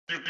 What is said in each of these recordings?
Good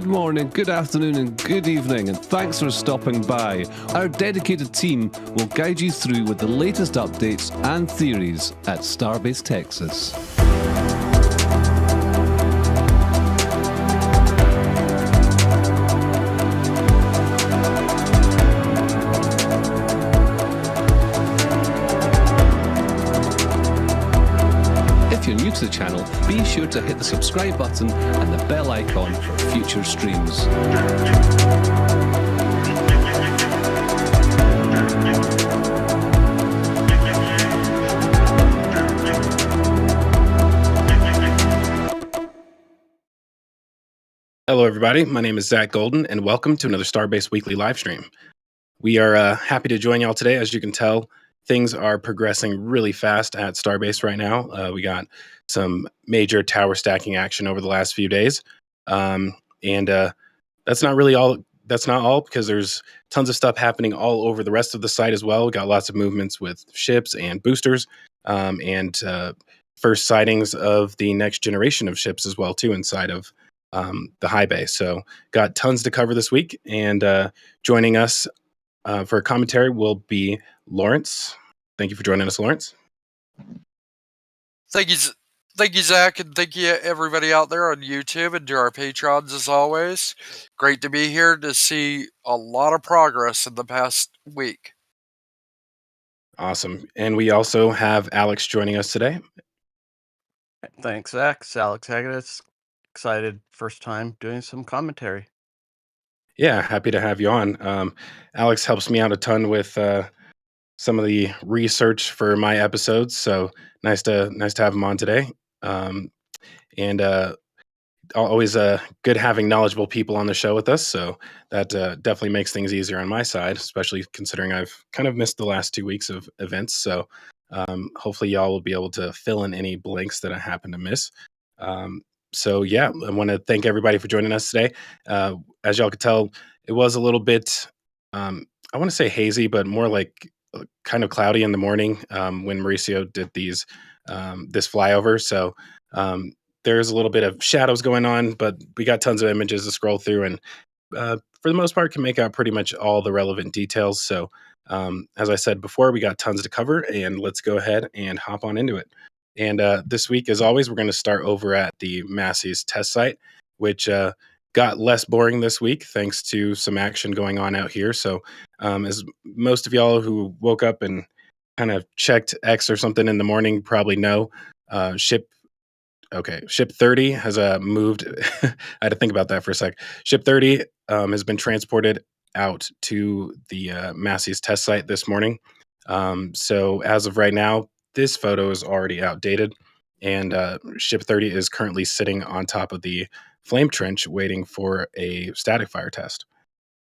morning, good afternoon, and good evening, and thanks for stopping by. Our dedicated team will guide you through with the latest updates and theories at Starbase, Texas. If you're new to the channel, be sure to hit the subscribe button and the bell icon for future streams. Hello, everybody. My name is Zach Golden, and welcome to another Starbase Weekly live stream. We are happy to join y'all today. As you can tell, things are progressing really fast at Starbase right now. We got some major tower stacking action over the last few days. That's not really all. That's not all, because there's tons of stuff happening all over the rest of the site as well. We got lots of movements with ships and boosters, and first sightings of the next generation of ships as well, too, inside of the high bay. So got tons to cover this week, and joining us for a commentary will be Lawrence. Thank you for joining us, Lawrence. Thank you, Zach, and thank you everybody out there on YouTube and to our patrons as always. Great to be here to see a lot of progress in the past week. Awesome. And we also have Alex joining us today. Thanks, Zach. It's Alex Hagedis. Excited, first time doing some commentary. Yeah, happy to have you on. Alex helps me out a ton with some of the research for my episodes, so nice to have him on today. Always good having knowledgeable people on the show with us, so that definitely makes things easier on my side, especially considering I've kind of missed the last 2 weeks of events. So hopefully y'all will be able to fill in any blanks that I happen to miss. So yeah, I want to thank everybody for joining us today. As y'all could tell, it was a little bit, I want to say hazy, but more like kind of cloudy in the morning when Mauricio did this flyover. So there's a little bit of shadows going on, but we got tons of images to scroll through, and for the most part can make out pretty much all the relevant details. So as I said before, we got tons to cover, and let's go ahead and hop on into it. And this week, as always, we're going to start over at the Massie's test site, which got less boring this week thanks to some action going on out here. So as most of y'all who woke up and kind of checked X or something in the morning probably know, ship 30 has moved. I had to think about that for a sec. Ship 30 has been transported out to the Massie's test site this morning. So as of right now, this photo is already outdated, and Ship 30 is currently sitting on top of the flame trench waiting for a static fire test.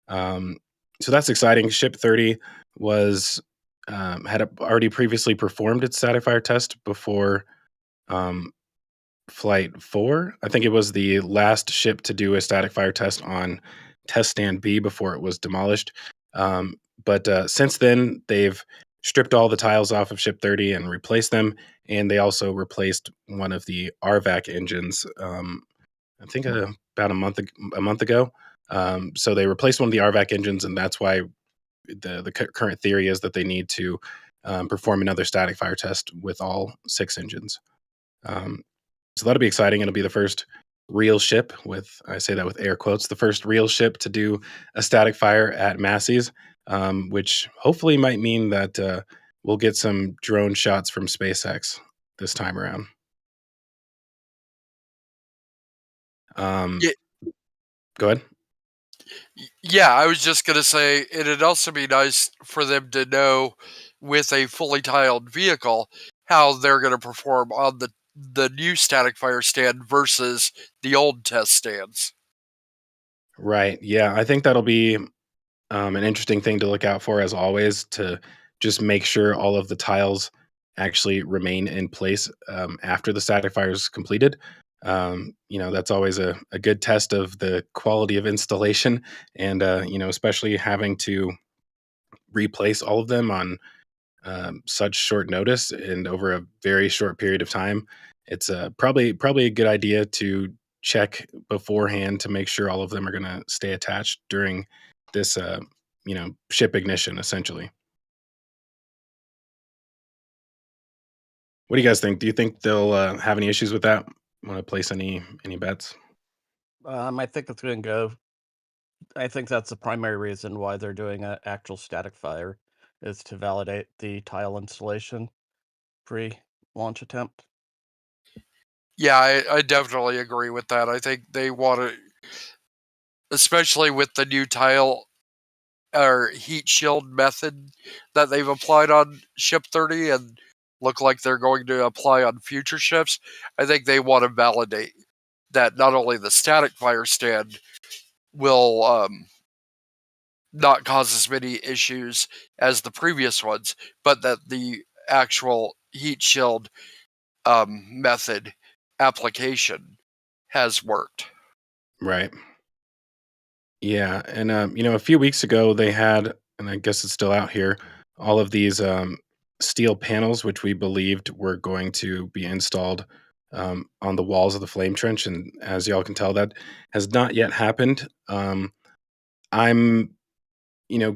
So that's exciting. Ship 30 was had already previously performed its static fire test before um, Flight 4. I think it was the last ship to do a static fire test on Test Stand B before it was demolished. But since then, they've stripped all the tiles off of Ship 30 and replaced them. And they also replaced one of the RVAC engines, I think about a month ago. So they replaced one of the RVAC engines, and that's why the current theory is that they need to perform another static fire test with all 6 engines. So that'll be exciting. It'll be the first real ship I say that with air quotes, the first real ship to do a static fire at Massie's, which hopefully might mean that we'll get some drone shots from SpaceX this time around. Yeah, Go ahead. yeah, I was just going to say it'd also be nice for them to know with a fully tiled vehicle how they're going to perform on the new static fire stand versus the old test stands. Right. Yeah, I think that'll be an interesting thing to look out for, as always, to just make sure all of the tiles actually remain in place after the static fire is completed. That's always a good test of the quality of installation, and especially having to replace all of them on such short notice and over a very short period of time. It's probably a good idea to check beforehand to make sure all of them are going to stay attached during this ship ignition, essentially. What do you guys think? Do you think they'll have any issues with that? Want to place any bets? I think it's going to go. I think that's the primary reason why they're doing an actual static fire, is to validate the tile installation pre-launch attempt. Yeah, I definitely agree with that. I think they want to, especially with the new tile or heat shield method that they've applied on Ship 30 and look like they're going to apply on future ships. I think they want to validate that not only the static fire stand will not cause as many issues as the previous ones, but that the actual heat shield method application has worked. Right. Yeah, and a few weeks ago they had, and I guess it's still out here, all of these steel panels, which we believed were going to be installed on the walls of the flame trench, and as y'all can tell, that has not yet happened. I'm,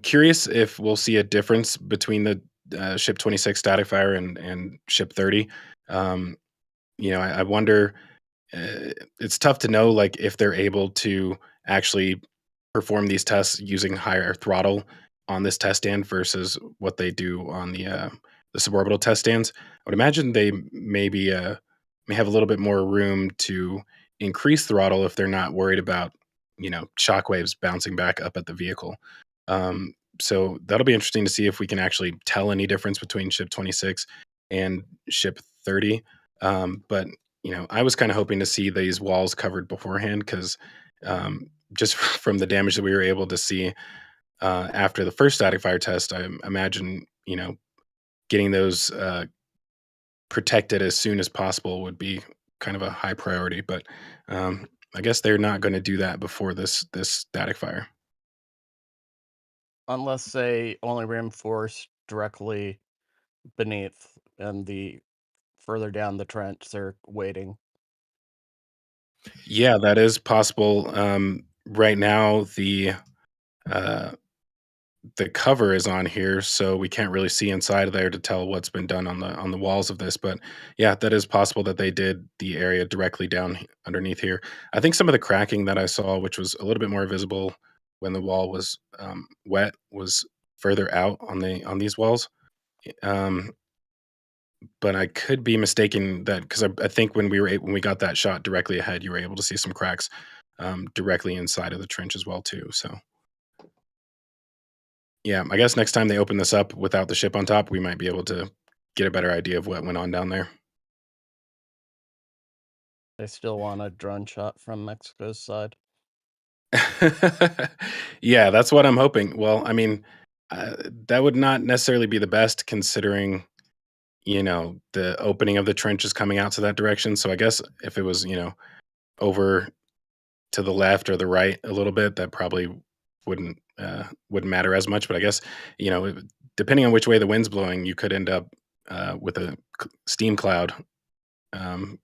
curious if we'll see a difference between the Ship 26 static fire and Ship 30. Um, I wonder. It's tough to know, like, if they're able to actually perform these tests using higher throttle on this test stand versus what they do on the suborbital test stands. I would imagine they may have a little bit more room to increase throttle if they're not worried about shockwaves bouncing back up at the vehicle. So that'll be interesting to see if we can actually tell any difference between Ship 26 and Ship 30. But I was kind of hoping to see these walls covered beforehand because just from the damage that we were able to see after the first static fire test, I imagine getting those protected as soon as possible would be kind of a high priority. But I guess they're not going to do that before this static fire. Unless they only reinforce directly beneath and the further down the trench they're waiting. Yeah, that is possible. Right now, uh, the cover is on here, so we can't really see inside of there to tell what's been done on the walls of this. But yeah, that is possible that they did the area directly down underneath here. I think some of the cracking that I saw, which was a little bit more visible when the wall was wet, was further out on these walls. Um, but I could be mistaken that because I think when we got that shot directly ahead, you were able to see some cracks directly inside of the trench as well too. So yeah, I guess next time they open this up without the ship on top, we might be able to get a better idea of what went on down there. They still want a drone shot from Mexico's side. Yeah, that's what I'm hoping. Well, I mean, that would not necessarily be the best considering, the opening of the trench is coming out to that direction. So I guess if it was, over to the left or the right a little bit, that probably wouldn't matter as much. But I guess, depending on which way the wind's blowing, you could end up with a steam cloud um,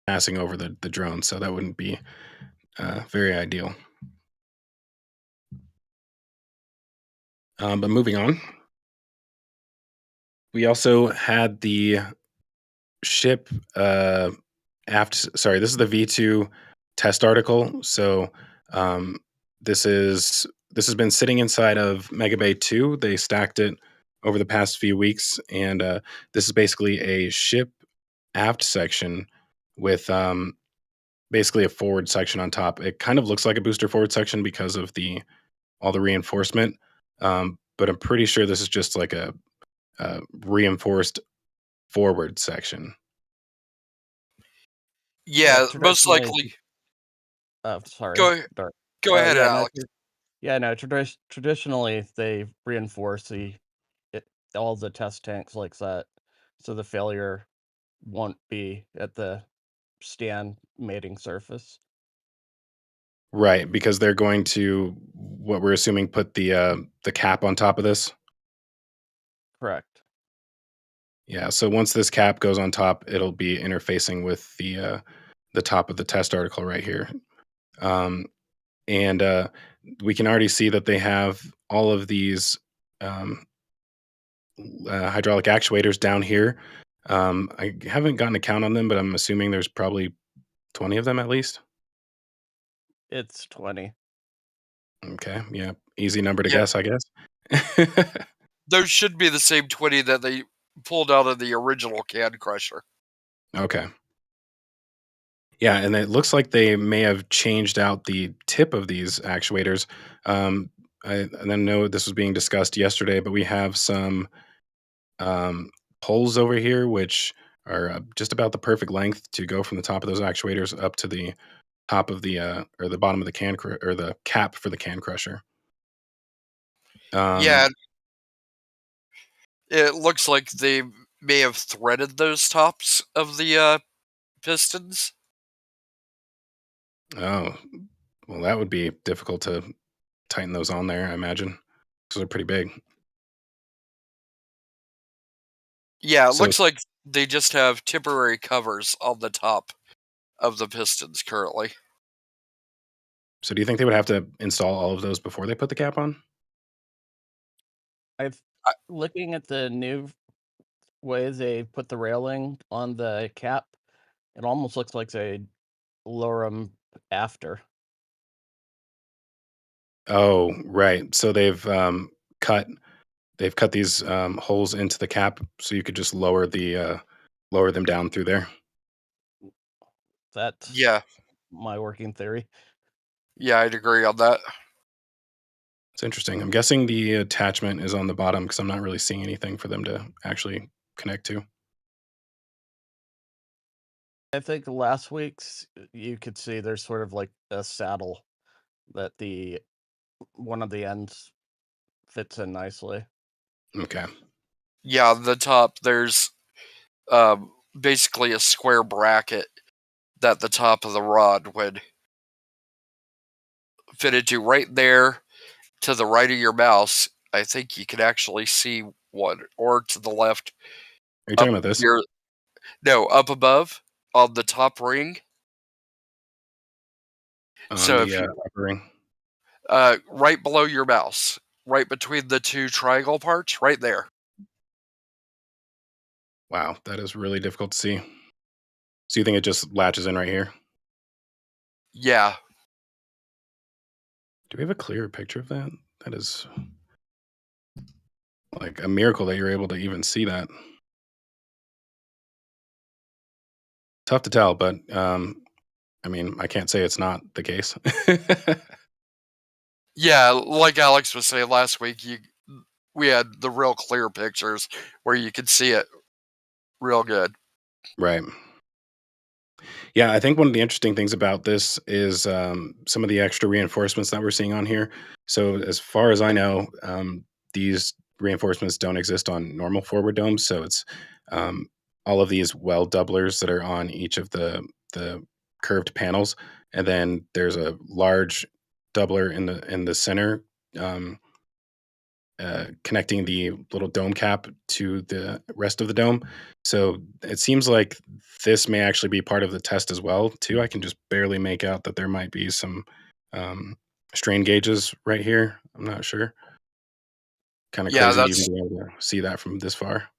passing over the drone. So that wouldn't be very ideal. But moving on, we also had the ship sorry, this is the V2 test article. So um, this has been sitting inside of Megabay 2. They stacked it over the past few weeks, and this is basically a ship aft section with basically a forward section on top. It kind of looks like a booster forward section because of all the reinforcement, but I'm pretty sure this is just like a reinforced forward section. Yeah, most traditionally- likely. Sorry. Go Oh, ahead, yeah, Alex. Traditionally they reinforce all the test tanks like that, so the failure won't be at the stand mating surface. Right, because they're going to, what we're assuming, put the cap on top of this. Correct. Yeah, so once this cap goes on top, it'll be interfacing with the top of the test article right here. And we can already see that they have all of these hydraulic actuators down here. I haven't gotten a count on them, but I'm assuming there's probably 20 of them at least. It's 20. Okay, yeah, easy number to Yeah. guess, I guess. Those should be the same 20 that they pulled out of the original can crusher. Okay. Yeah, and it looks like they may have changed out the tip of these actuators. I didn't know this was being discussed yesterday, but we have some poles over here, which are just about the perfect length to go from the top of those actuators up to the top of or the bottom of the or the cap for the can crusher. Yeah, it looks like they may have threaded those tops of the pistons. Oh, well, that would be difficult to tighten those on there, I imagine, because they're pretty big. Yeah, it So- looks like they just have temporary covers on the top of the pistons currently. So do you think they would have to install all of those before they put the cap on? Looking at the new way they put the railing on the cap, it almost looks like they lower them after. Oh, right. So cut these holes into the cap, so you could just lower them down through there. That's Yeah, my working theory. yeah, I'd agree on that. It's interesting. I'm guessing the attachment is on the bottom because I'm not really seeing anything for them to actually connect to. I think last week's you could see there's sort of like a saddle that one of the ends fits in nicely. Okay. Yeah, on the top there's basically a square bracket that the top of the rod would fit into right there to the right of your mouse. I think you can actually see one, or to the left. Are you talking about this? No, up above on the top ring. On So the if upper ring? right below your mouse, right between the two triangle parts, right there. Wow, that is really difficult to see. So you think it just latches in right here? Yeah, Do we have a clearer picture of that? That is like a miracle that you're able to even see that. Tough to tell, but I mean, I can't say it's not the case. yeah. Like Alex was saying last week, we had the real clear pictures where you could see it real good. Right. Yeah, I think one of the interesting things about this is some of the extra reinforcements that we're seeing on here. So, as far as I know, these reinforcements don't exist on normal forward domes. So it's um, all of these weld doublers that are on each of the curved panels, and then there's a large doubler in the center. Um, Connecting the little dome cap to the rest of the dome. So it seems like this may actually be part of the test as well, too. I can just barely make out that there might be some um, strain gauges right here. I'm not sure. Kind of Yeah, crazy to even that's be able to see that from this far.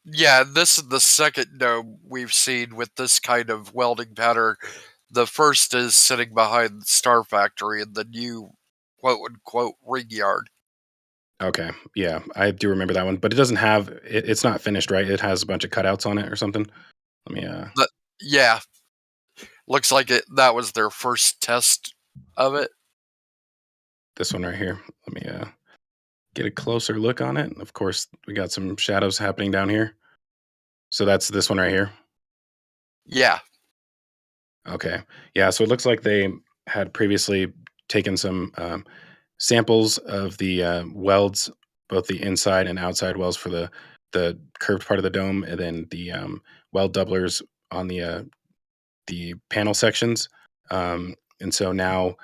yeah. This is the second dome we've seen with this kind of welding pattern. The first is sitting behind the Star Factory in the new quote unquote ring yard. Okay, yeah, I do remember that one, but it doesn't have it's not finished, right? It has a bunch of cutouts on it or something. Let me But yeah, looks like that was their first test of it. this one right here. Let me get a closer look on it. Of course, we got some shadows happening down here. So that's this one right here. Yeah, Okay. Yeah. So it looks like they had previously taken some samples of the welds, both the inside and outside welds for the curved part of the dome, and then the weld doublers on the panel sections. And so now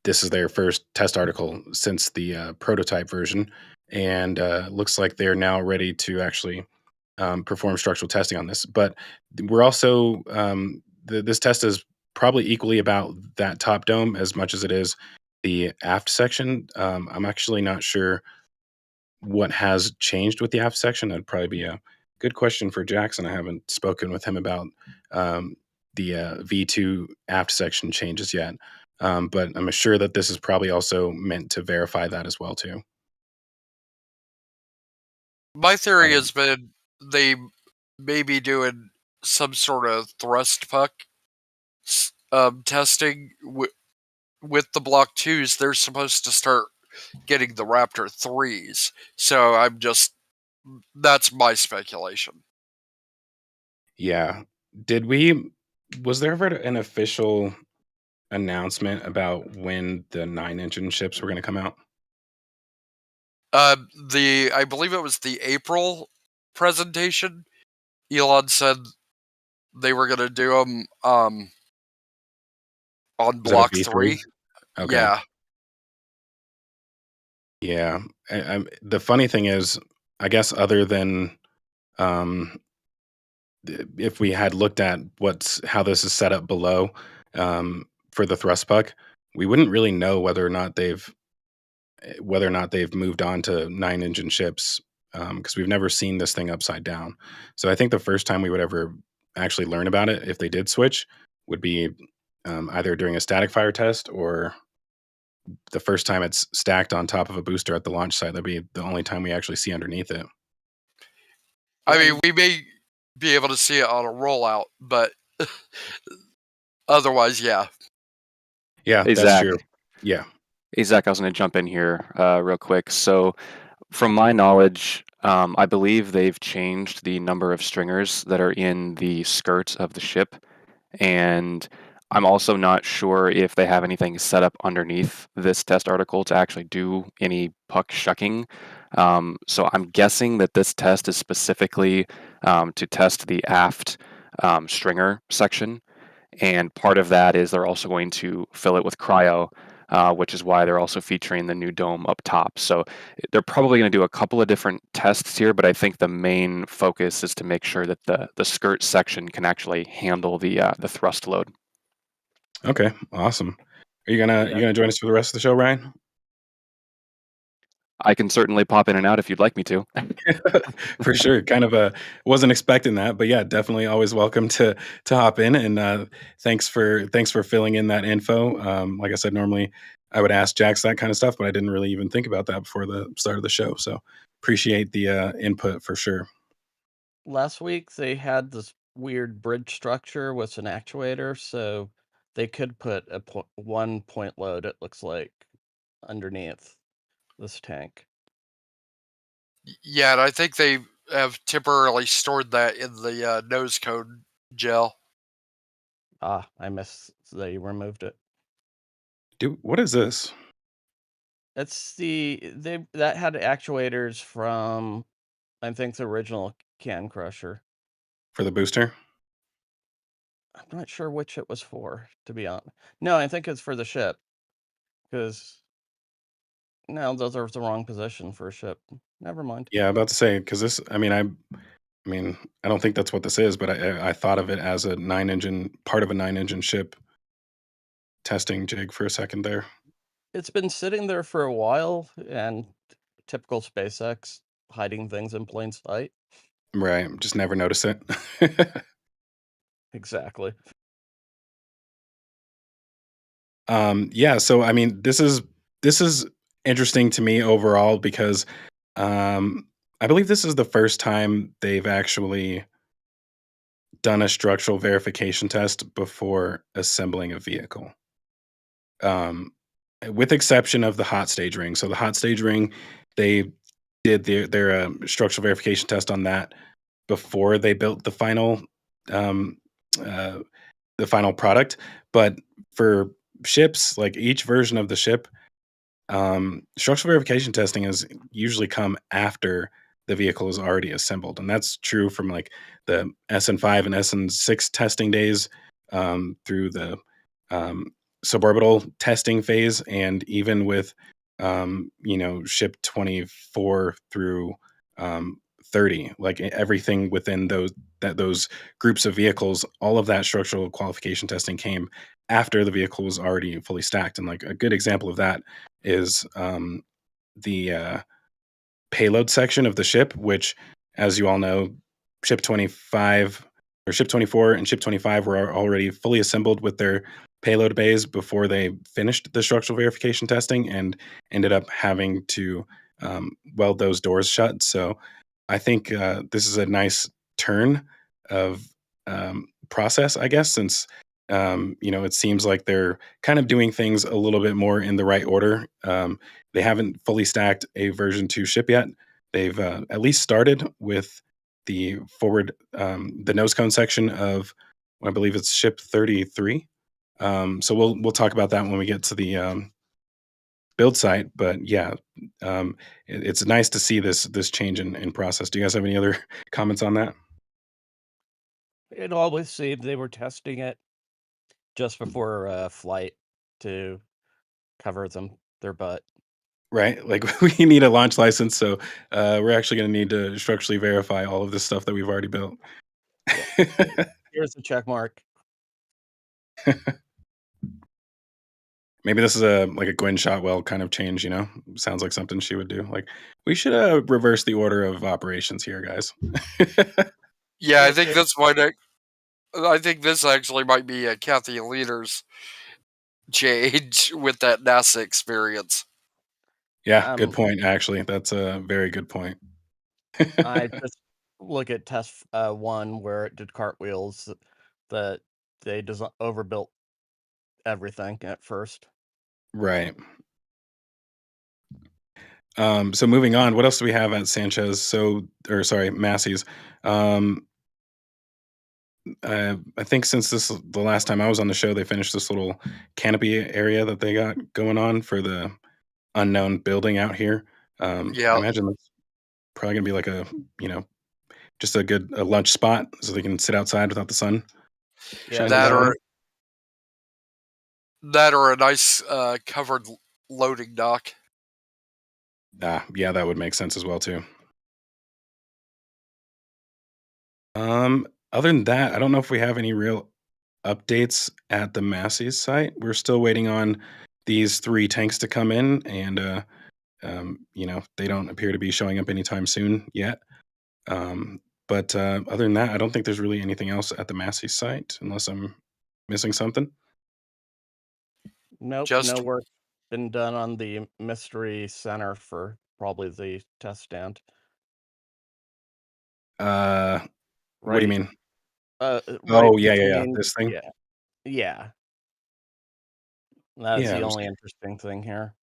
this is their first test article since the prototype version, and looks like they're now ready to actually perform structural testing on this. But we're also this test is probably equally about that top dome as much as it is the aft section. I'm actually not sure what has changed with the aft section. That'd probably be a good question for Jackson. I haven't spoken with him about the V2 aft section changes yet. But I'm sure that this is probably also meant to verify that as well too. my theory Um, has been they may be doing some sort of thrust puck testing with the Block 2s. They're supposed to start getting the Raptor 3s. So that's my speculation. yeah. Did we? Was there ever an official announcement about when the 9 engine ships were going to come out? I believe it was the April presentation. Elon said they were going to do them on Was that a Block V3? 3. Okay. Yeah. Yeah. The funny thing is, I guess other than um, if we had looked at how this is set up below for the thrust puck, we wouldn't really know whether or not they've moved on to 9 engine ships because we've never seen this thing upside down. So I think the first time we would ever actually learn about it, if they did switch, would be either during a static fire test or the first time it's stacked on top of a booster at the launch site. That'd be the only time we actually see underneath it. I Yeah, mean, we may be able to see it on a rollout, but otherwise, yeah. Yeah, Hey, that's Zach. true. Yeah. Hey, Zach, I was going to jump in here real quick. So, from my knowledge, I believe they've changed the number of stringers that are in the skirt of the ship. And I'm also not sure if they have anything set up underneath this test article to actually do any puck shucking. So I'm guessing that this test is specifically to test the aft stringer section. And part of that is they're also going to fill it with cryo, which is why they're also featuring the new dome up top. So they're probably going to do a couple of different tests here, but I think the main focus is to make sure that the skirt section can actually handle the thrust load. Okay. Awesome. Are you yeah. gonna join us for the rest of the show, Ryan? I can certainly pop in and out if you'd like me to. For sure. Kind of wasn't expecting that, but yeah, definitely always welcome to hop in and thanks for filling in that info. Like I said, normally I would ask Jax that kind of stuff, but I didn't really even think about that before the start of the show. So appreciate the input for sure. Last week they had this weird bridge structure with an actuator, so they could put a 1 point load, it looks like, underneath this tank. Yeah, and I think they have temporarily stored that in the nose cone Gel. I missed that you removed it. What is this? It's that had actuators from, I think, the original Can Crusher. For the booster? I'm not sure which it was for, to be honest. No, I think it's for the ship. Because, no, those are the wrong position for a ship. Never mind. Yeah, I'm about to say, because this, I mean, I don't think that's what this is, but I thought of it as a part of a 9-engine ship testing jig for a second there. It's been sitting there for a while, and typical SpaceX, hiding things in plain sight. Right, just never notice it. Exactly. Yeah, so I mean, this is interesting to me overall because I believe this is the first time they've actually done a structural verification test before assembling a vehicle. With exception of the hot stage ring. So the hot stage ring, they did their structural verification test on that before they built um, uh, the final product. But for ships, like each version of the ship, structural verification testing has usually come after the vehicle is already assembled, and that's true from like the SN5 and SN6 testing days through the um, suborbital testing phase, and even with ship 24 through 30, like everything within those groups of vehicles, all of that structural qualification testing came after the vehicle was already fully stacked. And like a good example of that is the payload section of the ship, which, as you all know, ship 25 or ship 24 and ship 25 were already fully assembled with their payload bays before they finished the structural verification testing and ended up having to weld those doors shut. So I think this is a nice turn of process, I guess, since it seems like they're kind of doing things a little bit more in the right order. They haven't fully stacked a version 2 ship yet. They've at least started with the the nose cone section of, I believe it's ship 33. So we'll talk about that when we get to the build site. But yeah, it's nice to see this change in process. Do you guys have any other comments on that? It always seemed they were testing it just before flight to cover their butt. Right, like we need a launch license, so we're actually going to need to structurally verify all of this stuff that we've already built. Here's the check mark. Maybe this is like a Gwen Shotwell kind of change, Sounds like something she would do. Like, we should reverse the order of operations here, guys. Yeah, I think I think this actually might be a Kathy Leader's change with that NASA experience. Yeah, good point, actually. That's a very good point. I just look at test 1 where it did cartwheels, that they overbuilt everything at first. Right. So moving on, what else do we have at Sanchez? Massie's. I think since the last time I was on the show, they finished this little canopy area that they got going on for the unknown building out here. I Yeah, imagine that's probably gonna be like just a good lunch spot so they can sit outside without the sun. Yeah, shining that down. or a nice covered loading dock. Yeah, that would make sense as well too. Other than that, I don't know if we have any real updates at the Massey's site. We're still waiting on these 3 tanks to come in, and they don't appear to be showing up anytime soon yet. But other than that, I don't think there's really anything else at the Massey's site, unless I'm missing something. Nope, Just no work been done on the Mystery Center for probably the test stand. What do you Right. mean? Right Oh, yeah, between, this thing? yeah. That's Yeah, the it was only interesting thing here.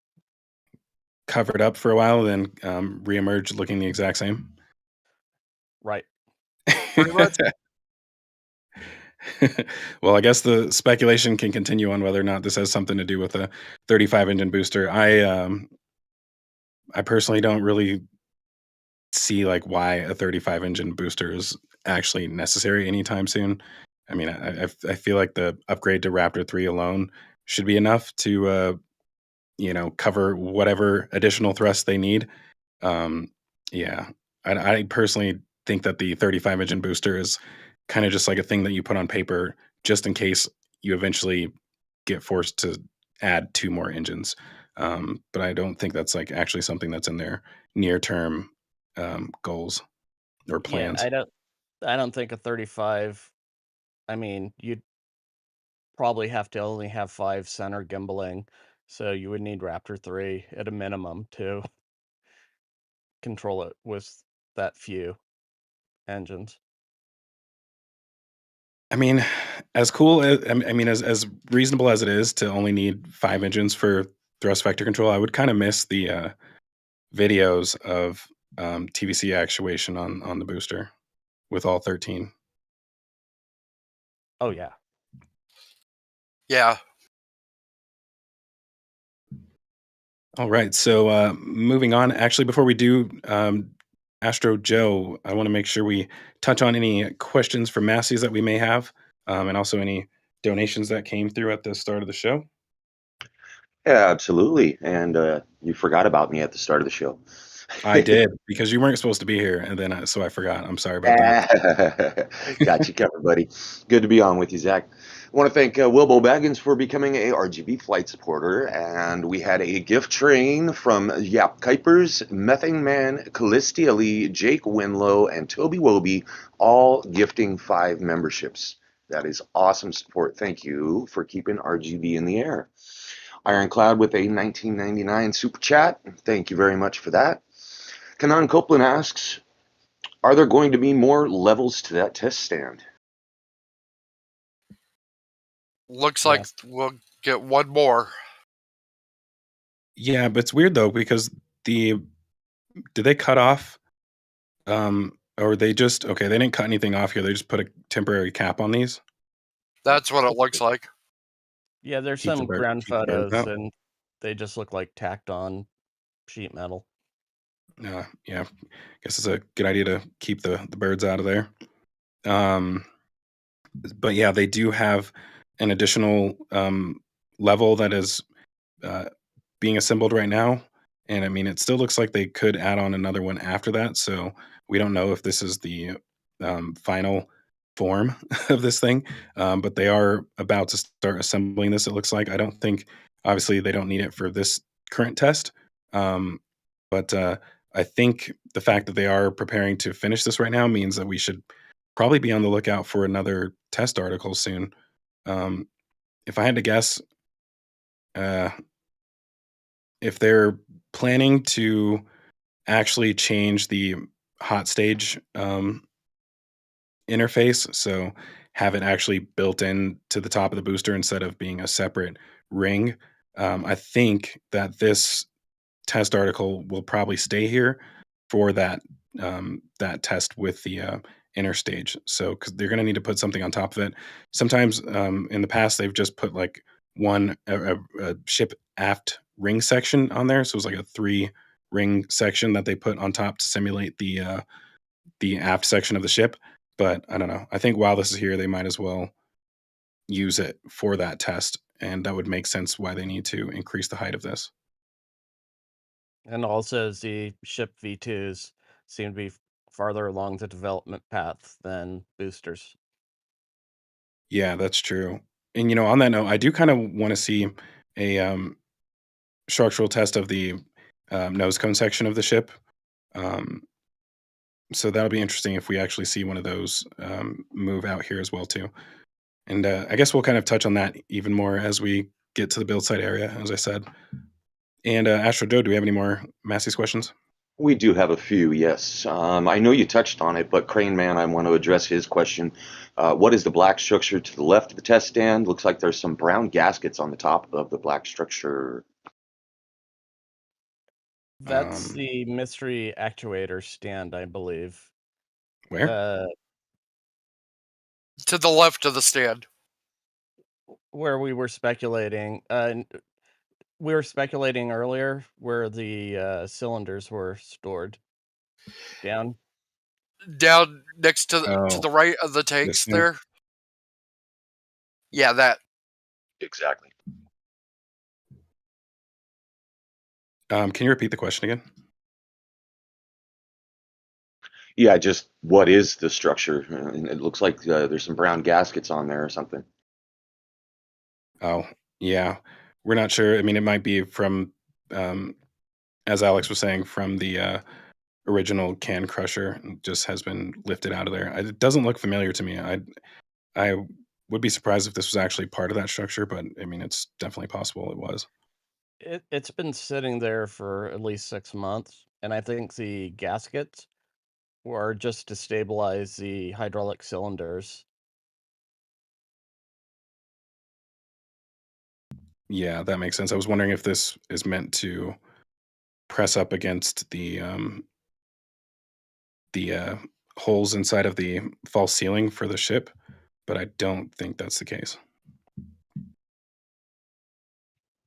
covered up for a while, then reemerged looking the exact same. Right. Pretty much. Well, I guess the speculation can continue on whether or not this has something to do with a 35 engine booster. I personally don't really see like why a 35 engine booster is actually necessary anytime soon. I mean, I feel like the upgrade to Raptor 3 alone should be enough to cover whatever additional thrust they need. Um, yeah, I personally think that the 35 engine booster is kind of just like a thing that you put on paper just in case you eventually get forced to add two more engines. But I don't think that's like actually something that's in their near term goals or Yeah, plans. I don't think a 35. I mean, you'd probably have to only have 5 center gimbaling, so you would need Raptor 3 at a minimum to control it with that few engines. I mean, as cool as I mean, as reasonable as it is to only need 5 engines for thrust vector control, I would kind of miss the videos of TVC actuation on the booster with all 13. Oh yeah. Yeah. All right, so moving on. Actually, before we do, Astro Joe, I want to make sure we touch on any questions for Massies that we may have, and also any donations that came through at the start of the show. Yeah, absolutely. And you forgot about me at the start of the show. I did because you weren't supposed to be here, and then so I forgot. I'm sorry about that. Got you covered, buddy. Good to be on with you, Zach. I want to thank Wilbo Baggins for becoming a RGV flight supporter, and we had a gift train from Yap Kuipers, Methane Man, Callisti Ali, Jake Winlow, and Toby Woby, all gifting 5 memberships. That is awesome support. Thank you for keeping RGV in the air. Ironclad with a 1999 super chat. Thank you very much for that. Kanan Copeland asks, are there going to be more levels to that test stand? Looks Yeah. like we'll get one more. Yeah, but it's weird though because did they cut off, or they just okay? They didn't cut anything off here. They just put a temporary cap on these. That's what it looks like. Yeah, there's Keep the some bird, ground keep the birds photos, out. and they just look like tacked on sheet metal. Yeah, guess it's a good idea to keep the birds out of there. But yeah, they do have an additional level that is being assembled right now, and I mean, it still looks like they could add on another one after that. So we don't know if this is the final form of this thing, but they are about to start assembling this. It looks like. I don't think, obviously, they don't need it for this current test, but I think the fact that they are preparing to finish this right now means that we should probably be on the lookout for another test article soon. If I had to guess, uh, if they're planning to actually change the hot stage interface, so have it actually built in to the top of the booster instead of being a separate ring, I think that this test article will probably stay here for that test with the inner stage. So because they're going to need to put something on top of it. Sometimes in the past they've just put like a ship aft ring section on there, so it was like a 3 ring section that they put on top to simulate the aft section of the ship. But I don't know. I think while this is here, they might as well use it for that test, and that would make sense why they need to increase the height of this. And also, the ship V2s seem to be farther along the development path than boosters. Yeah, that's true. And on that note, I do kind of want to see a structural test of the nose cone section of the ship. So that'll be interesting if we actually see one of those move out here as well too. And I guess we'll kind of touch on that even more as we get to the build site area, as I said. And Astro Joe, do we have any more Massey's questions? We do have a few, yes. I know you touched on it, but Crane Man, I want to address his question. What is the black structure to the left of the test stand? Looks like there's some brown gaskets on the top of the black structure. That's the mystery actuator stand, I believe. Where? To the left of the stand. Where we were speculating, earlier where the cylinders were stored. Down. Down next to Oh, the right of the this tanks thing? there. Yeah, that. Exactly. Can you repeat the question again? Yeah, just what is the structure? It looks like there's some brown gaskets on there or something. Oh, yeah. We're not sure. I mean, it might be from, as Alex was saying, from the original can crusher. It just has been lifted out of there. It doesn't look familiar to me. I would be surprised if this was actually part of that structure, but I mean, it's definitely possible it was. It's been sitting there for at least 6 months, and I think the gaskets were just to stabilize the hydraulic cylinders. Yeah, that makes sense. I was wondering if this is meant to press up against the holes inside of the false ceiling for the ship, but I don't think that's the case.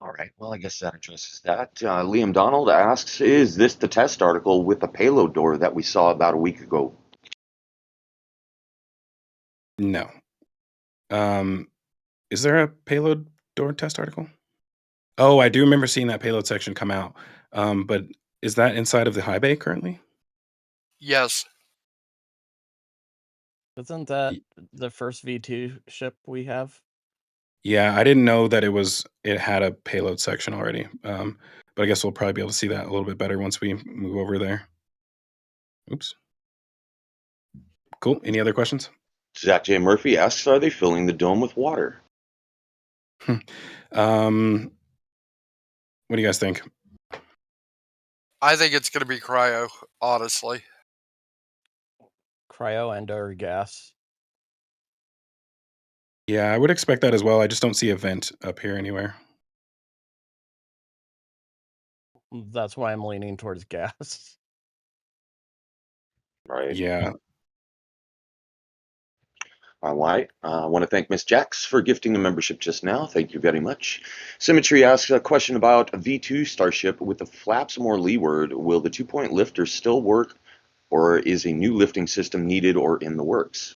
All right. Well, I guess that addresses that. Liam Donald asks, is this the test article with the payload door that we saw about a week ago? No. Is there a payload door test article? Oh, I do remember seeing that payload section come out. But is that inside of the high bay currently? Yes. Isn't that Y- the first V2 ship we have? Yeah, I didn't know that it had a payload section already. But I guess we'll probably be able to see that a little bit better once we move over there. Oops. Cool. Any other questions? Zach J. Murphy asks, are they filling the dome with water? Um, what do you guys think? I think it's going to be cryo, honestly. Cryo and/or gas. Yeah, I would expect that as well. I just don't see a vent up here anywhere. That's why I'm leaning towards gas. Right. Yeah. All right. I want to thank Miss Jax for gifting the membership just now. Thank you very much. Symmetry asks a question about a V2 Starship with the flaps more leeward. Will the 2-point lifter still work, or is a new lifting system needed or in the works?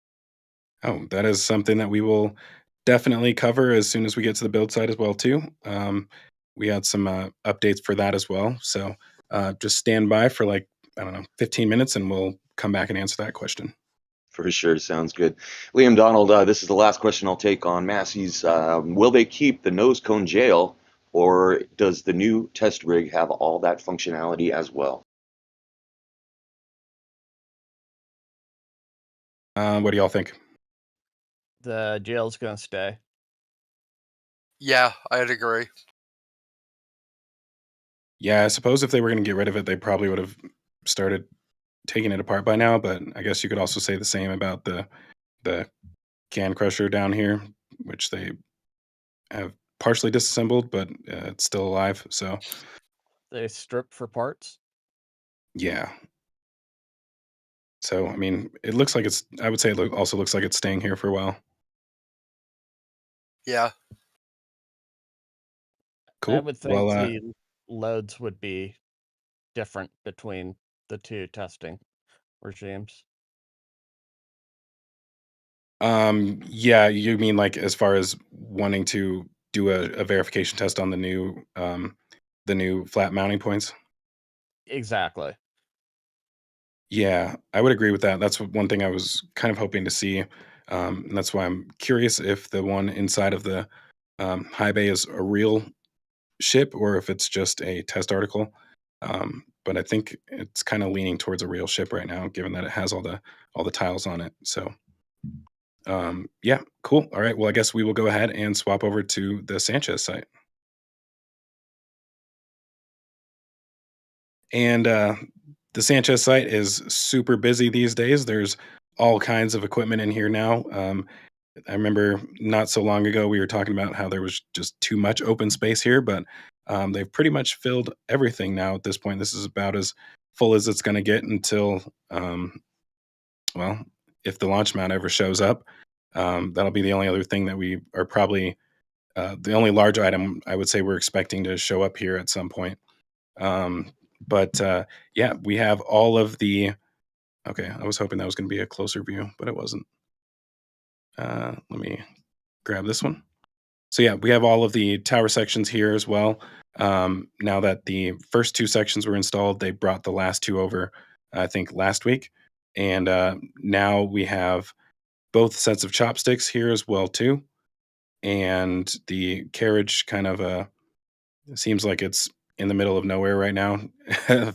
Oh, that is something that we will definitely cover as soon as we get to the build site as well too. We had some updates for that as well. So just stand by for like, I don't know, 15 minutes and we'll come back and answer that question. For sure. Sounds good. Liam Donald, this is the last question I'll take on Massie's. Will they keep the nose cone jail, or does the new test rig have all that functionality as well? What do y'all think? The jail's gonna stay. Yeah, I'd agree. Yeah, I suppose if they were going to get rid of it, they probably would have started taking it apart by now. But I guess you could also say the same about the can crusher down here, which they have partially disassembled, but it's still alive. So They strip for parts. yeah. So I mean, it looks like it's. I would say it also looks like it's staying here for a while. Yeah. Cool. I would think Well, the loads would be different between the two testing regimes. yeah, you mean like as far as wanting to do a verification test on the new flat mounting points? Exactly. Yeah, I would agree with that. That's one thing I was kind of hoping to see. And that's why I'm curious if the one inside of the high bay is a real ship or if it's just a test article. But I think it's kind of leaning towards a real ship right now, given that it has all the tiles on it. So yeah, cool. All right. Well, I guess we will go ahead and swap over to the Sanchez site. And the Sanchez site is super busy these days. There's all kinds of equipment in here now. I remember not so long ago we were talking about how there was just too much open space here, but they've pretty much filled everything now at this point. This is about as full as it's going to get until, well, if the launch mount ever shows up. That'll be the only other thing that we are probably the only large item I would say we're expecting to show up here at some point. But yeah, we have all of the. Okay, I was hoping that was going to be a closer view, but it wasn't. Let me grab this one. So yeah, we have all of the tower sections here as well. Now that the first two sections were installed, they brought the last two over, I think, last week. And now we have both sets of chopsticks here as well too. And the carriage kind of seems like it's in the middle of nowhere right now.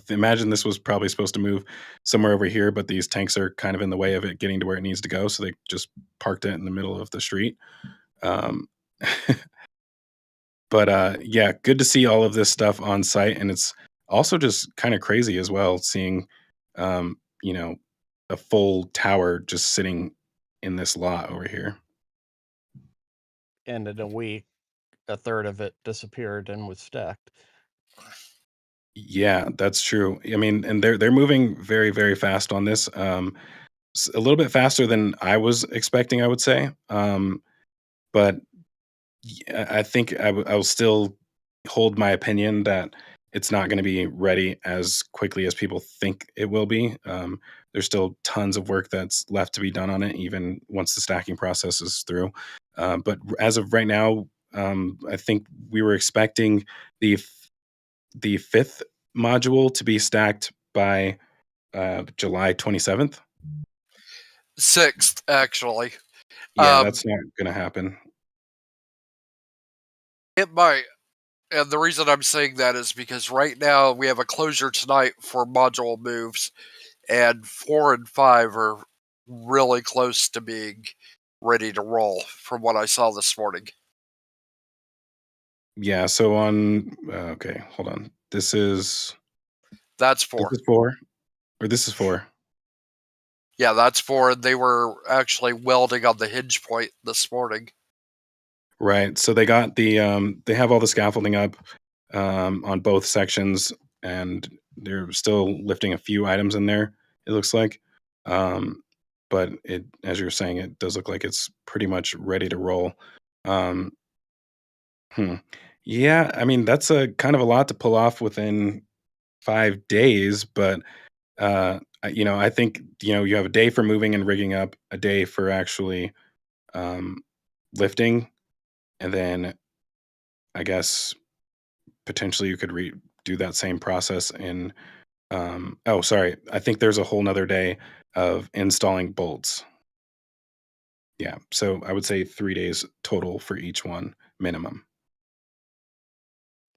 Imagine this was probably supposed to move somewhere over here, but these tanks are kind of in the way of it getting to where it needs to go. So they just parked it in the middle of the street. Um, but yeah, good to see all of this stuff on site. And it's also just kind of crazy as well, seeing, you know, a full tower just sitting in this lot over here. And in a week, a third of it disappeared and was stacked. Yeah, that's true. I mean, and they're moving very, very fast on this. A little bit faster than I was expecting, I would say. But I think I will still hold my opinion that it's not going to be ready as quickly as people think it will be. There's still tons of work that's left to be done on it, even once the stacking process is through. But as of right now, I think we were expecting the fifth module to be stacked by July 27th. 6th, actually. Yeah, that's not going to happen. It might. And the reason I'm saying that is because right now we have a closure tonight for module moves, and 4 and 5 are really close to being ready to roll from what I saw this morning. Yeah, so on okay, hold on. That's This 4. is 4 or this is 4. Yeah, that's 4. And they were actually welding on the hinge point this morning. Right. So they got the they have all the scaffolding up on both sections, and they're still lifting a few items in there, it looks like. But it, as you're saying, it does look like it's pretty much ready to roll. Um Yeah, I mean that's a kind of a lot to pull off within 5 days, but I think you have a day for moving and rigging up, a day for actually lifting, and then I guess potentially you could do that same process in oh, sorry, I think there's a whole nother day of installing bolts. Yeah, so I would say 3 days total for each one minimum.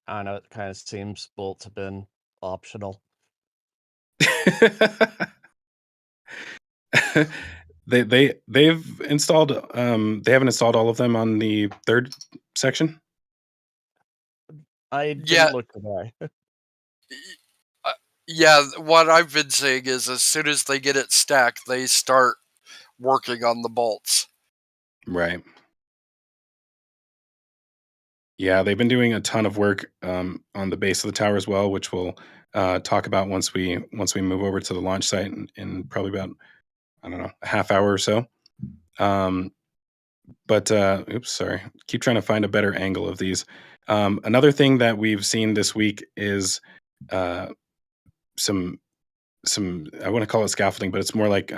I don't know, it kind of seems bolts have been optional. They've installed they haven't installed all of them on the third section. I didn't Yeah. look today. Yeah, what I've been saying is as soon as they get it stacked, they start working on the bolts. Right. Yeah, they've been doing a ton of work on the base of the tower as well, which we'll talk about once we move over to the launch site in probably about, I don't know, a half hour or so. But oops, sorry. Keep trying to find a better angle of these. Another thing that we've seen this week is some I want to call it scaffolding, but it's more like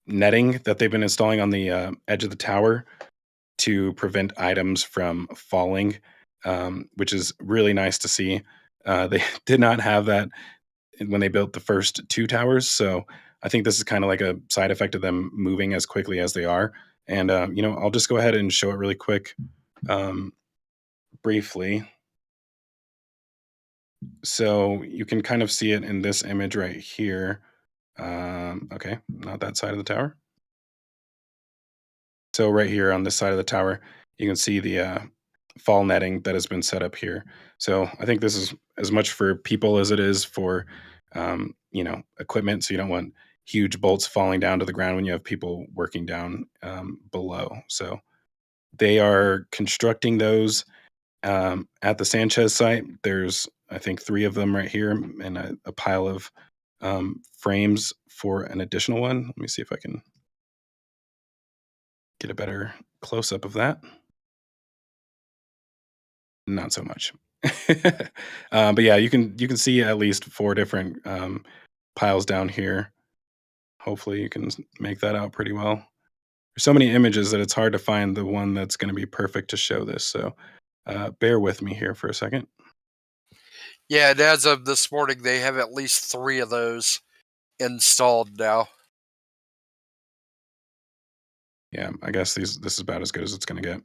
netting that they've been installing on the edge of the tower to prevent items from falling, which is really nice to see. They did not have that when they built the first two towers, so I think this is kind of like a side effect of them moving as quickly as they are. And I'll just go ahead and show it really quick, briefly. So you can kind of see it in this image right here. Okay, not that side of the tower. So right here on this side of the tower, you can see the fall netting that has been set up here. So I think this is as much for people as it is for equipment. So you don't want huge bolts falling down to the ground when you have people working down below. So they are constructing those at the Sanchez site. There's, I think, 3 of them right here and a pile of frames for an additional one. Let me see if I can get a better close-up of that. Not so much. But yeah, you can see at least 4 different piles down here. Hopefully you can make that out pretty well. There's so many images that it's hard to find the one that's going to be perfect to show this. So bear with me here for a second. Yeah, and as of this morning, they have at least 3 of those installed now. Yeah, I guess this is about as good as it's going to get.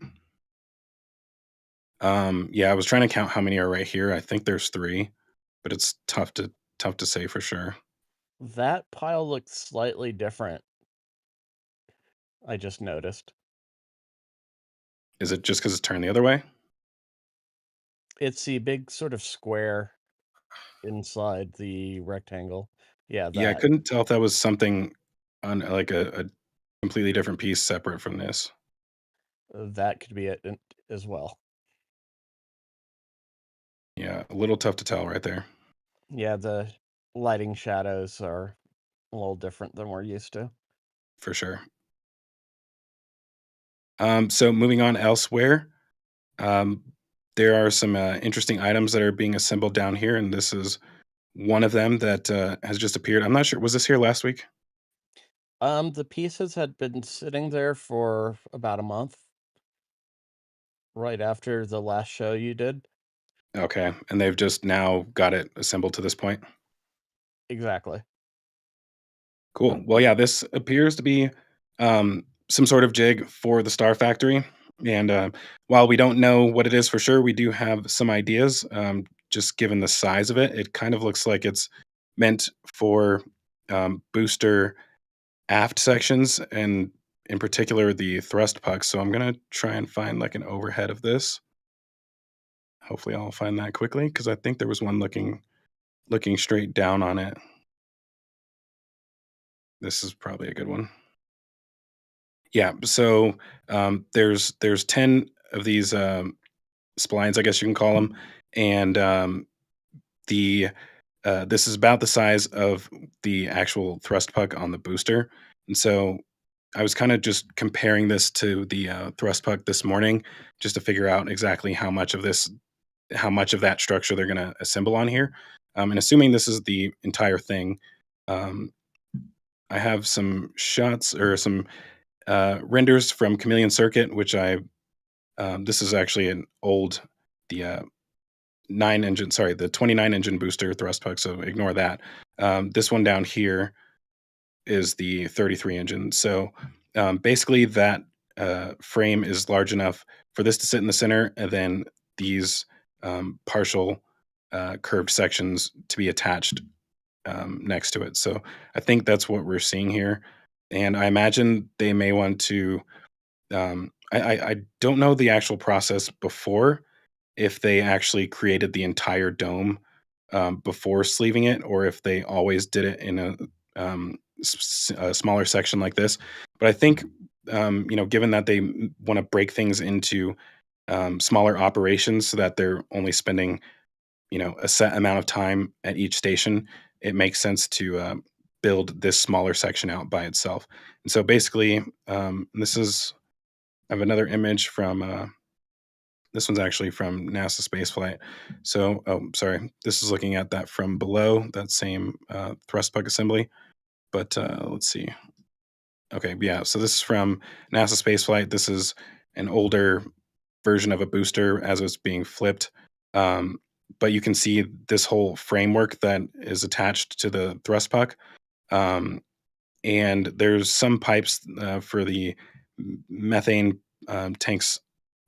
Yeah, I was trying to count how many are right here. I think there's 3, but it's tough to say for sure. That pile looks slightly different. I just noticed. Is it just because it's turned the other way? It's the big sort of square inside the rectangle. Yeah, Yeah, I that. couldn't tell if that was something on like a completely different piece separate from this. That could be it as well. Yeah, a little tough to tell right there. Yeah, the lighting shadows are a little different than we're used to. For sure. So moving on elsewhere, there are some interesting items that are being assembled down here, and this is one of them that has just appeared. I'm not sure. Was this here last week? The pieces had been sitting there for about a month, right after the last show you did. Okay, and they've just now got it assembled to this point. Exactly. Cool. Well, yeah, this appears to be some sort of jig for the Star Factory. And while we don't know what it is for sure, we do have some ideas. Just given the size of it, it kind of looks like it's meant for booster aft sections, and in particular the thrust puck. So I'm gonna try and find like an overhead of this. Hopefully, I'll find that quickly because I think there was one looking straight down on it. This is probably a good one. Yeah, so there's 10 of these splines, I guess you can call them, and the this is about the size of the actual thrust puck on the booster, and so I was kind of just comparing this to the thrust puck this morning, just to figure out exactly how much of that structure they're going to assemble on here, and assuming this is the entire thing. I have some shots or some renders from Chameleon Circuit, which this is actually an old the 29 engine booster thrust puck. So ignore that. This one down here is the 33 engine. So basically, that frame is large enough for this to sit in the center, and then these partial curved sections to be attached next to it. So I think that's what we're seeing here. And I imagine they may want to. I don't know the actual process before, if they actually created the entire dome before sleeving it, or if they always did it in a smaller section like this. But I think, given that they want to break things into smaller operations so that they're only spending, a set amount of time at each station, it makes sense to build this smaller section out by itself. And so basically, I have another image from, this one's actually from NASA spaceflight. So, sorry, this is looking at that from below, that same thrust puck assembly. But let's see. Okay, yeah, so this is from NASA spaceflight. This is an older version of a booster as it's being flipped. But you can see this whole framework that is attached to the thrust puck. And there's some pipes for the methane tanks.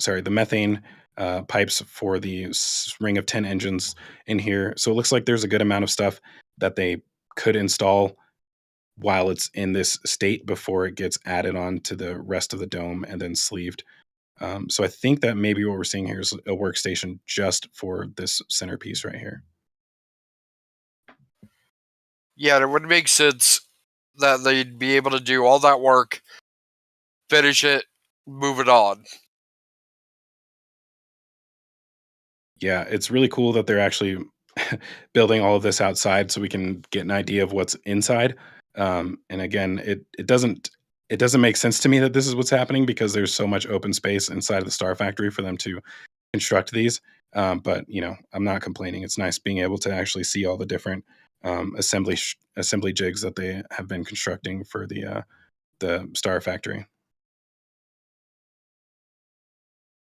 Sorry, the methane pipes for the ring of 10 engines in here. So it looks like there's a good amount of stuff that they could install while it's in this state before it gets added on to the rest of the dome and then sleeved. So I think that maybe what we're seeing here is a workstation just for this centerpiece right here. Yeah, it would make sense that they'd be able to do all that work, finish it, move it on. Yeah, it's really cool that they're actually building all of this outside so we can get an idea of what's inside. And again, it it doesn't make sense to me that this is what's happening because there's so much open space inside of the Star Factory for them to construct these. But I'm not complaining. It's nice being able to actually see all the different assembly jigs that they have been constructing for the Star Factory.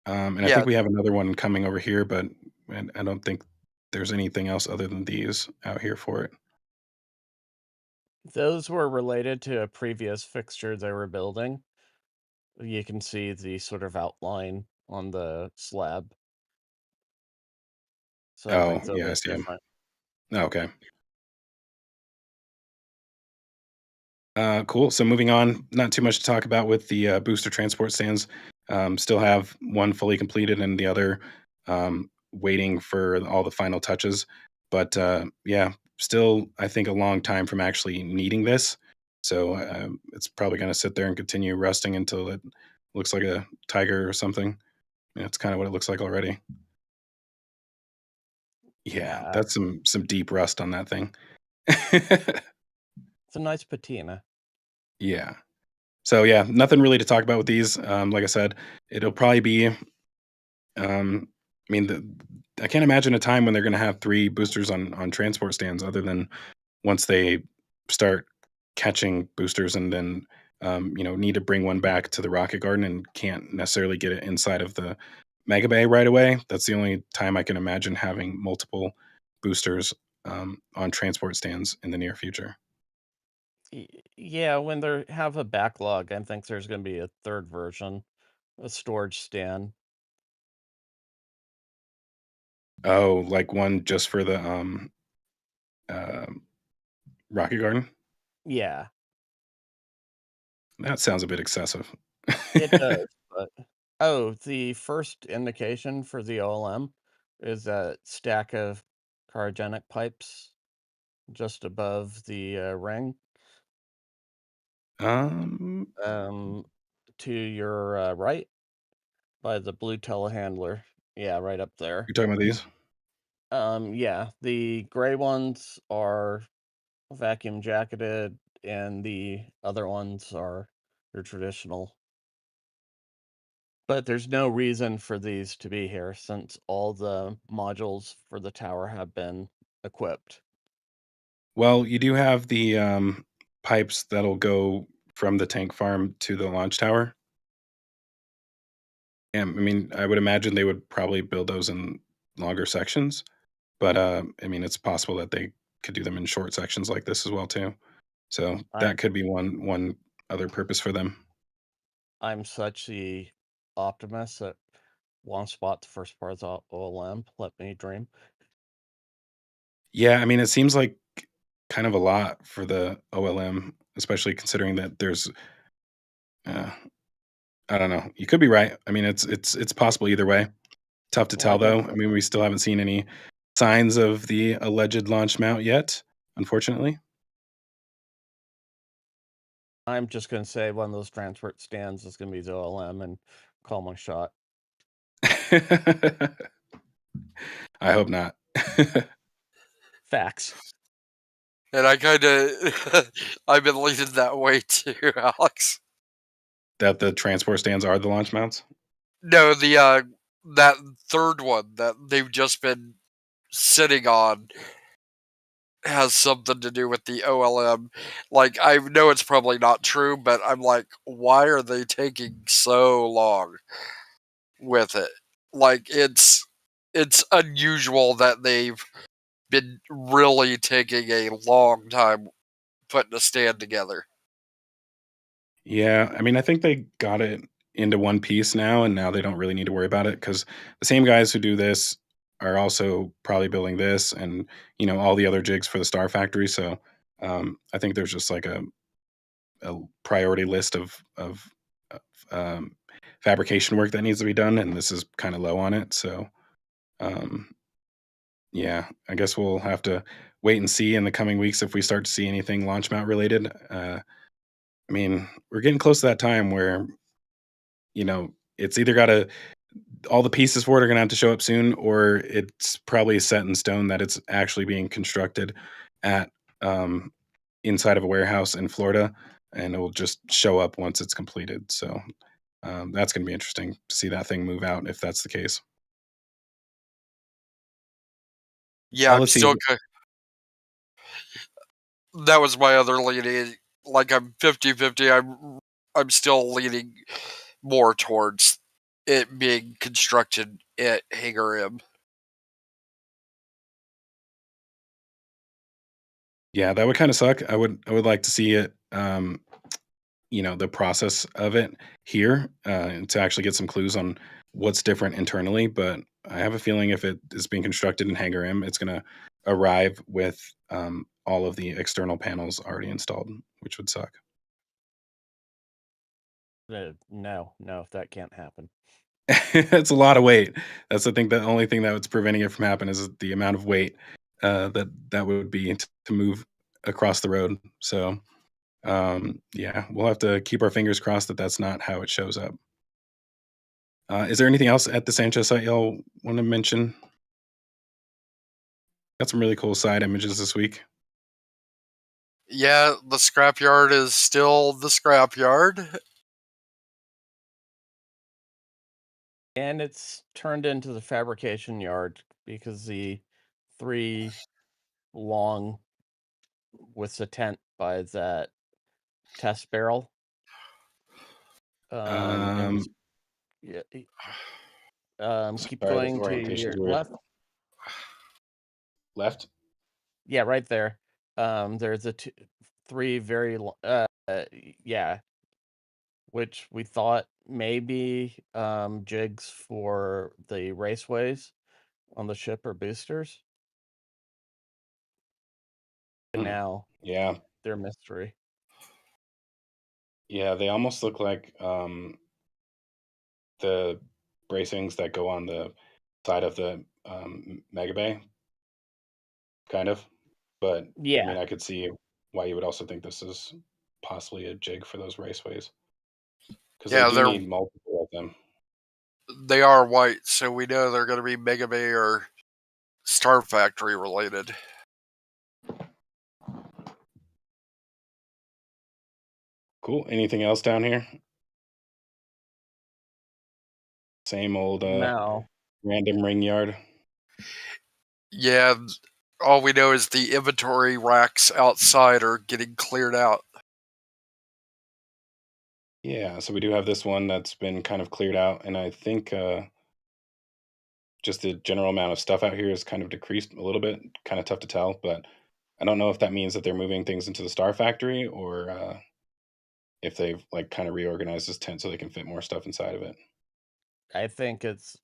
And I Yeah, think we have another one coming over here, but I don't think there's anything else other than these out here for it. Those were related to a previous fixture they were building. You can see the sort of outline on the slab. So I Oh, think those yeah, I are see 'em. different. Oh, okay. Cool. So moving on, not too much to talk about with the booster transport stands. Still have one fully completed and the other waiting for all the final touches. But yeah, still, I think a long time from actually needing this. So it's probably going to sit there and continue rusting until it looks like a tiger or something. Yeah, it's kind of what it looks like already. Yeah, Yeah, that's some deep rust on that thing. it's a nice patina. Yeah. So yeah, nothing really to talk about with these. Like I said, it'll probably be. I mean, I can't imagine a time when they're going to have 3 boosters on transport stands, other than once they start catching boosters and then need to bring one back to the rocket garden and can't necessarily get it inside of the mega bay right away. That's the only time I can imagine having multiple boosters on transport stands in the near future. Yeah, when they have a backlog, I think there's going to be a third version, a storage stand. Oh, like one just for the uh, rocket garden? Yeah, That sounds a bit excessive. it does. But the first indication for the OLM is a stack of cryogenic pipes just above the ring. um, Um, to your right by the blue telehandler. Yeah, right up there. you're talking about these? Yeah, the gray ones are vacuum jacketed, and the other ones are your traditional. But there's no reason for these to be here since all the modules for the tower have been equipped. Well, you do have the pipes that'll go from the tank farm to the launch tower. And I mean, I would imagine they would probably build those in longer sections, but I mean, it's possible that they could do them in short sections like this as well too. So I'm that could be one other purpose for them. I'm such the optimist that one spot the first part is OLM. Let me dream. Yeah, I mean, it seems like kind of a lot for the OLM, especially considering that there's uh, I don't know. You could be right. I mean, it's possible either way. Tough to tell Like I though. I mean, we still haven't seen any signs of the alleged launch mount yet, unfortunately. I'm just gonna say one of those transport stands is gonna be the OLM and call my shot. I hope not. Facts. and I kind of I've been leaning that way too, Alex. That the transport stands are the launch mounts. No, the that third one that they've just been sitting on has something to do with the OLM. Like, I know it's probably not true, but I'm like, why are they taking so long with it? Like, it's unusual that they've been really taking a long time putting a stand together. Yeah, I mean, I think they got it into one piece now, and now they don't really need to worry about it because the same guys who do this are also probably building this and all the other jigs for the Star Factory. So I think there's just like a priority list of fabrication work that needs to be done, and this is kind of low on it. So um, yeah, I guess we'll have to wait and see in the coming weeks if we start to see anything launch mount related. I mean, we're getting close to that time where it's either got to all the pieces for it are going to have to show up soon, or it's probably set in stone that it's actually being constructed at inside of a warehouse in Florida. and it will just show up once it's completed. So that's going to be interesting to see that thing move out if that's the case. Yeah, I'm let's see. still. That was my other leaning. Like I'm 50-50. I'm still leaning more towards it being constructed at Hangar M. Yeah, that would kind of suck. I would like to see it, the process of it here, to actually get some clues on what's different internally. But I have a feeling if it is being constructed in Hangar M, it's going to arrive with all of the external panels already installed, which would suck. No, that can't happen. It's a lot of weight. That's the only thing that's preventing it from happening is the amount of weight that would be to move across the road. So yeah, we'll have to keep our fingers crossed that that's not how it shows up. Is there anything else at the Sanchez site y'all want to mention? Got some really cool side images this week. Yeah, the scrapyard is still the scrapyard. And it's turned into the fabrication yard because the 3 long with the tent by that test barrel. And yeah, keep Sorry, this going to orientation's your weird. left. Left? Yeah, right there. There's 3 very yeah, which we thought maybe jigs for the raceways on the ship or boosters. And now Yeah. they're mystery. Yeah, they almost look like the bracings that go on the side of the Mega Bay, kind of. But I Yeah, mean, I could see why you would also think this is possibly a jig for those raceways, because Yeah, they do need multiple of them. they are white, so we know they're going to be Mega Bay or Star Factory related. Cool. Anything else down here? Same old no. random ring yard. Yeah, all we know is the inventory racks outside are getting cleared out. Yeah, so we do have this one that's been kind of cleared out, and I think just the general amount of stuff out here is kind of decreased a little bit. Kind of tough to tell, but I don't know if that means that they're moving things into the Star Factory or if they've like kind of reorganized this tent so they can fit more stuff inside of it. I think it's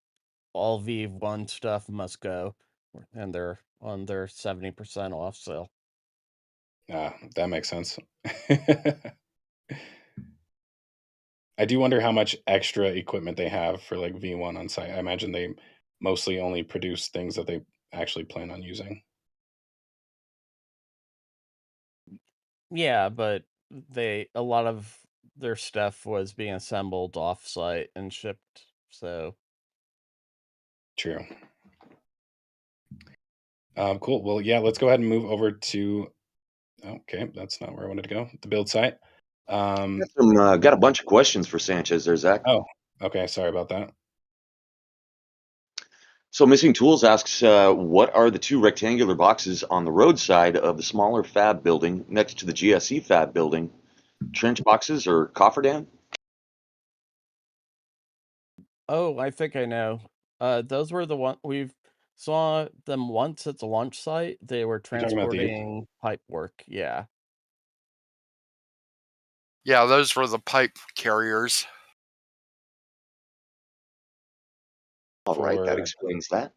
all V1 stuff must go, and they're on their 70% off sale. That makes sense. I do wonder how much extra equipment they have for like V1 on site. I imagine they mostly only produce things that they actually plan on using. Yeah, but a lot of their stuff was being assembled off-site and shipped, so True. Cool. Well, yeah, let's go ahead and move over to. Okay, that's not where I wanted to go. The build site. Got a bunch of questions for Sanchez there, Zach. Oh, okay. Sorry about that. So Missing Tools asks, what are the 2 rectangular boxes on the roadside of the smaller fab building next to the GSE fab building? Trench boxes or cofferdam? Oh, I think I know. Those were the one we've saw them once at the launch site. They were You're talking about these? transporting pipe work. Yeah. Yeah, those were the pipe carriers. All right, that For explains that.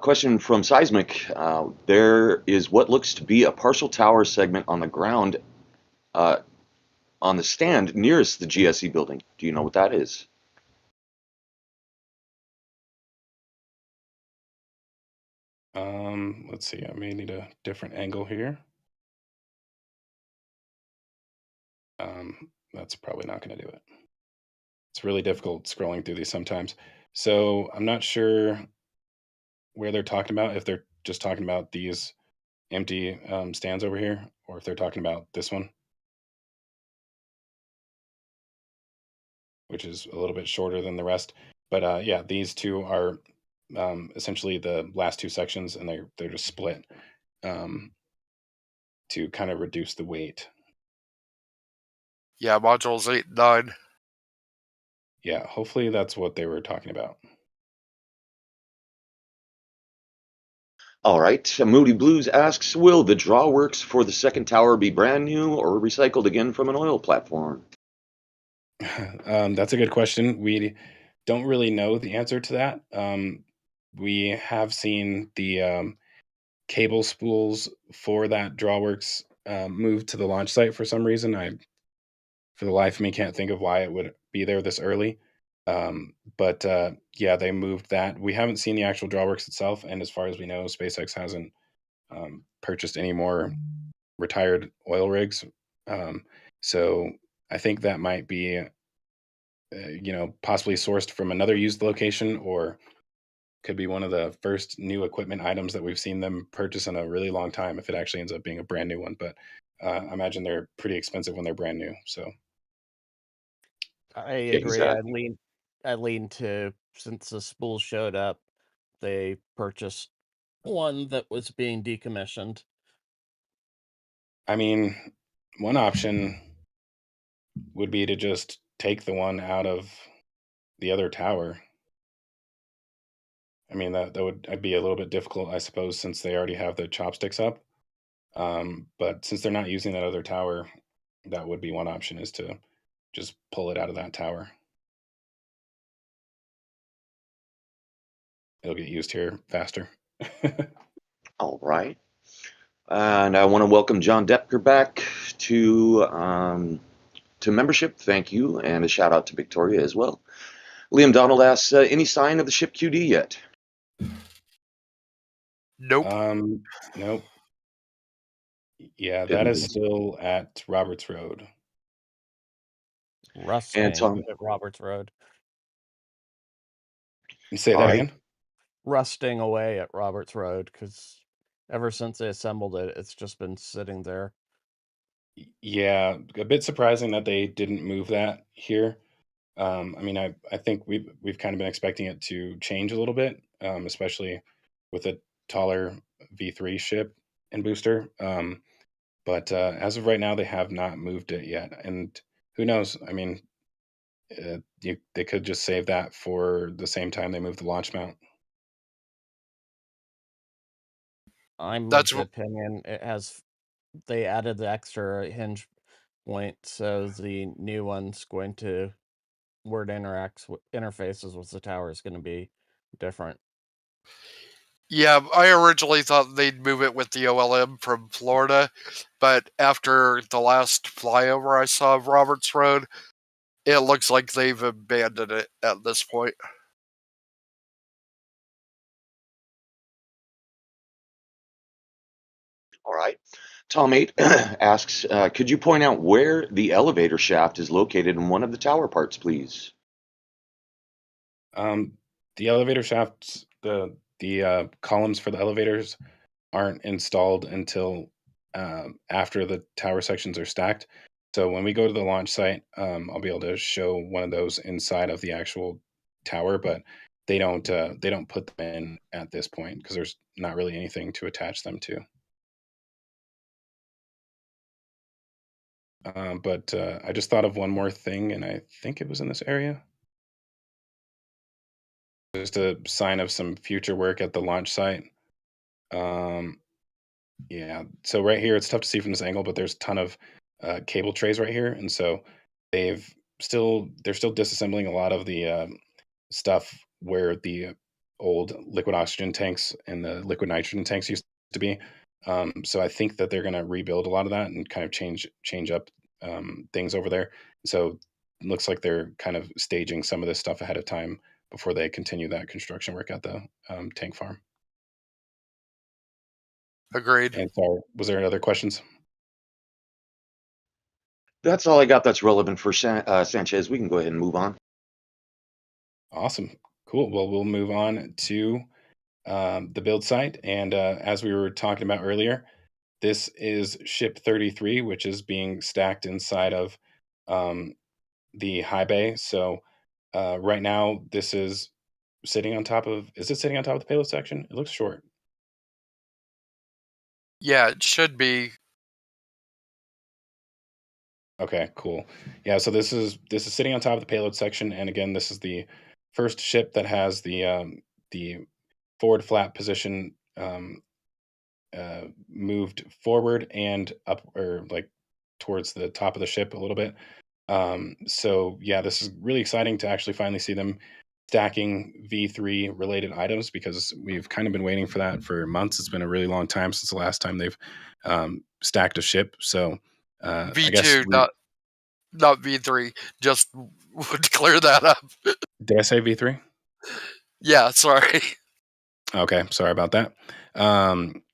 Question from Seismic. There is what looks to be a partial tower segment on the ground on the stand nearest the GSE building. Do you know what that is? let's see. I may need a different angle here. That's probably not going to do it. It's really difficult scrolling through these sometimes. So I'm not sure where they're talking about, if they're just talking about these empty stands over here, or if they're talking about this one. which is a little bit shorter than the rest. But yeah, these two are essentially the last two sections, and they're just split to kind of reduce the weight. Yeah, modules 8 and 9. Yeah, hopefully that's what they were talking about. All right. Moody Blues asks, will the drawworks for the second tower be brand new or recycled again from an oil platform? That's a good question. We don't really know the answer to that. We have seen the cable spools for that drawworks moved to the launch site for some reason. For the life of me, can't think of why it would be there this early. But yeah, they moved that. We haven't seen the actual drawworks itself, and as far as we know, SpaceX hasn't purchased any more retired oil rigs. So I think that might be, possibly sourced from another used location, or could be one of the first new equipment items that we've seen them purchase in a really long time. If it actually ends up being a brand new one, but I imagine they're pretty expensive when they're brand new. So I Okay, agree. Zach. I lean to, since the spool showed up, they purchased one that was being decommissioned. I mean, one option would be to just take the one out of the other tower. I mean, that would be a little bit difficult, I suppose, since they already have the chopsticks up. But since they're not using that other tower, that would be one option, is to just pull it out of that tower. It'll get used here faster. All right. And I want to welcome John Depker back to membership. Thank you. And a shout out to Victoria as well. Liam Donald asks, any sign of the ship QD yet? Nope. Nope. Yeah, Good that is news. still at Roberts Road. Rusting Tom- at Roberts Road. Say All that right. again. Rusting away at Roberts Road, because ever since they assembled it, it's just been sitting there. Yeah, a bit surprising that they didn't move that here. I mean, I think we've kind of been expecting it to change a little bit, especially with a taller V3 ship and booster. But as of right now, they have not moved it yet, and who knows? I mean, they could just save that for the same time they move the launch mount. I'm That's of the opinion they added the extra hinge point, so the new one's going to, where it interfaces with the tower is going to be different. Yeah, I originally thought they'd move it with the OLM from Florida, but after the last flyover I saw of Roberts Road, it looks like they've abandoned it at this point. All right. Tom 8 asks, could you point out where the elevator shaft is located in one of the tower parts, please? The elevator shafts, the columns for the elevators aren't installed until after the tower sections are stacked. So when we go to the launch site, I'll be able to show one of those inside of the actual tower, but they don't put them in at this point because there's not really anything to attach them to. But I just thought of one more thing, and I think it was in this area. Just a sign of some future work at the launch site. Yeah, so right here, it's tough to see from this angle, but there's a ton of cable trays right here, and so they're still disassembling a lot of the stuff where the old liquid oxygen tanks and the liquid nitrogen tanks used to be. So I think that they're going to rebuild a lot of that and kind of change up things over there. So it looks like they're kind of staging some of this stuff ahead of time before they continue that construction work at the tank farm. Agreed. And so, was there any other questions? That's all I got that's relevant for Sanchez. We can go ahead and move on. Awesome. Cool. Well, we'll move on to the build site. And as we were talking about earlier, this is ship 33, which is being stacked inside of the high bay. So right now, this is sitting on top of. Is it sitting on top of the payload section? It looks short. Yeah, it should be. Okay, cool. Yeah, so this is sitting on top of the payload section, and again, this is the first ship that has the forward flap position moved forward and up, or like towards the top of the ship a little bit. So yeah, this is really exciting to actually finally see them stacking V3 related items, because we've kind of been waiting for that for months. It's been a really long time since the last time they've stacked a ship. So I guess V2, not V3. Just would clear that up. did I say V3? Yeah, sorry. Okay, sorry about that.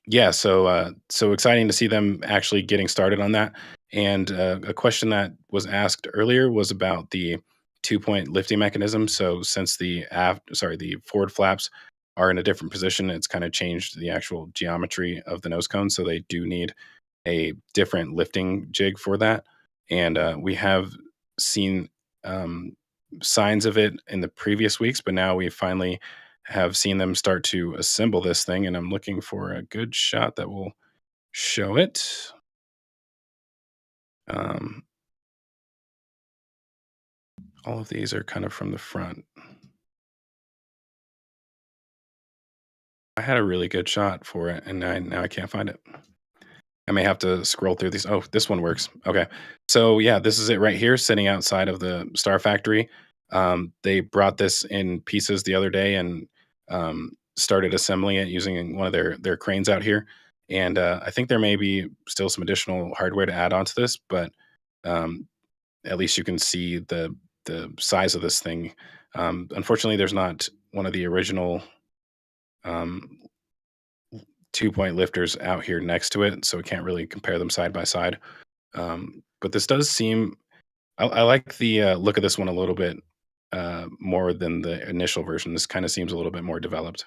Yeah, so exciting to see them actually getting started on that. And a question that was asked earlier was about the 2-point lifting mechanism. So since the forward flaps are in a different position, it's kind of changed the actual geometry of the nose cone. So they do need a different lifting jig for that. And we have seen signs of it in the previous weeks, but now we finally have seen them start to assemble this thing, and I'm looking for a good shot that will show it. Um, all of these are kind of from the front. I had a really good shot for it, and now I can't find it. I may have to scroll through these. Oh, this one works. Okay. So yeah, this is it right here, sitting outside of the Star Factory. They brought this in pieces the other day and started assembling it using one of their cranes out here. And I think there may be still some additional hardware to add onto this, but at least you can see the size of this thing. Unfortunately, there's not one of the original 2-point lifters out here next to it, so we can't really compare them side by side. But this does seem. I like the look of this one a little bit more than the initial version. This kind of seems a little bit more developed.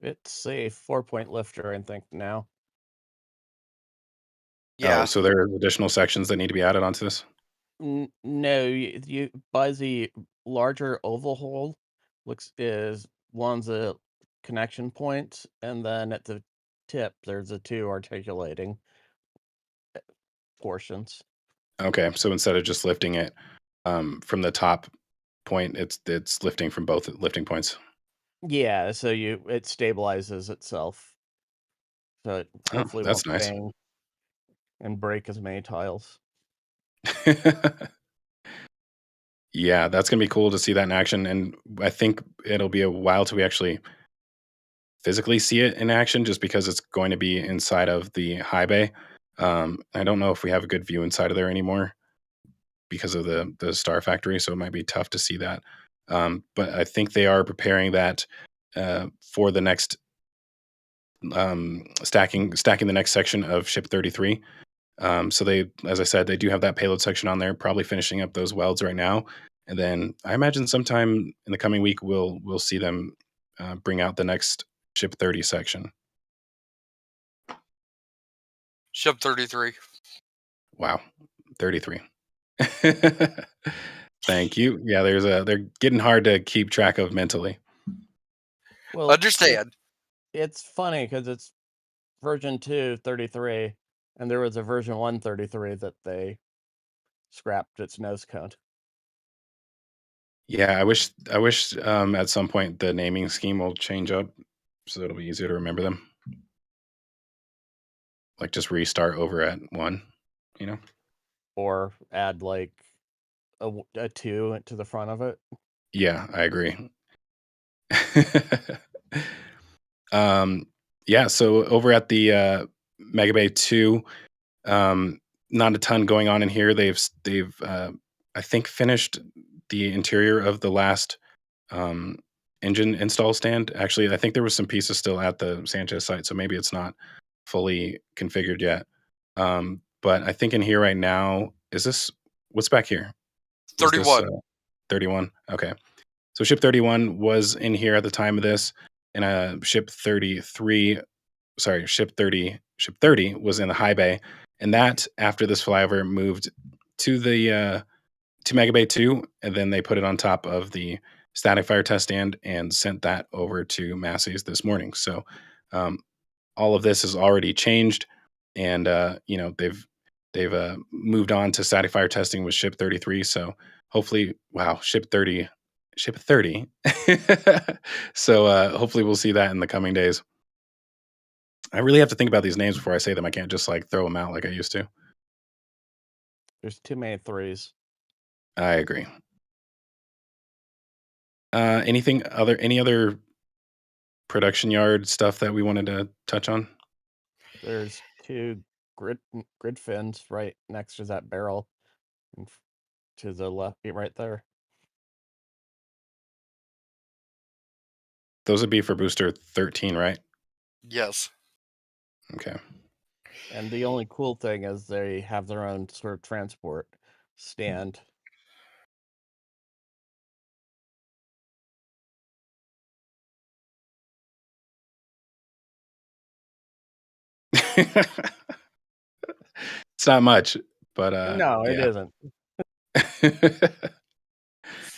It's a 4-point lifter, I think, now. Yeah. Oh, so there are additional sections that need to be added onto this? No, you by the larger oval hole is one's a connection point, and then at the tip there's the two articulating portions. Okay, so instead of just lifting it from the top point, it's lifting from both lifting points. Yeah, so it stabilizes itself, so it Oh, hopefully that's won't nice. bang and break as many tiles. Yeah, that's gonna be cool to see that in action, and I think it'll be a while till we actually physically see it in action, just because it's going to be inside of the high bay. I don't know if we have a good view inside of there anymore because of the Star Factory, so it might be tough to see that. But I think they are preparing that for the next stacking the next section of Ship 33. So they, as I said, they do have that payload section on there, probably finishing up those welds right now. And then I imagine sometime in the coming week we'll see them bring out the next Ship 30 section. Ship 33. Wow, 33. Thank you. Yeah, they're getting hard to keep track of mentally. Well, Understand. it's funny because it's version 2 33, and there was a version 1 33 that they scrapped its nose cone. Yeah, I wish at some point the naming scheme will change up so it'll be easier to remember them. Like just restart over at 1, you know? Or add like a 2 to the front of it. Yeah, I agree. Yeah, so over at the Mega Bay 2, not a ton going on in here. They've I think finished the interior of the last engine install stand. Actually, I think there was some pieces still at the Sanchez site, so maybe it's not fully configured yet. But I think in here right now, is this what's back here? Is this 31. 31? Okay. So ship 31 was in here at the time of this, and ship 33, sorry, ship 30 was in the high bay, and that after this flyover moved to the to Mega Bay 2, and then they put it on top of the static fire test stand and sent that over to Massey's this morning. So all of this has already changed, and they've moved on to static fire testing with ship 33. So hopefully, wow, ship 30. So hopefully we'll see that in the coming days. I really have to think about these names before I say them. I can't just like throw them out like I used to. There's too many threes. I agree. Any other production yard stuff that we wanted to touch on? There's two grid fins right next to that barrel, to the left, right there. Those would be for booster 13, right? Yes. Okay. And the only cool thing is they have their own sort of transport stand. It's not much, but No, it yeah. isn't.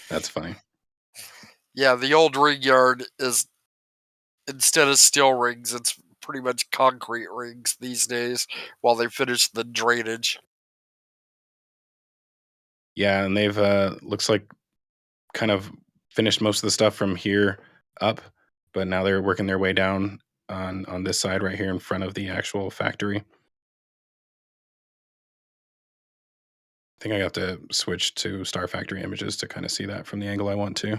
That's funny. Yeah, the old rig yard is, instead of steel rings, it's pretty much concrete rings these days while they finish the drainage. Yeah, and they've looks like kind of finished most of the stuff from here up, but now they're working their way down on this side right here in front of the actual factory. I think I have to switch to Star Factory images to kind of see that from the angle I want to.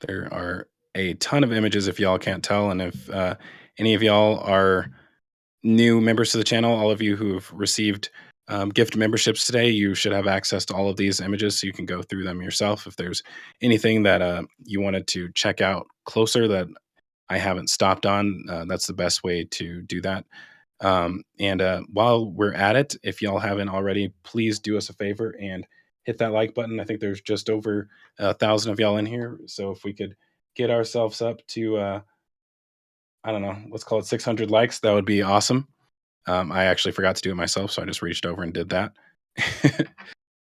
There are a ton of images if y'all can't tell, and if any of y'all are new members to the channel, all of you who have received gift memberships today, you should have access to all of these images so you can go through them yourself. If there's anything that you wanted to check out closer that I haven't stopped on, that's the best way to do that. And while we're at it, if y'all haven't already, please do us a favor and hit that like button. I think there's just over 1,000 of y'all in here. So if we could get ourselves up to, I don't know, let's call it 600 likes, that would be awesome. I actually forgot to do it myself, so I just reached over and did that.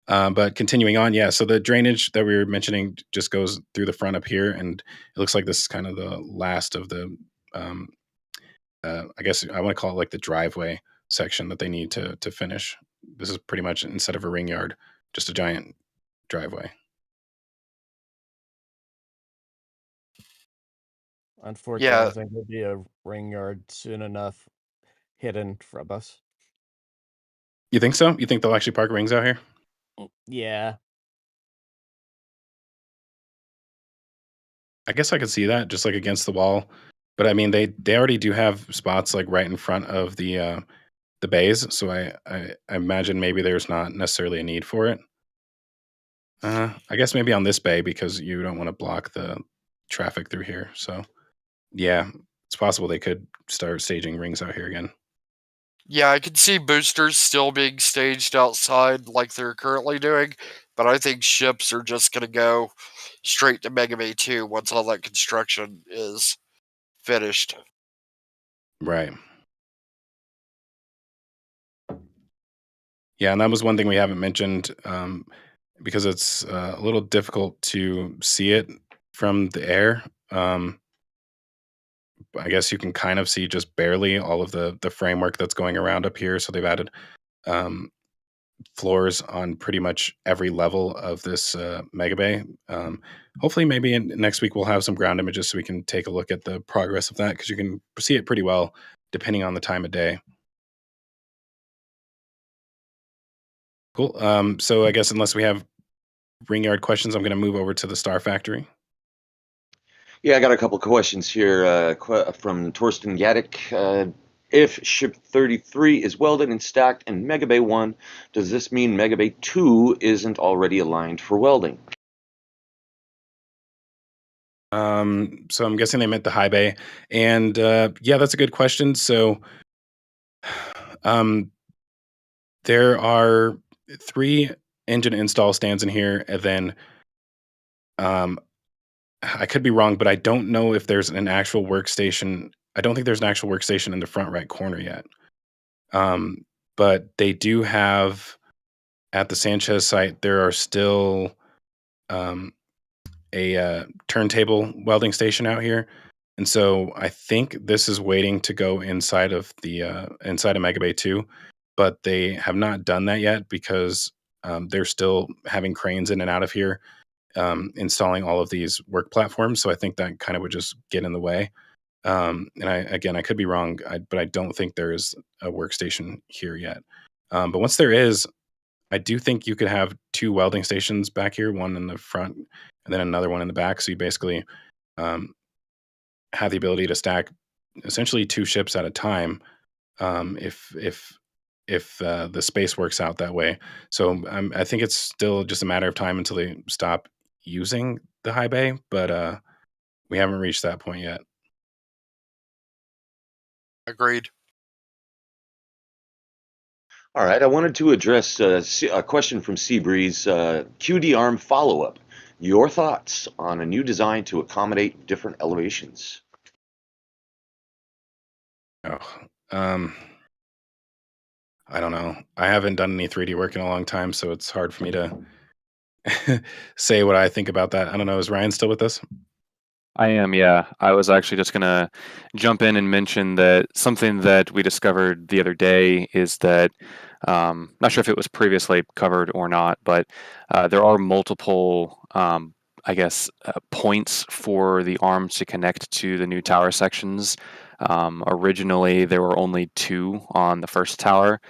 But continuing on, yeah, so the drainage that we were mentioning just goes through the front up here, and it looks like this is kind of the last of the, I guess I want to call it like the driveway section that they need to finish. This is pretty much, instead of a ring yard, just a giant driveway. Unfortunately, Yeah. I think there'll be a ring yard soon enough hidden from us. You think so? You think they'll actually park rings out here? Yeah. I guess I could see that, just like against the wall. But I mean, they already do have spots like right in front of the bays, so I imagine maybe there's not necessarily a need for it. I guess maybe on this bay, because you don't want to block the traffic through here. So yeah, it's possible they could start staging rings out here again. Yeah, I can see boosters still being staged outside like they're currently doing, but I think ships are just going to go straight to Mega Bay 2 once all that construction is finished. Right. Yeah, and that was one thing we haven't mentioned, because it's a little difficult to see it from the air. I guess you can kind of see just barely all of the framework that's going around up here. So they've added floors on pretty much every level of this Mega Bay. Hopefully, maybe next week we'll have some ground images so we can take a look at the progress of that, because you can see it pretty well depending on the time of day. Cool. So I guess unless we have ring yard questions, I'm going to move over to the Star Factory. Yeah, I got a couple questions here from Torsten Gaddick. If ship 33 is welded and stacked in Mega Bay 1, does this mean Mega Bay 2 isn't already aligned for welding? So I'm guessing they meant the high bay. And yeah, that's a good question. So there are 3 engine install stands in here, and then I could be wrong, but I don't know if there's an actual workstation. I don't think there's an actual workstation in the front right corner yet. But but they do have at the Sanchez site. There are still a turntable welding station out here, and so I think this is waiting to go inside of Mega Bay 2, but they have not done that yet because they're still having cranes in and out of here, installing all of these work platforms. So I think that kind of would just get in the way. And I could be wrong, but I don't think there is a workstation here yet. But once there is, I do think you could have 2 welding stations back here, one in the front and then another one in the back. So you basically have the ability to stack essentially 2 ships at a time, if the space works out that way. So I think it's still just a matter of time until they stop using the high bay, but we haven't reached that point yet. Agreed. All right, I wanted to address a question from Seabreeze, QD arm follow-up. Your thoughts on a new design to accommodate different elevations? Oh, I don't know. I haven't done any 3D work in a long time, so it's hard for me to say what I think about that. I don't know. Is Ryan still with us? I am, yeah. I was actually just going to jump in and mention that something that we discovered the other day is that, not sure if it was previously covered or not, but there are multiple, points for the arms to connect to the new tower sections. Originally, there were only 2 on the first tower,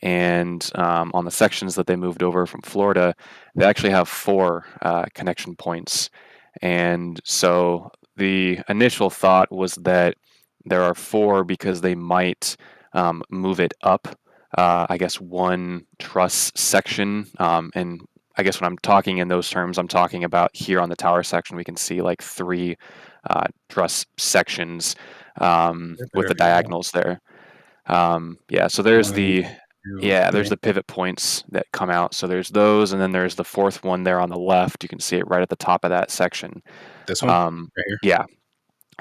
and on the sections that they moved over from Florida, they actually have 4 connection points. And so the initial thought was that there are 4 because they might move it up, 1 truss section. And I guess when I'm talking in those terms, I'm talking about here on the tower section, we can see like 3 truss sections with the diagonals there. So there's there's the pivot points that come out. So there's those, and then there's the 4th one there on the left. You can see it right at the top of that section. This one right here? Yeah.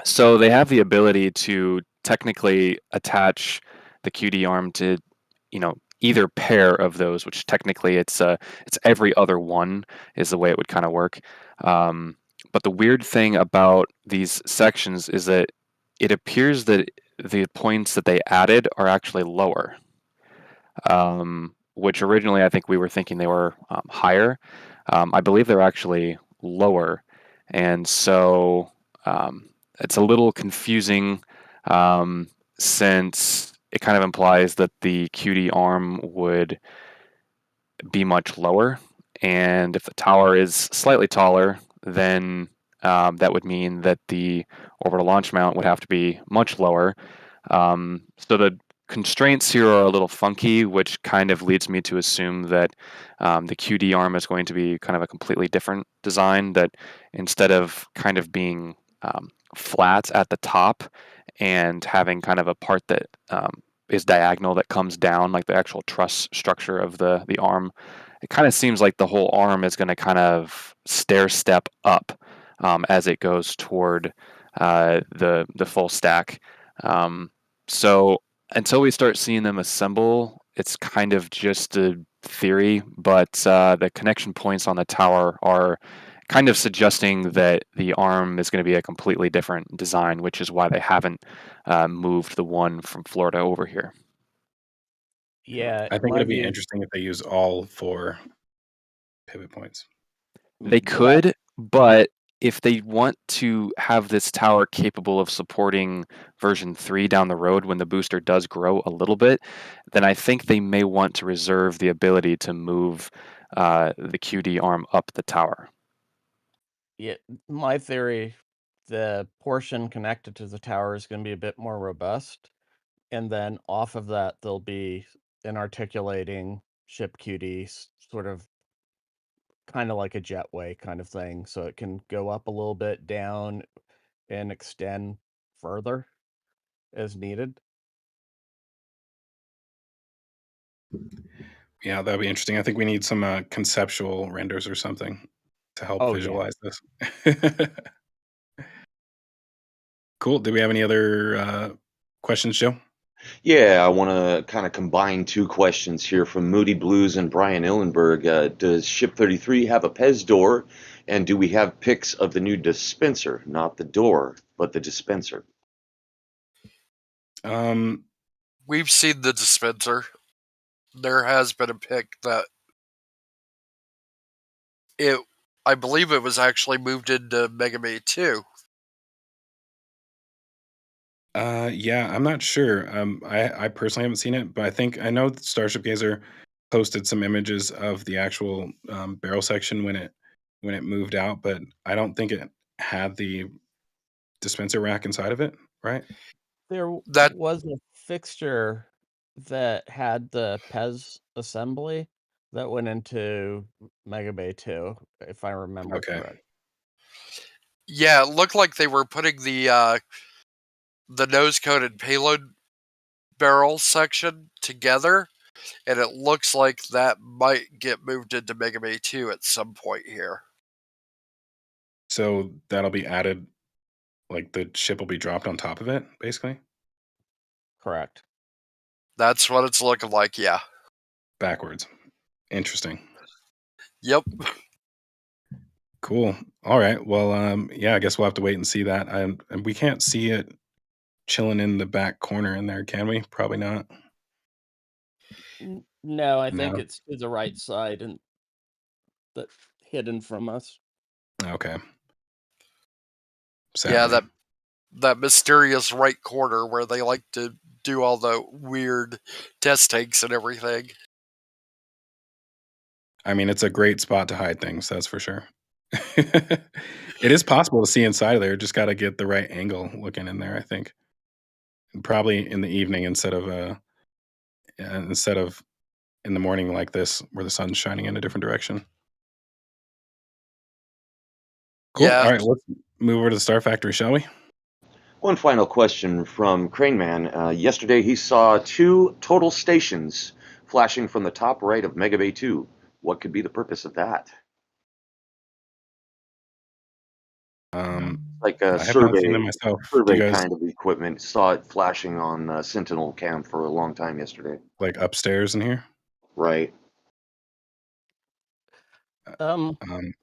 So they have the ability to technically attach the QD arm to, either pair of those, which technically it's every other one is the way it would kind of work. But the weird thing about these sections is that it appears that the points that they added are actually lower. Which originally I think we were thinking they were higher. I believe they're actually lower, and so it's a little confusing since it kind of implies that the QD arm would be much lower, and if the tower is slightly taller, then that would mean that the orbital launch mount would have to be much lower. So the constraints here are a little funky, which kind of leads me to assume that the QD arm is going to be kind of a completely different design, that instead of kind of being flat at the top and having kind of a part that is diagonal that comes down, like the actual truss structure of the arm, it kind of seems like the whole arm is going to kind of stair step up as it goes toward the full stack. So until we start seeing them assemble, it's kind of just a theory, but the connection points on the tower are kind of suggesting that the arm is going to be a completely different design, which is why they haven't moved the one from Florida over here. Yeah, I think my it'd be view, interesting if they use all 4 pivot points. They could, but if they want to have this tower capable of supporting version 3 down the road when the booster does grow a little bit, then I think they may want to reserve the ability to move the QD arm up the tower. yeah, my theory, the portion connected to the tower is going to be a bit more robust, and then off of that there'll be an articulating ship QD, sort of kind of like a jetway kind of thing, so it can go up a little bit, down, and extend further as needed. Yeah, that'd be interesting. I think we need some conceptual renders or something to help Oh, yeah. visualize this. Cool. Do we have any other questions, Joe? Yeah, I want to kind of combine two questions here from Moody Blues and Brian Illenberg. Does Ship 33 have a Pez door? And do we have pics of the new dispenser? Not the door, but the dispenser. Um, We've seen the dispenser. There has been a pic that I believe it was actually moved into Mega Bay 2. yeah, I'm not sure. I personally haven't seen it, but I know that Starship Gazer posted some images of the actual barrel section when it moved out, but I don't think it had the dispenser rack inside of it, right? There That was a fixture that had the Pez assembly that went into Mega Bay 2, if I remember Okay. correct. Yeah, it looked like they were putting the nose-coated payload barrel section together, and it looks like that might get moved into Mega Bay 2 at some point here. So that'll be added, like the ship will be dropped on top of it, basically Correct. That's what it's looking like, yeah. backwards. Interesting. Yep. Cool. All right. Well, yeah, I guess we'll have to wait and see that. And we can't see it chilling in the back corner in there, can we? Probably not. No, I think No. it's to the right side and that's hidden from us. Okay. Yeah, Sadly. that mysterious right corner where they like to do all the weird test tanks and everything. I mean, it's a great spot to hide things, that's for sure. It is possible to see inside of there. Just got to get the right angle looking in there, I think. And probably in the evening instead of in the morning like this where the sun's shining in a different direction. Cool. Yeah, All right, let's move over to the Star Factory, shall we? One final question from Crane Man. Yesterday he saw two total stations flashing from the top right of Mega Bay 2. What could be the purpose of that? Like a I have not seen them myself. Do you survey guys kind of equipment. Saw it flashing on Sentinel Cam for a long time yesterday. like upstairs in here? Right. Um, Um,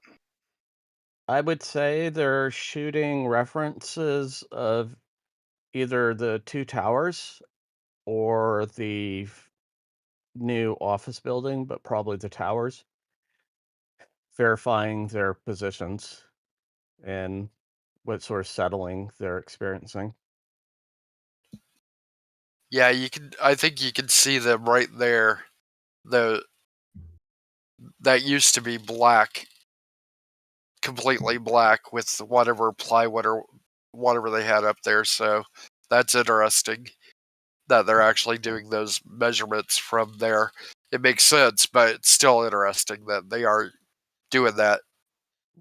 I would say they're shooting references of either the two towers or the new office building, but probably the towers, verifying their positions and what sort of settling they're experiencing. yeah, I think you can see them right there. That used to be black, completely black with whatever plywood or whatever they had up there. So that's interesting that they're actually doing those measurements from there. It makes sense, but it's still interesting that they are doing that.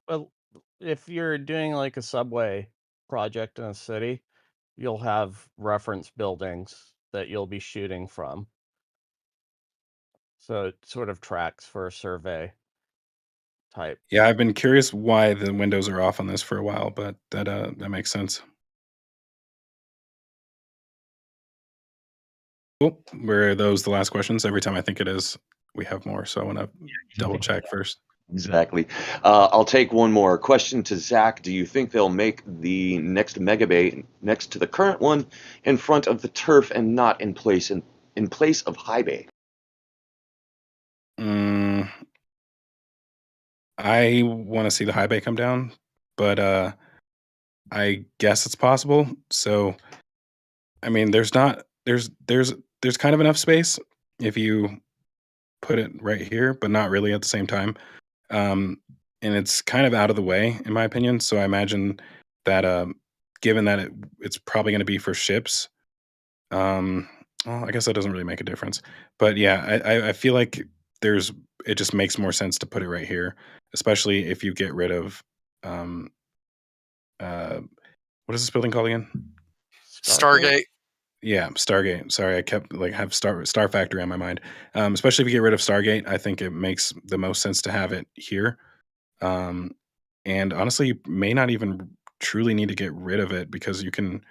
Well, if you're doing like a subway project in a city, you'll have reference buildings that you'll be shooting from. So it sort of tracks for a survey type. yeah, I've been curious why the windows are off on this for a while, but that makes sense. Cool. Were those the last questions? Every time I think it is, we have more, so I want to double check first. Exactly. I'll take one more question to Zach. Do you think they'll make the next Mega Bay next to the current one in front of the turf and not in place of High Bay? I want to see the high bay come down, but I guess it's possible. So, I mean, there's kind of enough space if you put it right here, but not really at the same time. And it's kind of out of the way, in my opinion. So I imagine that, given that it's probably going to be for ships, well, I guess that doesn't really make a difference. But yeah, I feel like it just makes more sense to put it right here, especially if you get rid of, um, what is this building called again? Stargate. Yeah, Stargate. Sorry, I kept have Star Factory on my mind. Especially if you get rid of Stargate, I think it makes the most sense to have it here. And honestly, you may not even truly need to get rid of it because you can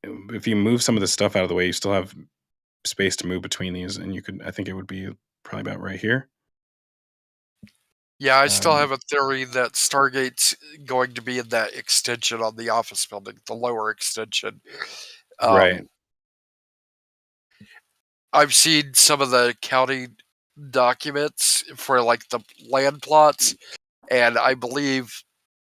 if you move some of the stuff out of the way, you still have space to move between these, and you could. I think it would be probably about right here. Yeah, I still Um, have a theory that Stargate's going to be in that extension on the office building, the lower extension. right. I've seen some of the county documents for like the land plots, and I believe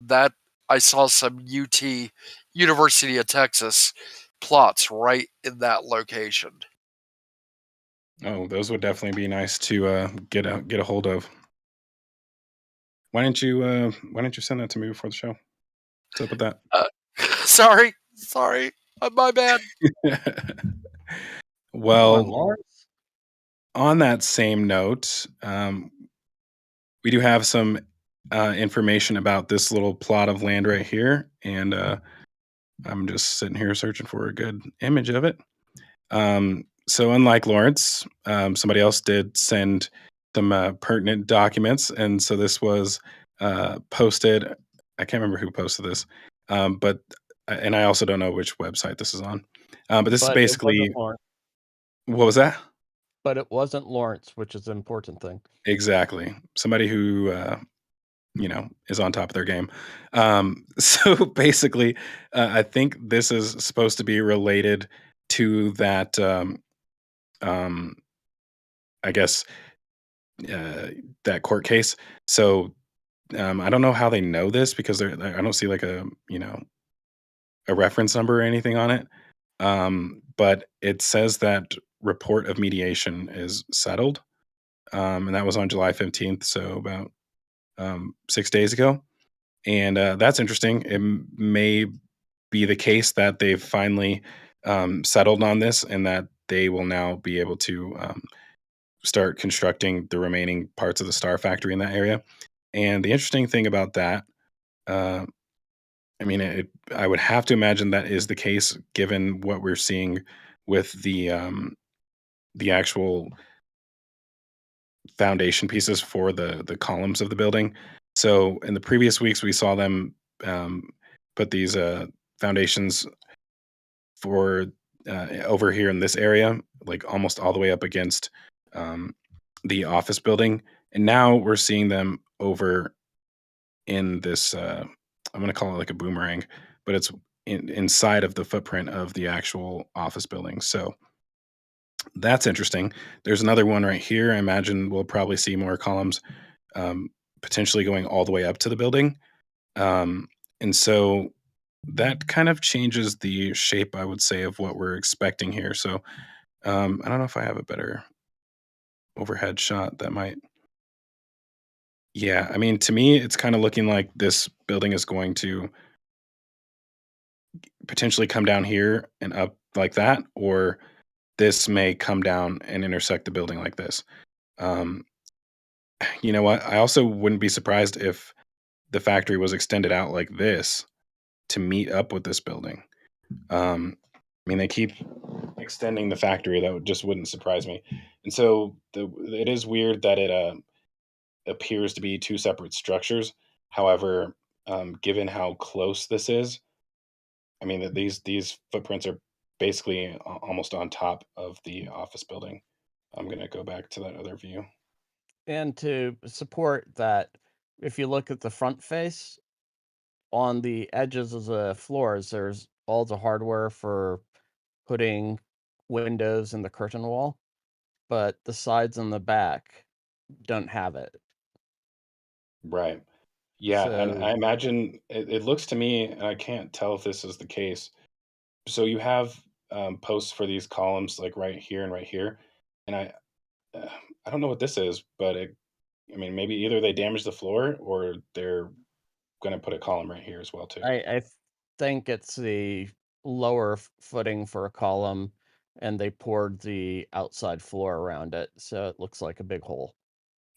that I saw some University of Texas plots right in that location. Oh, those would definitely be nice to get a hold of. Why didn't you send that to me before the show? What's up with that? Sorry, my bad. Come on, Well, Lawrence. on that same note, we do have some information about this little plot of land right here, and I'm just sitting here searching for a good image of it. So unlike Lawrence, somebody else did send some pertinent documents, and so this was posted. I can't remember who posted this, but and I also don't know which website this is on. But this is But it basically wasn't Lawrence. what was that? But it wasn't Lawrence, which is the important thing. Exactly, somebody who is on top of their game. So basically, I think this is supposed to be related to that. I guess that court case. So I don't know how they know this because I don't see like a reference number or anything on it. But it says that report of mediation is settled, and that was on July 15th, so about 6 days ago. And that's interesting. It may be the case that they've finally settled on this, and that they will now be able to start constructing the remaining parts of the Star Factory in that area. And the interesting thing about that, uh, I mean, I would have to imagine that is the case given what we're seeing with the actual foundation pieces for the columns of the building. So in the previous weeks, we saw them put these foundations for over here in this area, like almost all the way up against the office building, and now we're seeing them over in this. I'm going to call it like a boomerang, but it's inside of the footprint of the actual office building. So that's interesting. There's another one right here. I imagine we'll probably see more columns, potentially going all the way up to the building. And so that kind of changes the shape, I would say, of what we're expecting here. So I don't know if I have a better overhead shot that might. Yeah, I mean, to me, it's kind of looking like this building is going to potentially come down here and up like that, or this may come down and intersect the building like this. Um, you know what? I also wouldn't be surprised if the factory was extended out like this to meet up with this building. I mean, they keep extending the factory. Just wouldn't surprise me. And so it is weird that it appears to be two separate structures. However, given how close this is, I mean that these footprints are basically almost on top of the office building. I'm gonna go back to that other view. And to support that, if you look at the front face, on the edges of the floors, there's all the hardware for putting windows in the curtain wall, but the sides and the back don't have it. Right. Yeah, and I So imagine it looks to me, and I can't tell if this is the case. So you have posts for these columns like right here and right here, and uh, I don't know what this is, but I mean, maybe either they damaged the floor or they're going to put a column right here as well too. I think it's the lower footing for a column, and they poured the outside floor around it, so it looks like a big hole.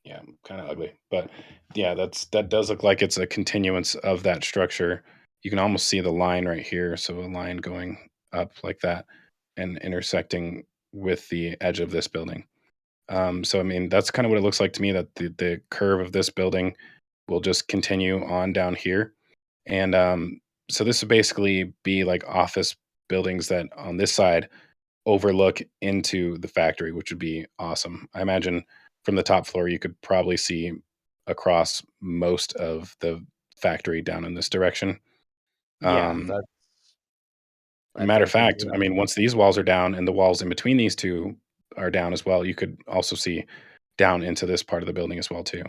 Yeah, kind of ugly, but yeah, that does look like it's a continuance of that structure. You can almost see the line right here, so a line going up like that and intersecting with the edge of this building. So I mean, that's kind of what it looks like to me. That the curve of this building will just continue on down here, and so this would basically be like office buildings that on this side overlook into the factory, which would be awesome. I imagine from the top floor, you could probably see across most of the factory down in this direction. Yeah, Um, I Matter of think would fact, be I mean, once these walls are down and the walls in between these two are down as well, you could also see down into this part of the building as well too.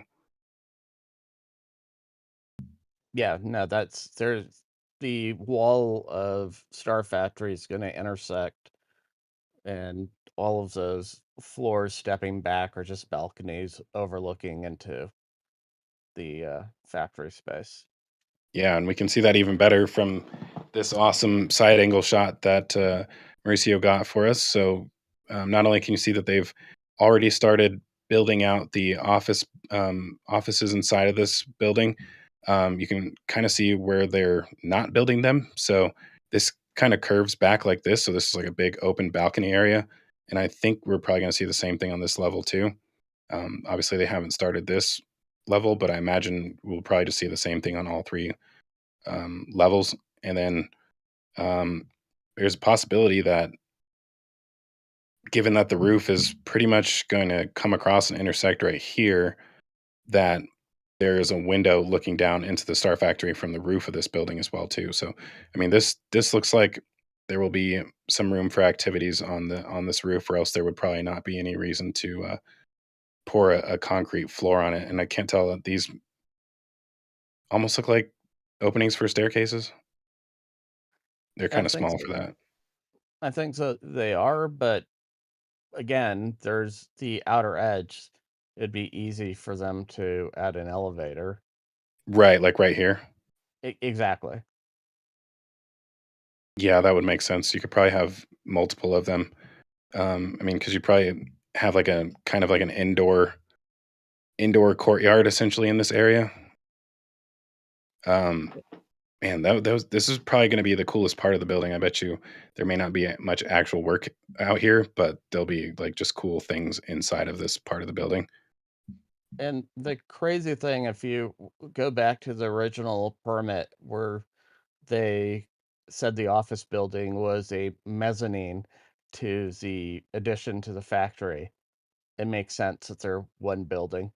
yeah, no, there's the wall of Star Factory is going to intersect, and all of those floors stepping back are just balconies overlooking into the factory space. Yeah, and we can see that even better from this awesome side angle shot that Mauricio got for us. So not only can you see that they've already started building out the offices inside of this building, you can kind of see where they're not building them. So this kind of curves back like this. So this is like a big open balcony area, and I think we're probably going to see the same thing on this level too. Obviously, they haven't started this level, but I imagine we'll probably just see the same thing on all three levels. And then there's a possibility that, given that the roof is pretty much going to come across and intersect right here, that there is a window looking down into the Star Factory from the roof of this building as well too. So, I mean, this looks like there will be some room for activities on this roof, or else there would probably not be any reason to pour a concrete floor on it. And I can't tell, these almost look like openings for staircases. They're I kind of think small so. for that. I think so. They are, but again, there's the outer edge. It'd be easy for them to add an elevator. Right, like right here. Exactly. Yeah, that would make sense. You could probably have multiple of them. I mean, because you probably have like a kind of like an indoor courtyard essentially in this area. Um, Man, this is probably going to be the coolest part of the building. I bet you there may not be much actual work out here, but there'll be like just cool things inside of this part of the building. And the crazy thing, if you go back to the original permit where they said the office building was a mezzanine to the addition to the factory, it makes sense that they're one building.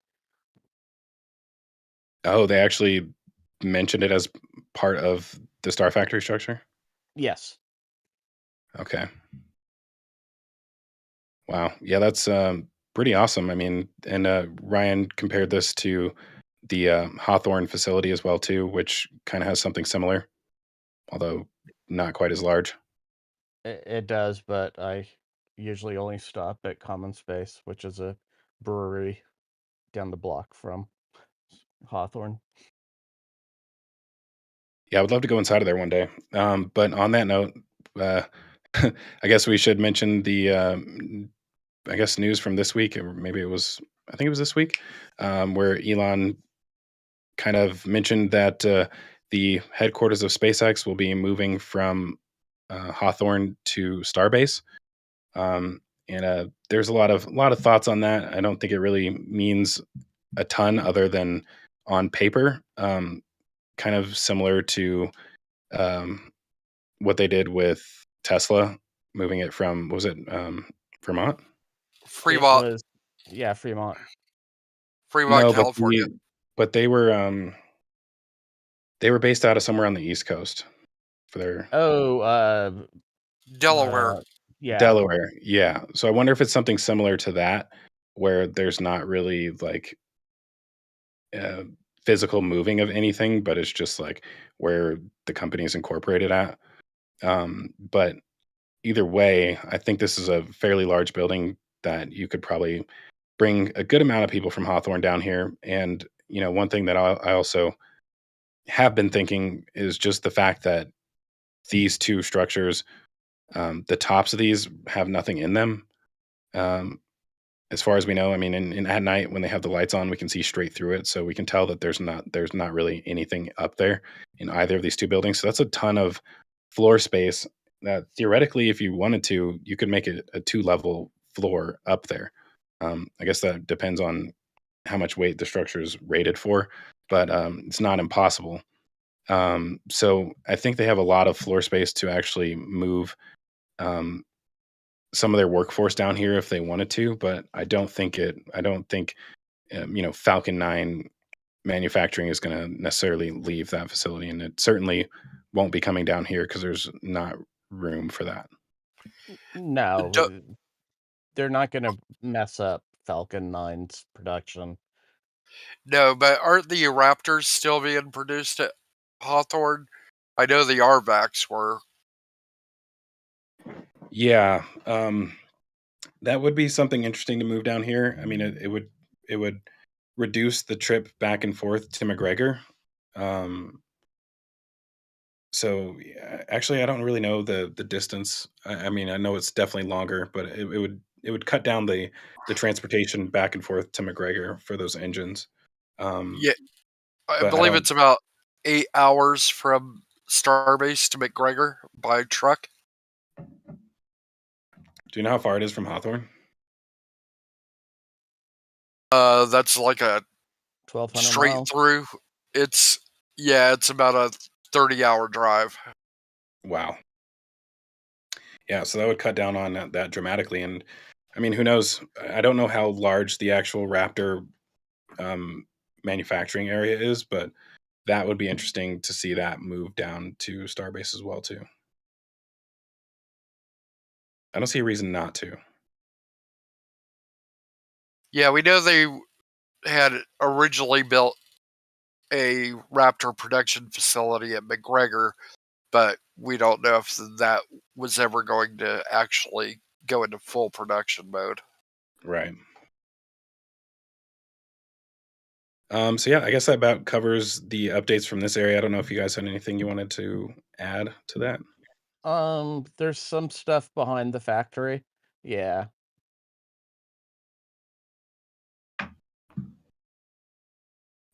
Oh, they actually mentioned it as part of the Star Factory structure? Yes. Okay. Wow. Yeah, that's pretty awesome. I mean, and Ryan compared this to the Hawthorne facility as well too, which kind of has something similar, although not quite as large. It does, but I usually only stop at Common Space, which is a brewery down the block from Hawthorne. Yeah, I would love to go inside of there one day. But on that note, uh, I guess we should mention the I guess news from this week, or maybe I think it was this week, where Elon kind of mentioned that the headquarters of SpaceX will be moving from Hawthorne to Starbase. And there's a lot of thoughts on that. I don't think it really means a ton other than on paper, kind of similar to what they did with Tesla, moving it from, what was it, Vermont? It Fremont, was, yeah, Fremont. No, California. but they were based out of somewhere on the East Coast for their Oh, Delaware. yeah. Delaware. Yeah. So I wonder if it's something similar to that, where there's not really like uh, physical moving of anything, but it's just like where the company is incorporated at. But either way, I think this is a fairly large building that you could probably bring a good amount of people from Hawthorne down here. And one thing that I also have been thinking is just the fact that these two structures, the tops of these have nothing in them. Um, as far as we know, I mean, in at night when they have the lights on, we can see straight through it, so we can tell that there's not really anything up there in either of these two buildings. So that's a ton of floor space that theoretically, if you wanted to, you could make it a 2-level floor up there. I guess that depends on how much weight the structure is rated for, but it's not impossible. So I think they have a lot of floor space to actually move some of their workforce down here if they wanted to, but I don't think Falcon 9 manufacturing is going to necessarily leave that facility, and it certainly won't be coming down here because there's not room for that. No, Do- they're not going to mess up Falcon 9's production. no, but aren't the Raptors still being produced at Hawthorne? I know the RVACs were. Yeah, that would be something interesting to move down here. I mean, it would reduce the trip back and forth to McGregor. So actually, I don't really know the distance. I mean, I know it's definitely longer, but it would cut down the transportation back and forth to McGregor for those engines. Yeah, I But I believe don't. it's about 8 hours from Starbase to McGregor by truck. Do you know how far it is from Hawthorne? That's like a 1,200 straight miles. through. It's about a 30-hour drive. Wow. Yeah, so that would cut down on that dramatically. And I mean, who knows? I don't know how large the actual Raptor manufacturing area is, but that would be interesting to see that move down to Starbase as well too. I don't see a reason not to. Yeah, we know they had originally built a Raptor production facility at McGregor, but we don't know if that was ever going to actually go into full production mode. Right. So yeah, I guess that about covers the updates from this area. I don't know if you guys had anything you wanted to add to that. There's some stuff behind the factory. Yeah.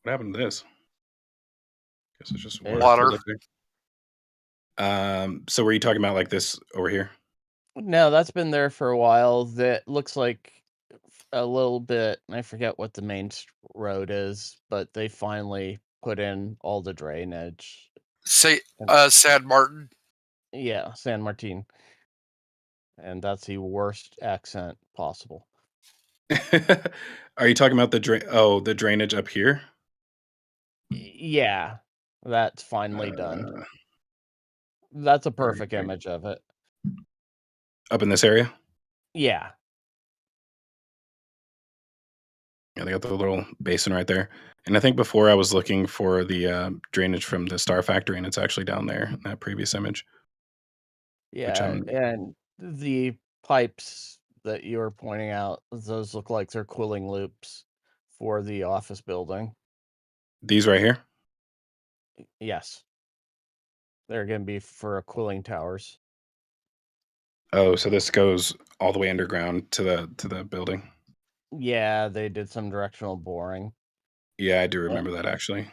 What happened to this? Guess it's just water. Water. So were you talking about like this over here? No, that's been there for a while. That looks like a little bit. I forget what the main road is, but they finally put in all the drainage. Say, And- San Martin. Yeah, San Martin. And that's the worst accent possible. Are you talking about the the drainage up here? Yeah, that's finally done. That's a perfect image of it. Up in this area? Yeah. Yeah, they got the little basin right there. And I think before I was looking for the drainage from the Star Factory, and it's actually down there in that previous image. Yeah, and the pipes that you were pointing out, those look like they're cooling loops for the office building. These right here? Yes. They're going to be for cooling towers. Oh, so this goes all the way underground to the building. Yeah, they did some directional boring. Yeah, I do remember that actually.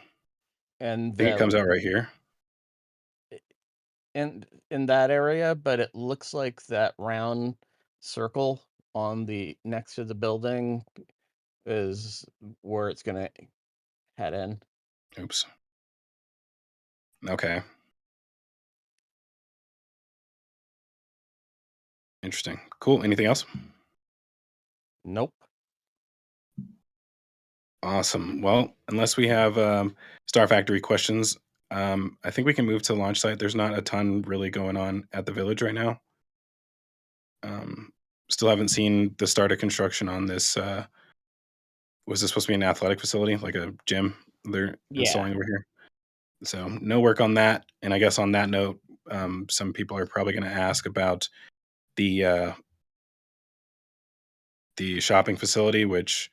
And I think it comes out right here. in that area, but it looks like that round circle on the next to the building is where it's going to head in. Oops. Okay. Interesting. Cool. Anything else? Nope. Awesome. Well, unless we have Star Factory questions, I think we can move to the launch site. There's not a ton really going on at the village right now. Still haven't seen the start of construction on this. Was this supposed to be an athletic facility, like a gym they're installing over here? So no work on that. And I guess on that note, some people are probably going to ask about the shopping facility, which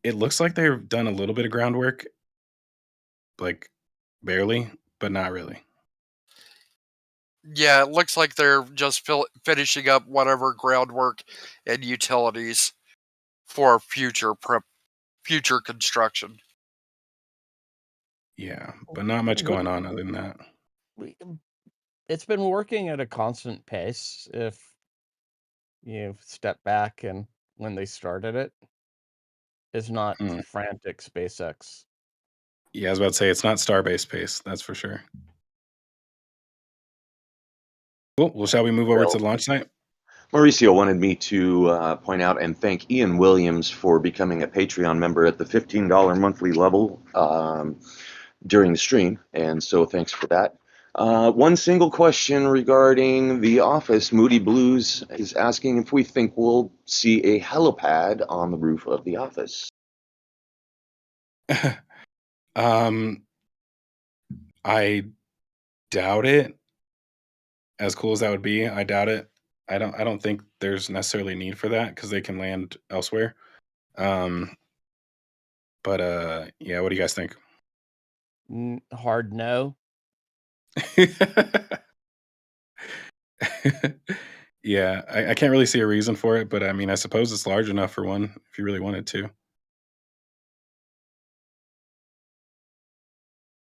it looks like they've done a little bit of groundwork, like barely, but not really. Yeah, it looks like they're just finishing up whatever groundwork and utilities for future construction. Yeah, but not much going on other than that. It's been working at a constant pace if you step back and when they started it. It's not frantic SpaceX. Yeah, I was about to say it's not Starbase pace, that's for sure. Cool. Well, shall we move over to the launch site? Mauricio wanted me to point out and thank Ian Williams for becoming a Patreon member at the $15 monthly level during the stream, and so thanks for that. One single question regarding the office. Moody Blues is asking if we think we'll see a helipad on the roof of the office. I doubt it. As cool as that would be, I doubt it. I don't think there's necessarily a need for that because they can land elsewhere. Um, but yeah, what do you guys think? Hard no. Yeah, I can't really see a reason for it, but I mean, I suppose it's large enough for one if you really wanted to.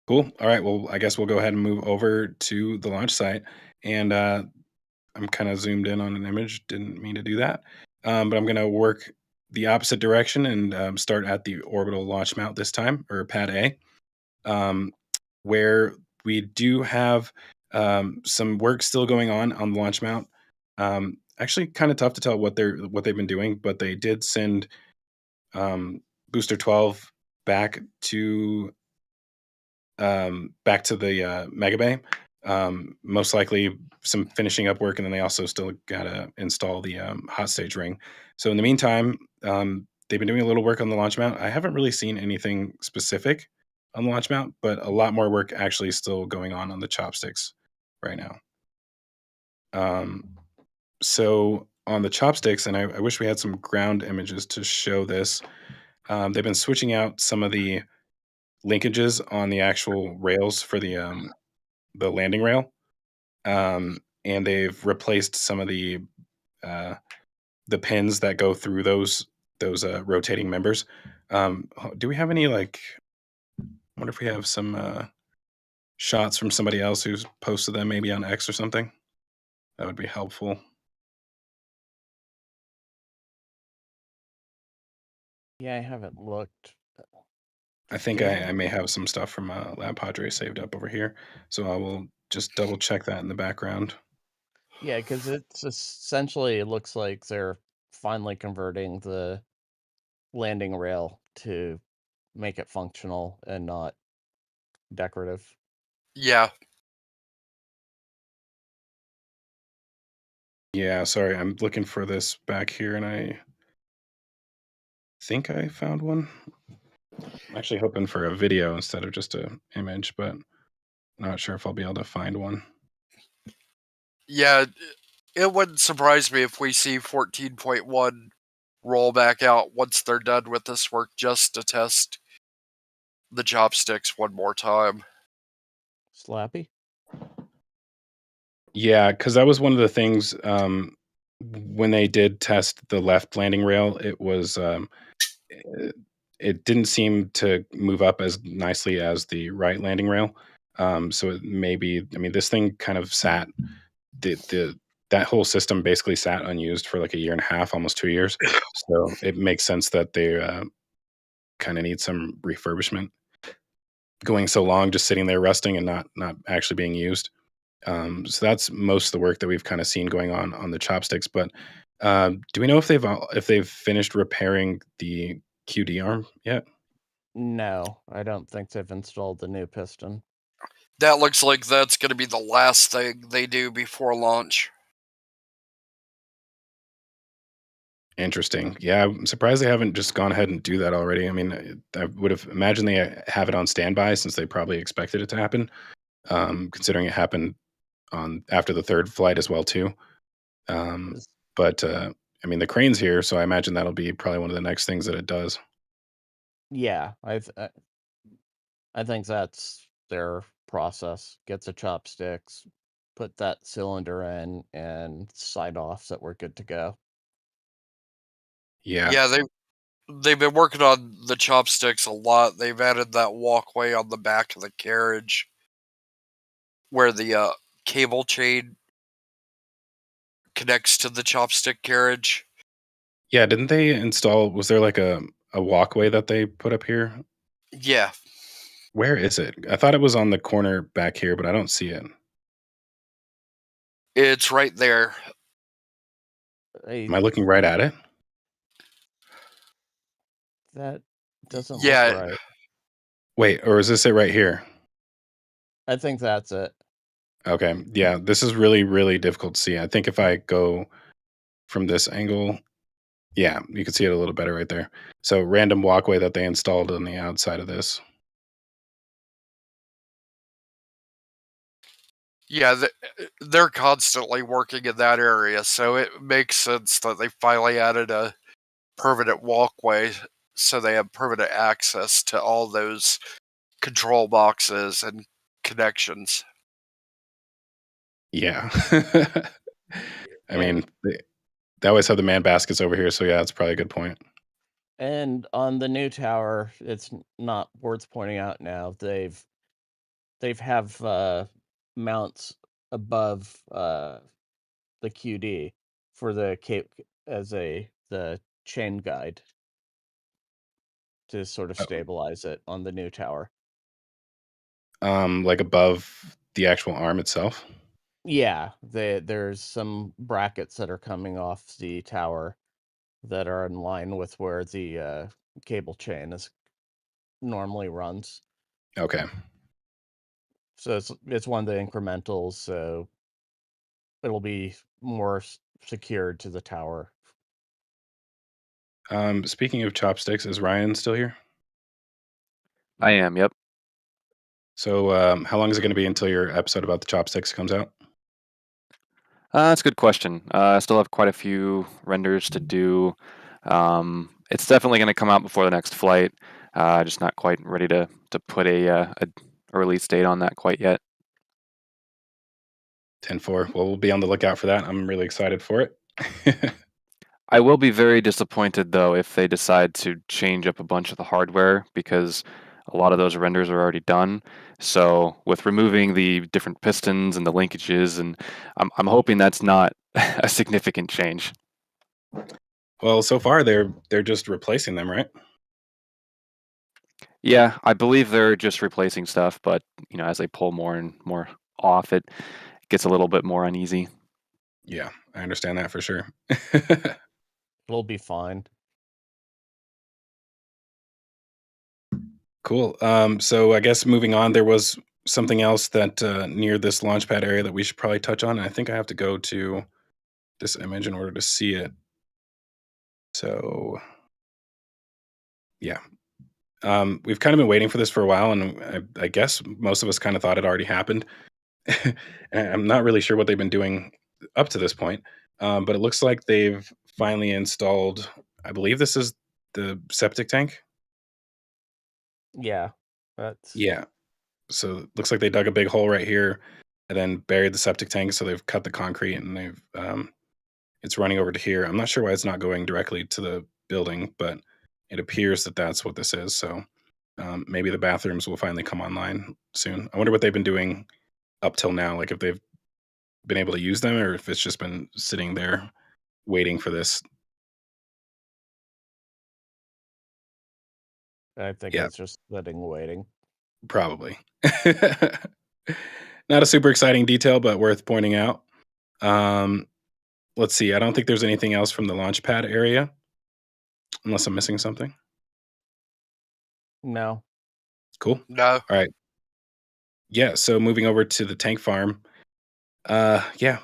Cool. All right. Well, I guess we'll go ahead and move over to the launch site. And I'm kind of zoomed in on an image. Didn't mean to do that. But I'm going to work the opposite direction and start at the orbital launch mount this time, or pad A, where we do have some work still going on the launch mount. Actually, kind of tough to tell what they've been doing, but they did send booster 12 back to the mega bay. Most likely some finishing up work, and then they also still gotta install the hot stage ring. So in the meantime, they've been doing a little work on the launch mount. I haven't really seen anything specific on the launch mount, but a lot more work actually still going on the chopsticks right now. So on the chopsticks, and I wish we had some ground images to show this. They've been switching out some of the linkages on the actual rails for the landing rail, and they've replaced some of the pins that go through those rotating members. Do we have any I wonder if we have some shots from somebody else who's posted them maybe on X or something? That would be helpful. Yeah, I haven't looked. I think Yeah. I may have some stuff from Lab Padre saved up over here, so I will just double check that in the background. Yeah, because it's essentially, it looks like they're finally converting the landing rail to make it functional and not decorative. Yeah. Yeah, sorry, I'm looking for this back here, and I think I found one. I'm actually hoping for a video instead of just an image, but not sure if I'll be able to find one. Yeah, it wouldn't surprise me if we see 14.1 roll back out once they're done with this work just to test the chopsticks one more time. Slappy? Yeah, because that was one of the things when they did test the left landing rail, it didn't seem to move up as nicely as the right landing rail. So it maybe, I mean, this thing kind of sat that whole system basically sat unused for like a year and a half, almost 2 years. So it makes sense that they kind of need some refurbishment. Going so long, just sitting there rusting and not actually being used. So that's most of the work that we've kind of seen going on the chopsticks. But do we know if they've finished repairing the QD arm yet? No, I don't think they've installed the new piston. That looks like that's going to be the last thing they do before launch. Interesting. Yeah, I'm surprised they haven't just gone ahead and do that already. I mean, I would have imagined they have it on standby since they probably expected it to happen, considering it happened after the third flight as well too. But I mean, the crane's here, so I imagine that'll be probably one of the next things that it does. Yeah, I think that's their process. Get the chopsticks, put that cylinder in, and side offs that we're good to go. Yeah. Yeah, they've been working on the chopsticks a lot. They've added that walkway on the back of the carriage where the cable chain connects to the chopstick carriage. Yeah, didn't they install, was there like a walkway that they put up here? Yeah. Where is it? I thought it was on the corner back here, but I don't see it. It's right there. Am I looking right at it? That doesn't look Yeah, right. Wait, or is this it right here? I think that's it. Okay. Yeah, this is really, really difficult to see. I think if I go from this angle, yeah, you can see it a little better right there. So random walkway that they installed on the outside of this. yeah, they're constantly working in that area, so it makes sense that they finally added a permanent walkway so they have permanent access to all those control boxes and connections. Yeah. I And mean, they always have the man baskets over here, so yeah, that's probably a good point. and on the new tower, it's not worth pointing out now. They've have mounts above the QD for the cape as the chain guide to sort of Oh, stabilize it on the new tower. like above the actual arm itself. Yeah, there's some brackets that are coming off the tower that are in line with where the cable chain is normally runs. Okay. So it's one of the incrementals, so it'll be more secured to the tower. Speaking of chopsticks, is Ryan still here? I am. Yep. So, how long is it going to be until your episode about the chopsticks comes out? That's a good question. I still have quite a few renders to do. It's definitely going to come out before the next flight. Just not quite ready to put a release date on that quite yet. 10-4. Well, we'll be on the lookout for that. I'm really excited for it. I will be very disappointed though if they decide to change up a bunch of the hardware because a lot of those renders are already done. So with removing the different pistons and the linkages, and I'm hoping that's not a significant change. Well, so far they're just replacing them, right? Yeah, I believe they're just replacing stuff, but as they pull more and more off, it gets a little bit more uneasy. Yeah, I understand that for sure. It'll be fine. Cool. So I guess moving on, there was something else that near this launch pad area that we should probably touch on. And I think I have to go to this image in order to see it. So yeah. We've kind of been waiting for this for a while, and I guess most of us kind of thought it already happened. And I'm not really sure what they've been doing up to this point, but it looks like they've finally installed, I believe this is the septic tank. Yeah, that's Yeah. So it looks like they dug a big hole right here and then buried the septic tank. So they've cut the concrete and it's running over to here. I'm not sure why it's not going directly to the building, but it appears that that's what this is. So maybe the bathrooms will finally come online soon. I wonder what they've been doing up till now. Like if they've been able to use them or if it's just been sitting there waiting for this. I think Yeah, it's just sitting waiting. probably. Not a super exciting detail, but worth pointing out. Um, let's see. I don't think there's anything else from the launch pad area, unless I'm missing something. No. Cool. No, All right. Yeah. So moving over to the tank farm. Yeah,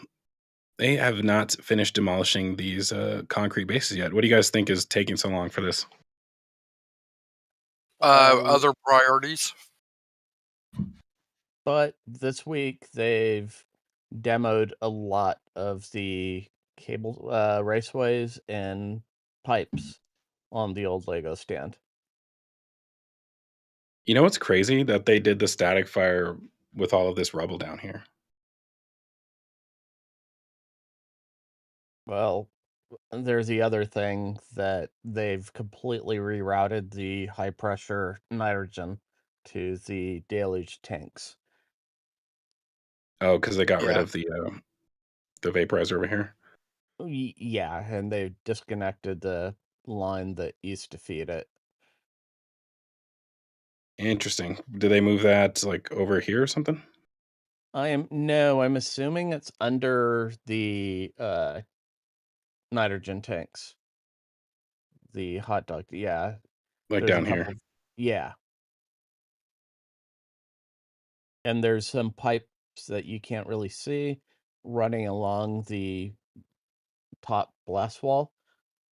they have not finished demolishing these concrete bases yet. What do you guys think is taking so long for this? other priorities. But this week they've demoed a lot of the cable raceways and pipes on the old Lego stand. You know what's crazy? That they did the static fire with all of this rubble down here. Well, there's the other thing that they've completely rerouted the high pressure nitrogen to the deluge tanks. Oh, because they got rid Yeah. of the vaporizer over here. Yeah, and they've disconnected the line that used to feed it. Interesting. Do they move that like over here or something? I'm assuming it's under the nitrogen tanks. The hot dog, yeah. Like There's a down here? couple, yeah. And there's some pipes that you can't really see running along the top blast wall,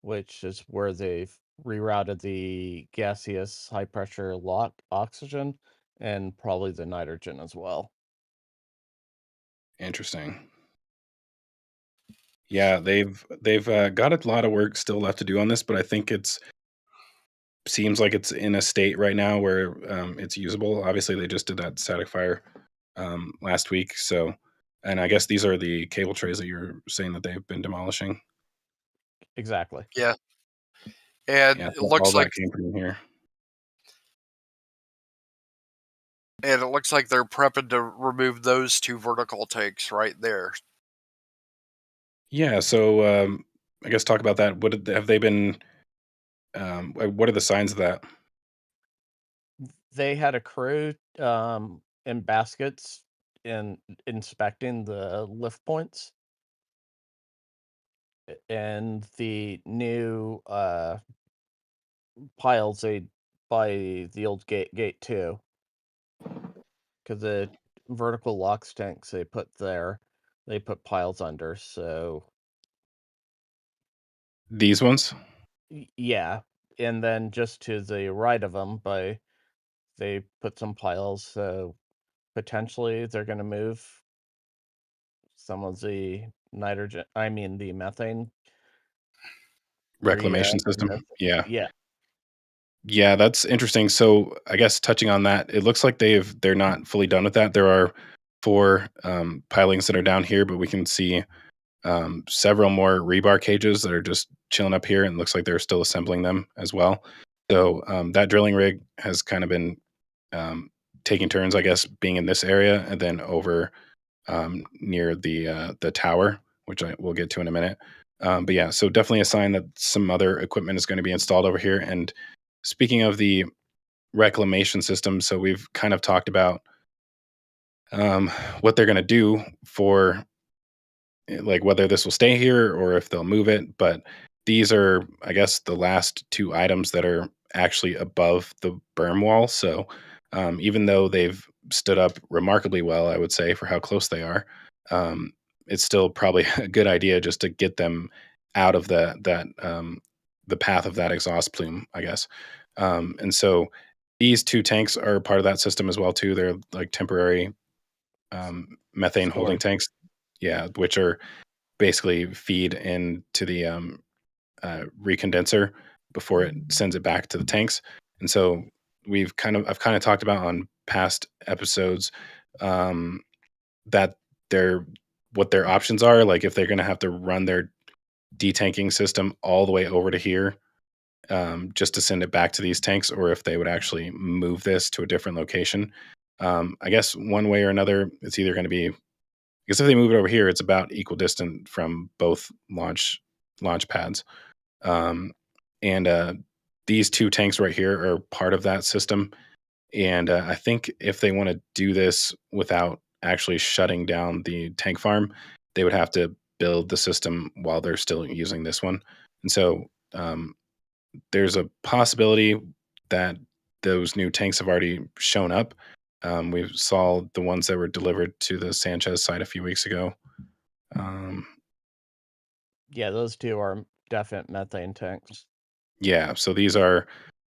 which is where they've rerouted the gaseous high pressure lock oxygen and probably the nitrogen as well. Interesting. Yeah, they've got a lot of work still left to do on this, but I think it's seems like it's in a state right now where it's usable. Obviously, they just did that static fire last week, so and I guess these are the cable trays that you're saying that they've been demolishing. Exactly. Yeah. And Yeah, it so all looks like that came from here. they're prepping to remove those 2 vertical tanks right there. Yeah, so I guess talk about that. Have they been? What are the signs of that? They had a crew in baskets in inspecting the lift points and the new piles they by the old gate 2, because the vertical locks tanks they put there, they put piles under. So These ones? yeah, and then just to the right of them, they put some piles. So potentially they're going to move some of the nitrogen. I mean the methane. Reclamation system? Yeah. Yeah, Yeah, that's interesting. So I guess touching on that, it looks like they're not fully done with that. There are 4 pilings that are down here, but we can see several more rebar cages that are just chilling up here, and it looks like they're still assembling them as well. So that drilling rig has kind of been taking turns, I guess, being in this area and then over near the tower, which we'll get to in a minute. But yeah, so definitely a sign that some other equipment is going to be installed over here. And speaking of the reclamation system, so we've kind of talked about what they're going to do for like whether this will stay here or if they'll move it. But these are, I guess, the last 2 items that are actually above the berm wall. So even though they've stood up remarkably well, I would say, for how close they are, it's still probably a good idea just to get them out of the path of that exhaust plume, I guess. And so these 2 tanks are part of that system as well too. They're like temporary methane holding storage. tanks, yeah, which are basically feed into the recondenser before it sends it back to the tanks. And so I've kind of talked about on past episodes that what their options are, like if they're going to have to run their detanking system all the way over to here just to send it back to these tanks, or if they would actually move this to a different location. I guess one way or another, it's either going to be, because if they move it over here, it's about equal distant from both launch pads. And these 2 tanks right here are part of that system. And I think if they want to do this without actually shutting down the tank farm, they would have to build the system while they're still using this one. And so there's a possibility that those new tanks have already shown up. We saw the ones that were delivered to the Sanchez site a few weeks ago. Yeah, those 2 are definite methane tanks. Yeah, so these are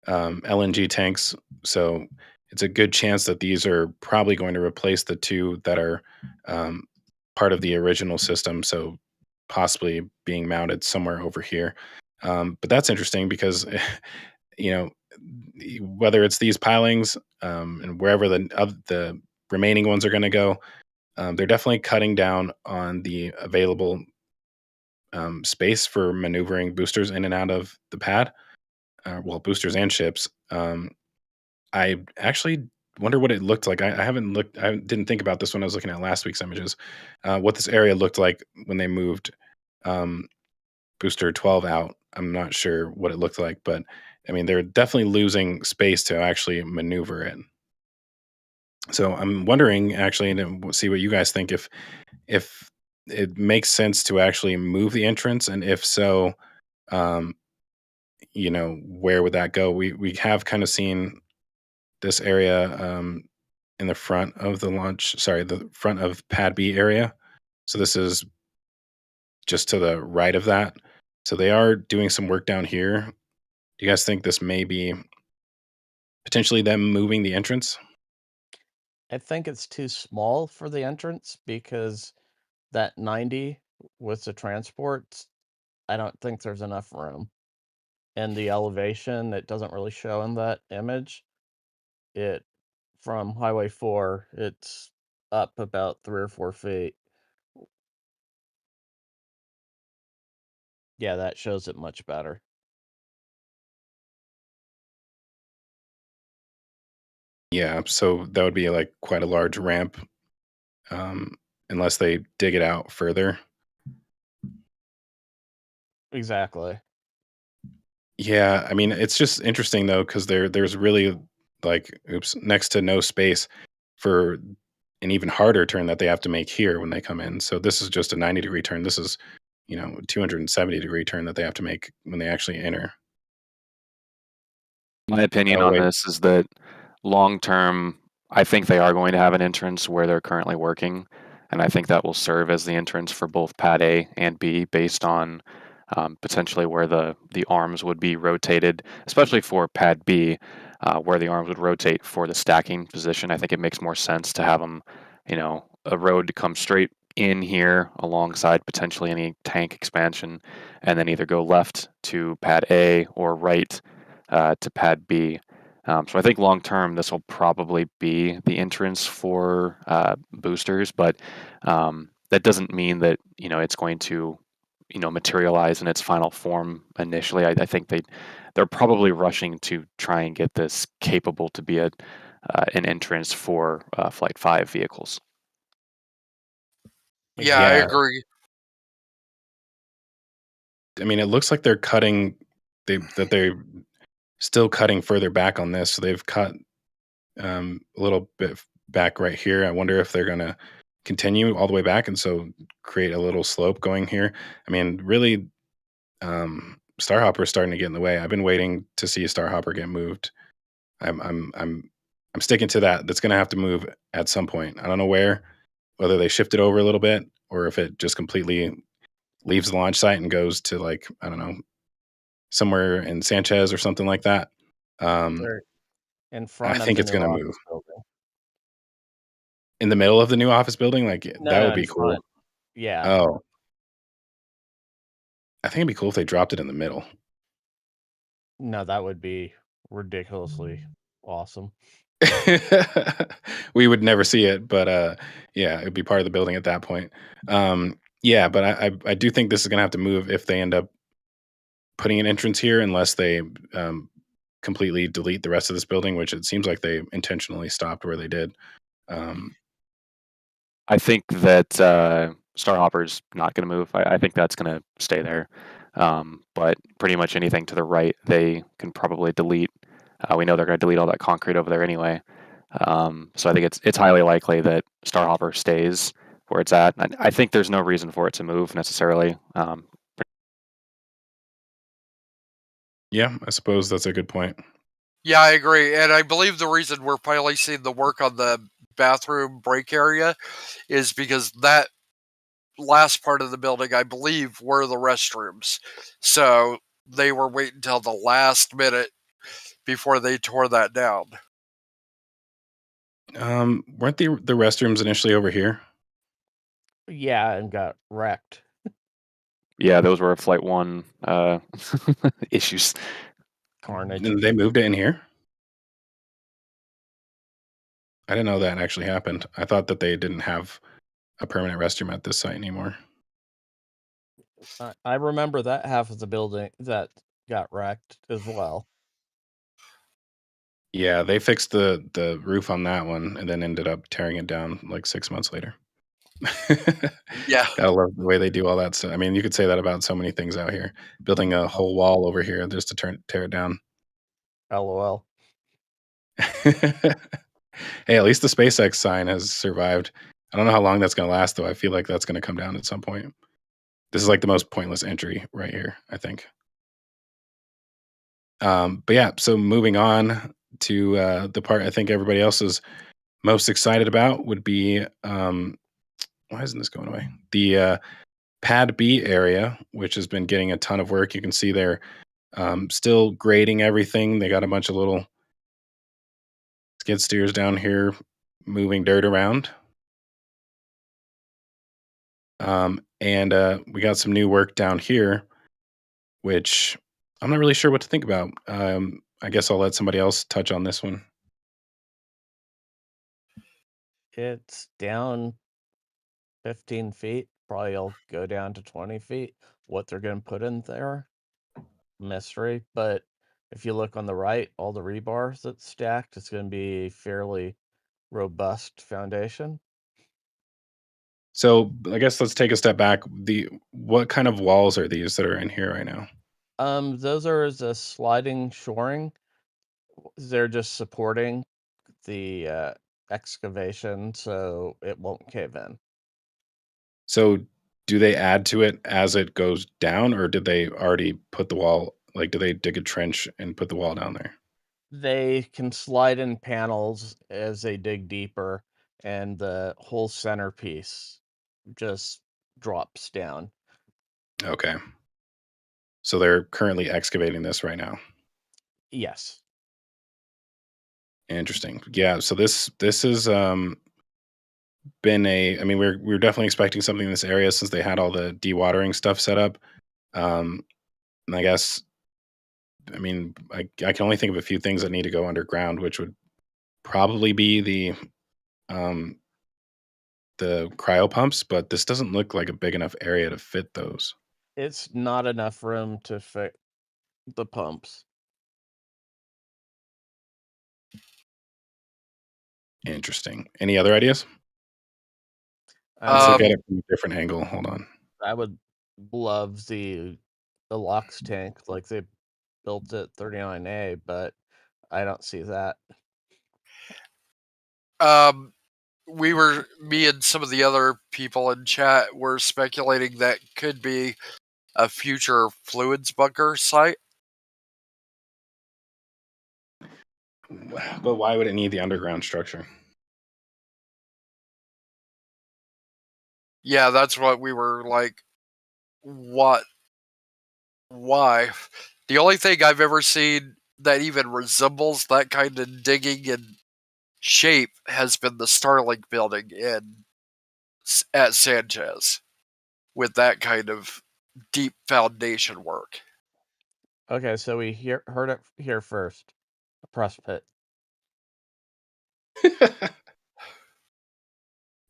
LNG tanks. So it's a good chance that these are probably going to replace the 2 that are part of the original system. So possibly being mounted somewhere over here. But that's interesting because, you know, whether it's these pilings and wherever the remaining ones are going to go, they're definitely cutting down on the available space for maneuvering boosters in and out of the pad. Well, boosters and ships. I actually wonder what it looked like. I haven't looked. I didn't think about this when I was looking at last week's images. What this area looked like when they moved booster 12 out. I'm not sure what it looked like, but I mean, they're definitely losing space to actually maneuver it. So I'm wondering, actually, and we'll see what you guys think, if it makes sense to actually move the entrance, and if so, um, where would that go? We have kind of seen this area in the front of the launch, sorry, the front of Pad B area. So this is just to the right of that. So they are doing some work down here. Do you guys think this may be potentially them moving the entrance? I think it's too small for the entrance because that 90 with the transports, I don't think there's enough room. And the elevation, it doesn't really show in that image. It from Highway 4, it's up about 3 or 4 feet. Yeah, that shows it much better. Yeah, so that would be like quite a large ramp, unless they dig it out further. Exactly. Yeah, I mean, it's just interesting though, because there's really like, next to no space for an even harder turn that they have to make here when they come in. So this is just a 90-degree turn. This is, a 270-degree turn that they have to make when they actually enter. My opinion Oh on wait, this is that long term, I think they are going to have an entrance where they're currently working, and I think that will serve as the entrance for both pad A and B based on potentially where the arms would be rotated, especially for pad B, where the arms would rotate for the stacking position. I think it makes more sense to have them, a road to come straight in here alongside potentially any tank expansion, and then either go left to pad A or right to pad B. So I think long term, this will probably be the entrance for boosters, but that doesn't mean that it's going to materialize in its final form initially. I think they're probably rushing to try and get this capable to be an entrance for Flight 5 vehicles. Yeah, I yeah. agree. I mean, it looks like they're cutting. They're still cutting further back on this. So they've cut a little bit back right here. I wonder if they're gonna continue all the way back, and so create a little slope going here. I mean, really, Starhopper is starting to get in the way. I've been waiting to see Starhopper get moved. I'm sticking to that. That's gonna have to move at some point. I don't know where, whether they shift it over a little bit or if it just completely leaves the launch site and goes to, like, I don't know, somewhere in Sanchez or something like that. Um, They're in I front of think the it's new gonna move office building. in the middle of the new office building. Like, No, that no, would in be cool. front. Yeah. Oh, I think it'd be cool if they dropped it in the middle. No, that would be ridiculously awesome. We would never see it, but yeah, it'd be part of the building at that point. Yeah, but I do think this is gonna have to move if they end up putting an entrance here, unless they completely delete the rest of this building, which it seems like they intentionally stopped where they did. Um, I think that Starhopper's not going to move. I think that's going to stay there. But pretty much anything to the right, they can probably delete. We know they're going to delete all that concrete over there anyway. So I think it's highly likely that Starhopper stays where it's at. I think there's no reason for it to move necessarily. yeah, I suppose that's a good point. Yeah, I agree. And I believe the reason we're finally seeing the work on the bathroom break area is because that last part of the building, I believe, were the restrooms. So they were waiting until the last minute before they tore that down. Weren't the restrooms initially over here? Yeah, and got wrecked. Yeah, those were Flight 1 issues. Carnage. And they moved it in here? I didn't know that actually happened. I thought that they didn't have a permanent restroom at this site anymore. I remember that half of the building that got wrecked as well. Yeah, they fixed the roof on that one and then ended up tearing it down like 6 months later. Yeah. Gotta love the way they do all that stuff. I mean, you could say that about so many things out here. Building a whole wall over here just to tear it down. LOL. Hey, at least the SpaceX sign has survived. I don't know how long that's going to last, though. I feel like that's going to come down at some point. This is like the most pointless entry right here, I think. But yeah, so moving on to the part I think everybody else is most excited about would be why isn't this going away? The Pad B area, which has been getting a ton of work. You can see they're still grading everything. They got a bunch of little skid steers down here moving dirt around. And we got some new work down here, which I'm not really sure what to think about. I guess I'll let somebody else touch on this one. It's down 15 feet. Probably will go down to 20 feet. What they're going to put in there, mystery. But if you look on the right, all the rebars that's stacked, it's going to be a fairly robust foundation. So I guess let's take a step back. What kind of walls are these that are in here right now? Those are the sliding shoring. They're just supporting the excavation so it won't cave in. So do they add to it as it goes down, or did they already put the wall? Like, do they dig a trench and put the wall down there? They can slide in panels as they dig deeper, and the whole centerpiece just drops down. Okay. So they're currently excavating this right now. Yes. Interesting. Yeah. So this has been I mean, we're definitely expecting something in this area since they had all the dewatering stuff set up. And I guess, I mean, I can only think of a few things that need to go underground, which would probably be the cryo pumps, but this doesn't look like a big enough area to fit those. It's not enough room to fit the pumps. Interesting. Any other ideas? Let's I look mean, at it from a different angle. Hold on. I would love the LOX tank like they built at 39A, but I don't see that. Me and some of the other people in chat were speculating that could be a future fluids bunker site. But why would it need the underground structure? Yeah, that's what we were like. What? Why? The only thing I've ever seen that even resembles that kind of digging and shape has been the Starlink building at Sanchez with that kind of deep foundation work. Okay, so we heard it here first. A press pit.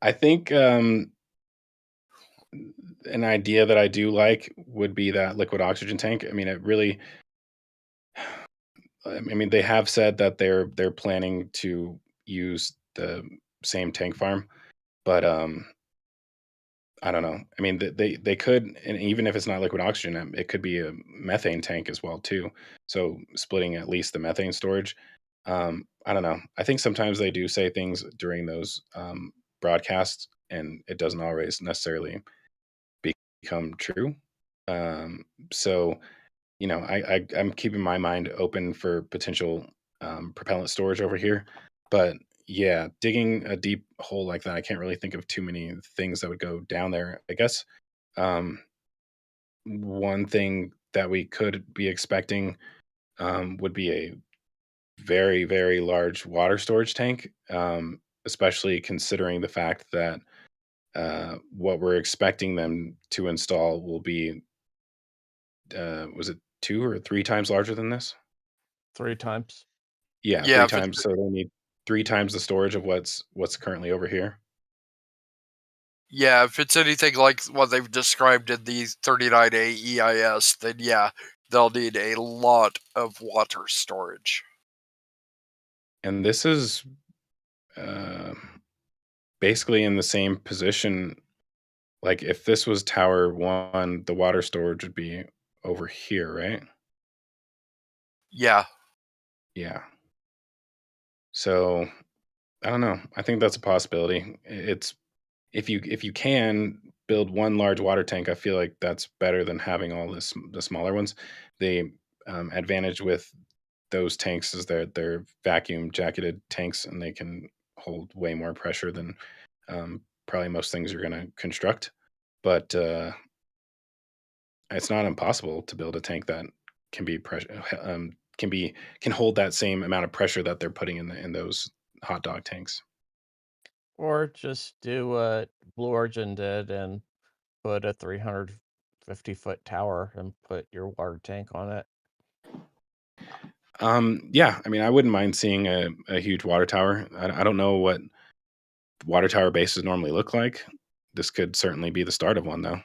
I think an idea that I do like would be that liquid oxygen tank. I mean, it really. I mean, they have said that they're planning to use the same tank farm, but I don't know. I mean, they could, and even if it's not liquid oxygen, it could be a methane tank as well too. So splitting at least the methane storage. I don't know. I think sometimes they do say things during those broadcasts, and it doesn't always necessarily become true. So I'm keeping my mind open for potential propellant storage over here, but yeah, digging a deep hole like that, I can't really think of too many things that would go down there. I guess one thing that we could be expecting would be a very, very large water storage tank, especially considering the fact that what we're expecting them to install will be, was it 2 or 3 times larger than this? 3 times. Yeah, Yeah, 3 if it's times. So they need 3 times the storage of what's currently over here. Yeah, if it's anything like what they've described in the 39A EIS, then yeah, they'll need a lot of water storage. And this is uh, basically in the same position. Like if this was Tower 1, the water storage would be over here, right? Yeah. Yeah. So I don't know. I think that's a possibility. It's if you can build one large water tank, I feel like that's better than having all the smaller ones. The advantage with those tanks is they're vacuum jacketed tanks, and they can hold way more pressure than probably most things you're going to construct. But it's not impossible to build a tank that can be pressure can hold that same amount of pressure that they're putting in those hot dog tanks. Or just do what Blue Origin did and put a 350-foot tower and put your water tank on it. Yeah, I mean, I wouldn't mind seeing a huge water tower. I don't know what water tower bases normally look like. This could certainly be the start of one, though.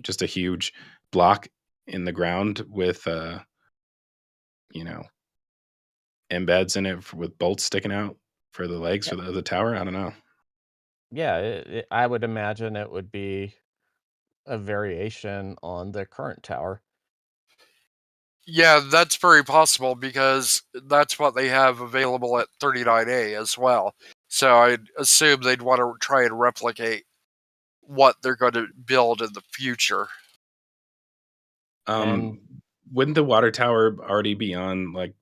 Just a huge block in the ground with, you know, embeds in it with bolts sticking out for the legs Yeah, for the tower. I don't know. yeah. I would imagine it would be a variation on the current tower. Yeah, that's very possible because that's what they have available at 39A as well. So I'd assume they'd want to try and replicate what they're going to build in the future. And Wouldn't the water tower already be on like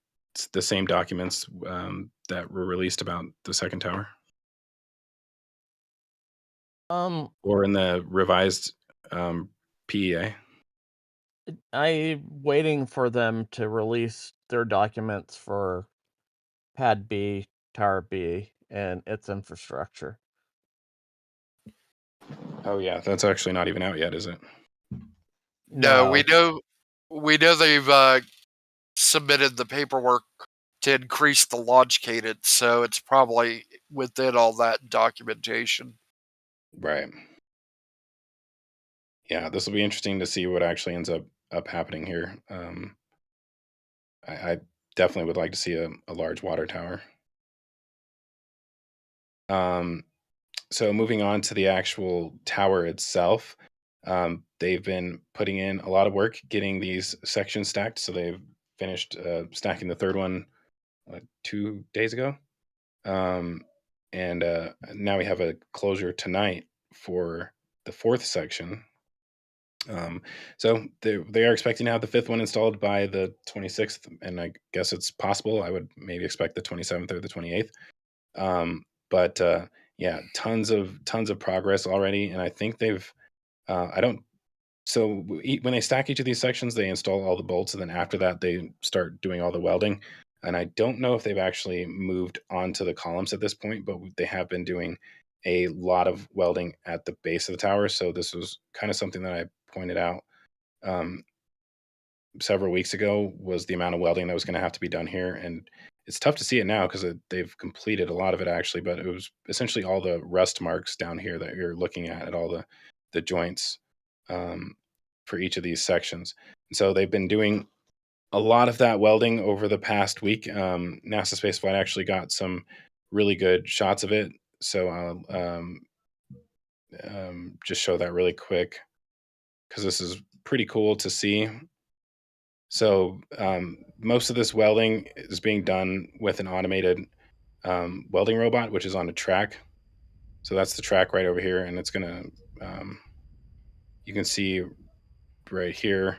the same documents that were released about the second tower, um, or in the revised PEA? I'm waiting for them to release their documents for Pad B, Tower B, and its infrastructure. Oh yeah, that's actually not even out yet, is it? No, No, we know they've submitted the paperwork to increase the launch cadence, so it's probably within all that documentation. Right. Yeah, this will be interesting to see what actually ends up happening here. I definitely would like to see a large water tower. Um, so moving on to the actual tower itself, they've been putting in a lot of work getting these sections stacked. So they've finished stacking the third one 2 days ago, um, and now we have a closure tonight for the fourth section. So they are expecting to have the fifth one installed by the 26th, and I guess it's possible. I would maybe expect the 27th or the 28th. But yeah, tons of progress already, and I think they've. I don't. So when they stack each of these sections, they install all the bolts, and then after that, they start doing all the welding. And I don't know if they've actually moved onto the columns at this point, but they have been doing a lot of welding at the base of the tower. So this was kind of something that I pointed out um, several weeks ago, was the amount of welding that was going to have to be done here. And it's tough to see it now because they've completed a lot of it actually, but it was essentially all the rust marks down here that you're looking at all the joints um, for each of these sections. And so they've been doing a lot of that welding over the past week. NASA Spaceflight actually got some really good shots of it. So I'll just show that really quick because this is pretty cool to see. So most of this welding is being done with an automated welding robot, which is on a track. So that's the track right over here, and it's gonna. You can see right here,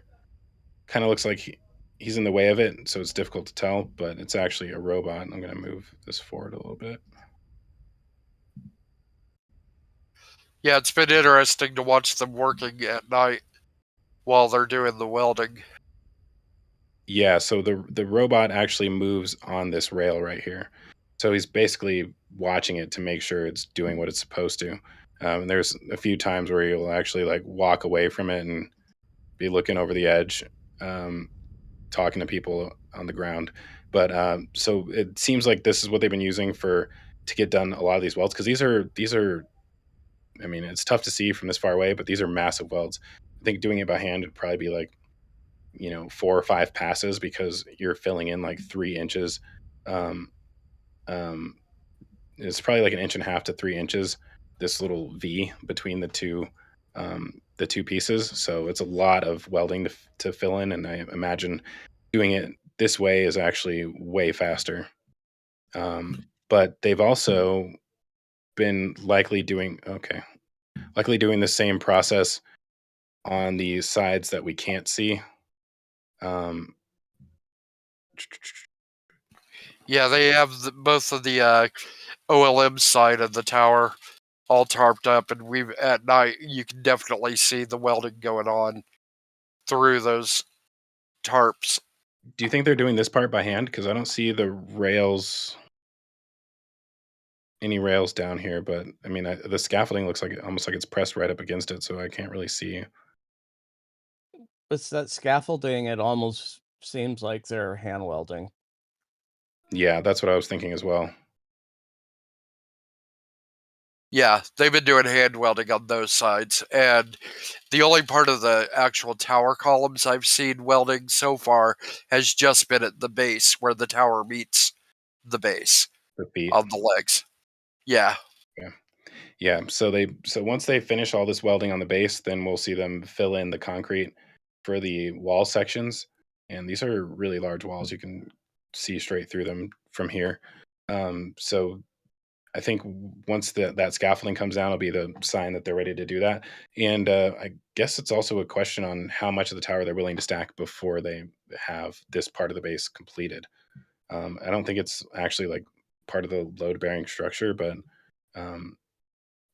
kind of looks like he's in the way of it, so it's difficult to tell, but it's actually a robot. I'm gonna move this forward a little bit. Yeah, it's been interesting to watch them working at night while they're doing the welding. Yeah, so the robot actually moves on this rail right here. So he's basically watching it to make sure it's doing what it's supposed to. And there's a few times where he'll actually like walk away from it and be looking over the edge, um, talking to people on the ground. But so it seems like this is what they've been using to get done a lot of these welds, because these are. I mean, it's tough to see from this far away, but these are massive welds. I think doing it by hand would probably be like 4 or 5 passes, because you're filling in like 3 inches. Um, um, it's probably like an inch and a half to 3 inches. This little V between the two pieces. So it's a lot of welding to fill in, and I imagine doing it this way is actually way faster. But they've also been likely doing the same process on the sides that we can't see. Yeah, they have both of the OLM side of the tower all tarped up, and at night you can definitely see the welding going on through those tarps. Do you think they're doing this part by hand? Because I don't see any rails down here, but I mean, the scaffolding looks like almost like it's pressed right up against it, so I can't really see. It's that scaffolding, it almost seems like they're hand welding. Yeah, that's what I was thinking as well. Yeah, they've been doing hand welding on those sides, and the only part of the actual tower columns I've seen welding so far has just been at the base where the tower meets the base The feet. of the legs. Yeah. Yeah. So once they finish all this welding on the base, then we'll see them fill in the concrete for the wall sections. And these are really large walls. You can see straight through them from here. So I think once that scaffolding comes down, it'll be the sign that they're ready to do that. And I guess it's also a question on how much of the tower they're willing to stack before they have this part of the base completed. I don't think it's actually like part of the load bearing structure, but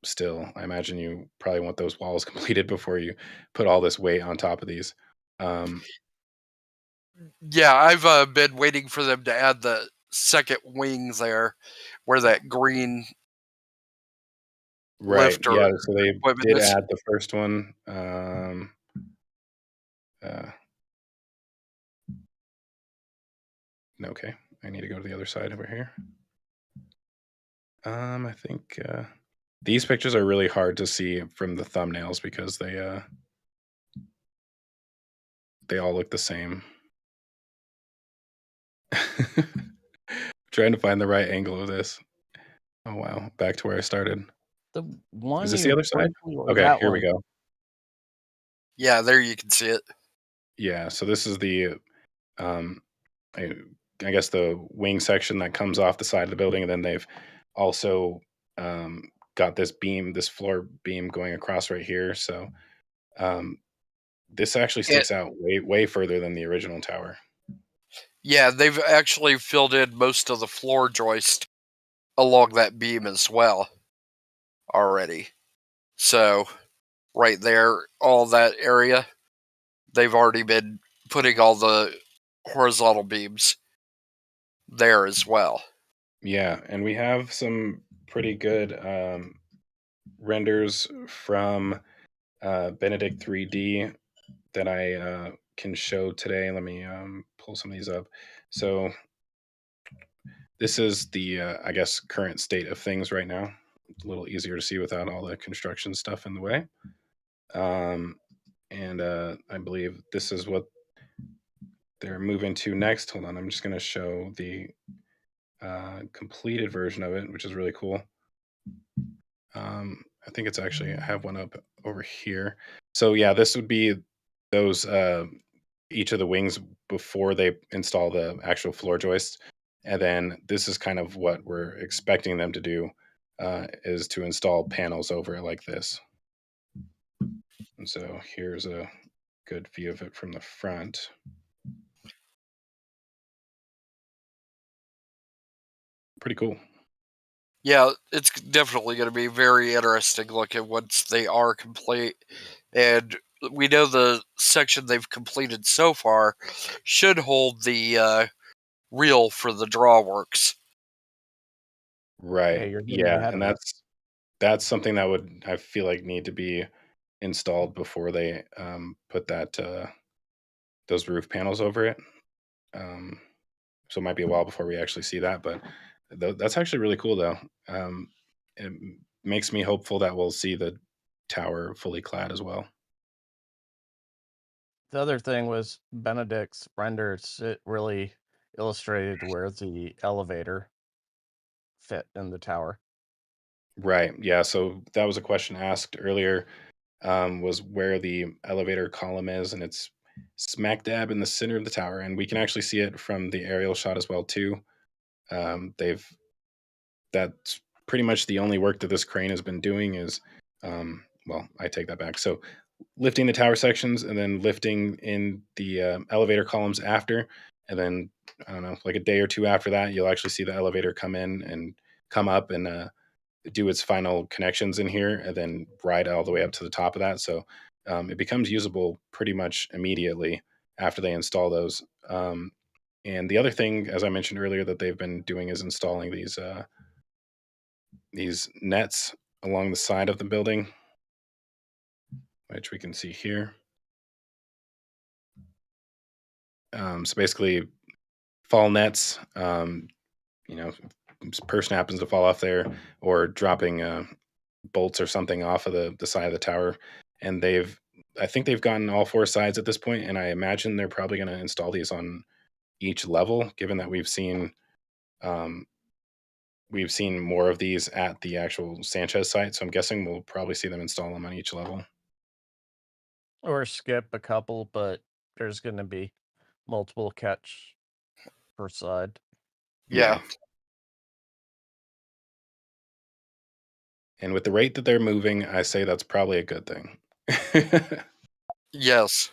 still, I imagine you probably want those walls completed before you put all this weight on top of these. Yeah, I've been waiting for them to add the second wings there, where that green Right. lifter Yeah. So they equipment did is. add the first one. Okay. I need to go to the other side over here. I think these pictures are really hard to see from the thumbnails because they all look the same. Trying to find the right angle of this. Oh wow, back to where I started. The one Is this the you other side? pointed or Okay, that here one? we go. Yeah, there you can see it. Yeah, so this is the I guess the wing section that comes off the side of the building, and then they've also got this floor beam going across right here. So this actually sticks out way further than the original tower. Yeah, they've actually filled in most of the floor joist along that beam as well already. So right there, all that area, they've already been putting all the horizontal beams there as well. Yeah, and we have some pretty good renders from Benedict 3D that I can show today. Let me pull some of these up. So this is the, I guess, current state of things right now. It's a little easier to see without all the construction stuff in the way. And I believe this is what they're moving to next. Hold on, I'm just going to show the completed version of it, which is really cool. I think it's actually, I have one up over here. So yeah, this would be those each of the wings before they install the actual floor joists, and then this is kind of what we're expecting them to do, is to install panels over it like this. And so here's a good view of it from the front. Pretty cool. Yeah, it's definitely going to be very interesting looking once they are complete. And we know the section they've completed so far should hold the reel for the drawworks. Right. Hey, you're getting Yeah, ahead and of me. that's something that would, I feel like, need to be installed before they put that those roof panels over it. So it might be a while before we actually see that, but that's actually really cool, though. It makes me hopeful that we'll see the tower fully clad as well. The other thing was Benedict's renders. It really illustrated where the elevator fit in the tower. Right. Yeah. So that was a question asked earlier, was where the elevator column is, and it's smack dab in the center of the tower, and we can actually see it from the aerial shot as well too. That's pretty much the only work that this crane has been doing is, well, I take that back. So lifting the tower sections and then lifting in the elevator columns after, and then I don't know, like a day or two after that, you'll actually see the elevator come in and come up and do its final connections in here, and then ride all the way up to the top of that. So it becomes usable pretty much immediately after they install those. And the other thing, as I mentioned earlier, that they've been doing is installing these nets along the side of the building, which we can see here. So basically, fall nets. You know, if a person happens to fall off there, or dropping bolts or something off of the side of the tower, and I think they've gotten all four sides at this point, and I imagine they're probably going to install these on each level, given that we've seen more of these at the actual Sanchez site. So I'm guessing we'll probably see them install them on each level. Or skip a couple, but there's going to be multiple catch per side. Yeah. And with the rate that they're moving, I say that's probably a good thing. Yes.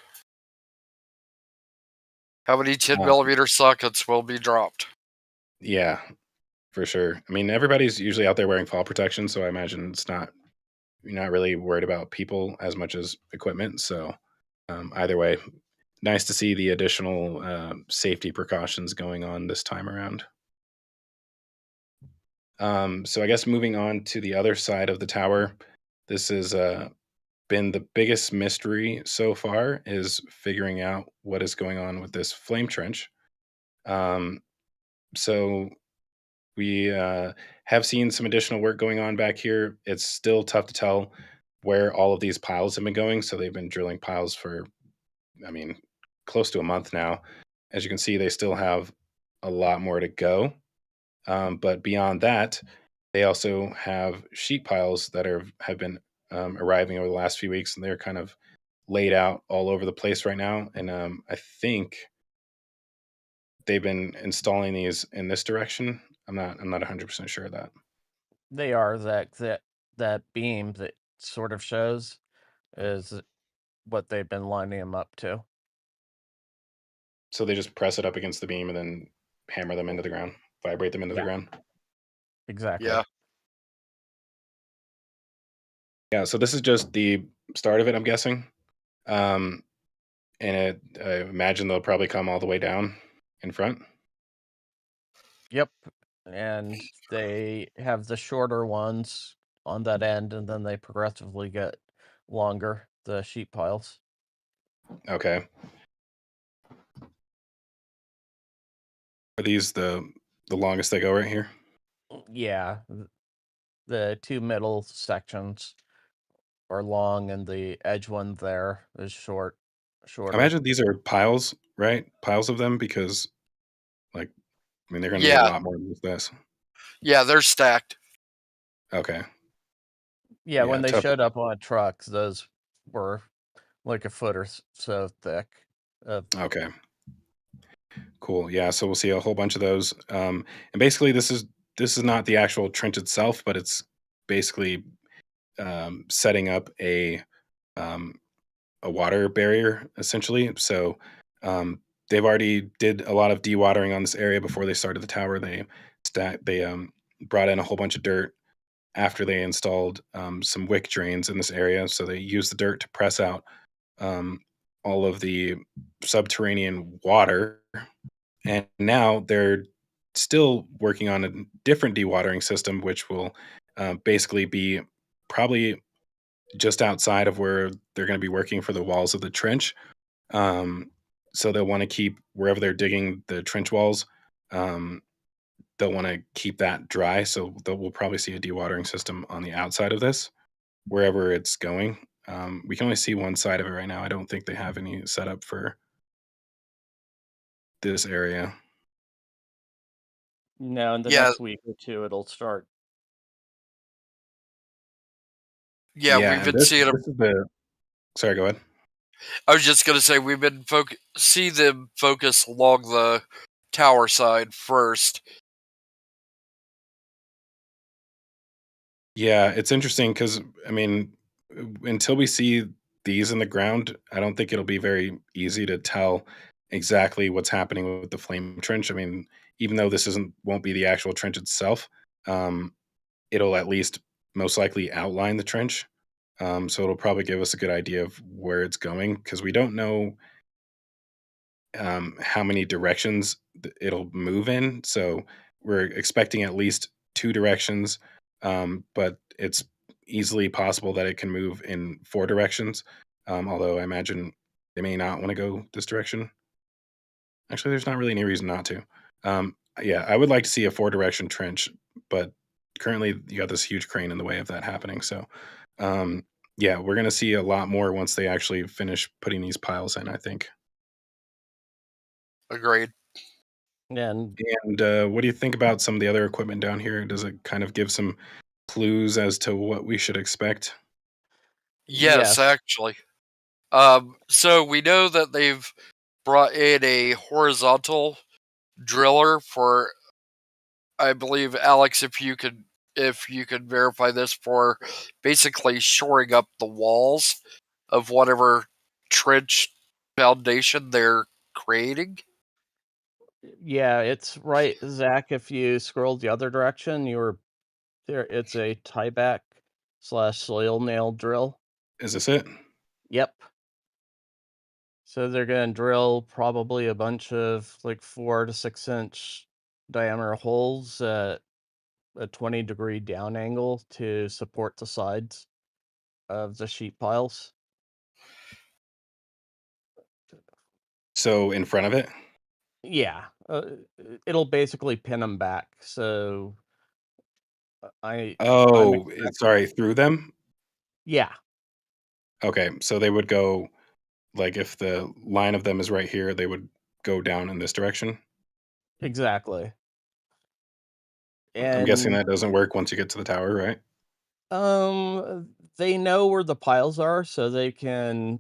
How many 10mm sockets will be dropped? Yeah, for sure. I mean, everybody's usually out there wearing fall protection, so I imagine you're not really worried about people as much as equipment. So either way, nice to see the additional safety precautions going on this time around. So I guess moving on to the other side of the tower, this has been the biggest mystery so far, is figuring out what is going on with this flame trench. So we have seen some additional work going on back here. It's still tough to tell where all of these piles have been going. So they've been drilling piles for, I mean, close to a month now. As you can see, they still have a lot more to go. But beyond that, they also have sheet piles that have been arriving over the last few weeks, and they're kind of laid out all over the place right now. And I think they've been installing these in this direction. I'm not 100% sure of that. They are that beam that sort of shows is what they've been lining them up to. So they just press it up against the beam and then hammer them into the ground, vibrate them into the ground. Exactly. Yeah. Yeah, so this is just the start of it, I'm guessing. And I imagine they'll probably come all the way down in front. Yep. And they have the shorter ones on that end, and then they progressively get longer, the sheet piles. Okay. Are these the longest they go right here? Yeah. The two middle sections are long, and the edge one there is shorter. I imagine these are piles, right? Piles of them, because, like, I mean, they're going to need a lot more than this. Yeah, they're stacked. Okay. Yeah, when they tough. showed up on trucks, those were like a foot or so thick. Okay. Cool. Yeah, so we'll see a whole bunch of those. And basically, this is not the actual trench itself, but it's basically setting up a water barrier, essentially. So they've already did a lot of dewatering on this area before they started the tower. They brought in a whole bunch of dirt after they installed some wick drains in this area. So they used the dirt to press out all of the subterranean water. And now they're still working on a different dewatering system, which will basically be probably just outside of where they're going to be working for the walls of the trench. So they'll want to keep, wherever they're digging the trench walls, they'll want to keep that dry. So we'll probably see a dewatering system on the outside of this, wherever it's going. We can only see one side of it right now. I don't think they have any set up for this area. No, in the next week or two, it'll start. Yeah, we've been seeing them. Sorry, go ahead. I was just gonna say we've been see them focus along the tower side first. Yeah, it's interesting because I mean, until we see these in the ground, I don't think it'll be very easy to tell exactly what's happening with the flame trench. I mean, even though this won't be the actual trench itself, um, it'll at least most likely outline the trench. So it'll probably give us a good idea of where it's going because we don't know how many directions it'll move in. So we're expecting at least two directions, but it's easily possible that it can move in four directions. Although I imagine they may not want to go this direction. Actually, there's not really any reason not to. Yeah, I would like to see a four direction trench, but currently you got this huge crane in the way of that happening. So, yeah, we're going to see a lot more once they actually finish putting these piles in, I think. Agreed. And And what do you think about some of the other equipment down here? Does it kind of give some clues as to what we should expect? Yes, yes, actually. So we know that they've brought in a horizontal driller for, I believe, Alex, if you could verify this, for basically shoring up the walls of whatever trench foundation they're creating. yeah, it's right, Zach. If you scroll the other direction, you're there. It's a tieback / soil nail drill. Is this it? Yep. So they're gonna drill probably a bunch of like 4 to 6 inch diameter holes at a 20-degree down angle to support the sides of the sheet piles. So in front of it? Yeah, it'll basically pin them back. So I'm Oh, expecting. sorry, through them? Yeah, Okay, so they would go like if the line of them is right here, they would go down in this direction. exactly. I'm guessing And that doesn't work once you get to the tower, right? they know where the piles are, so they can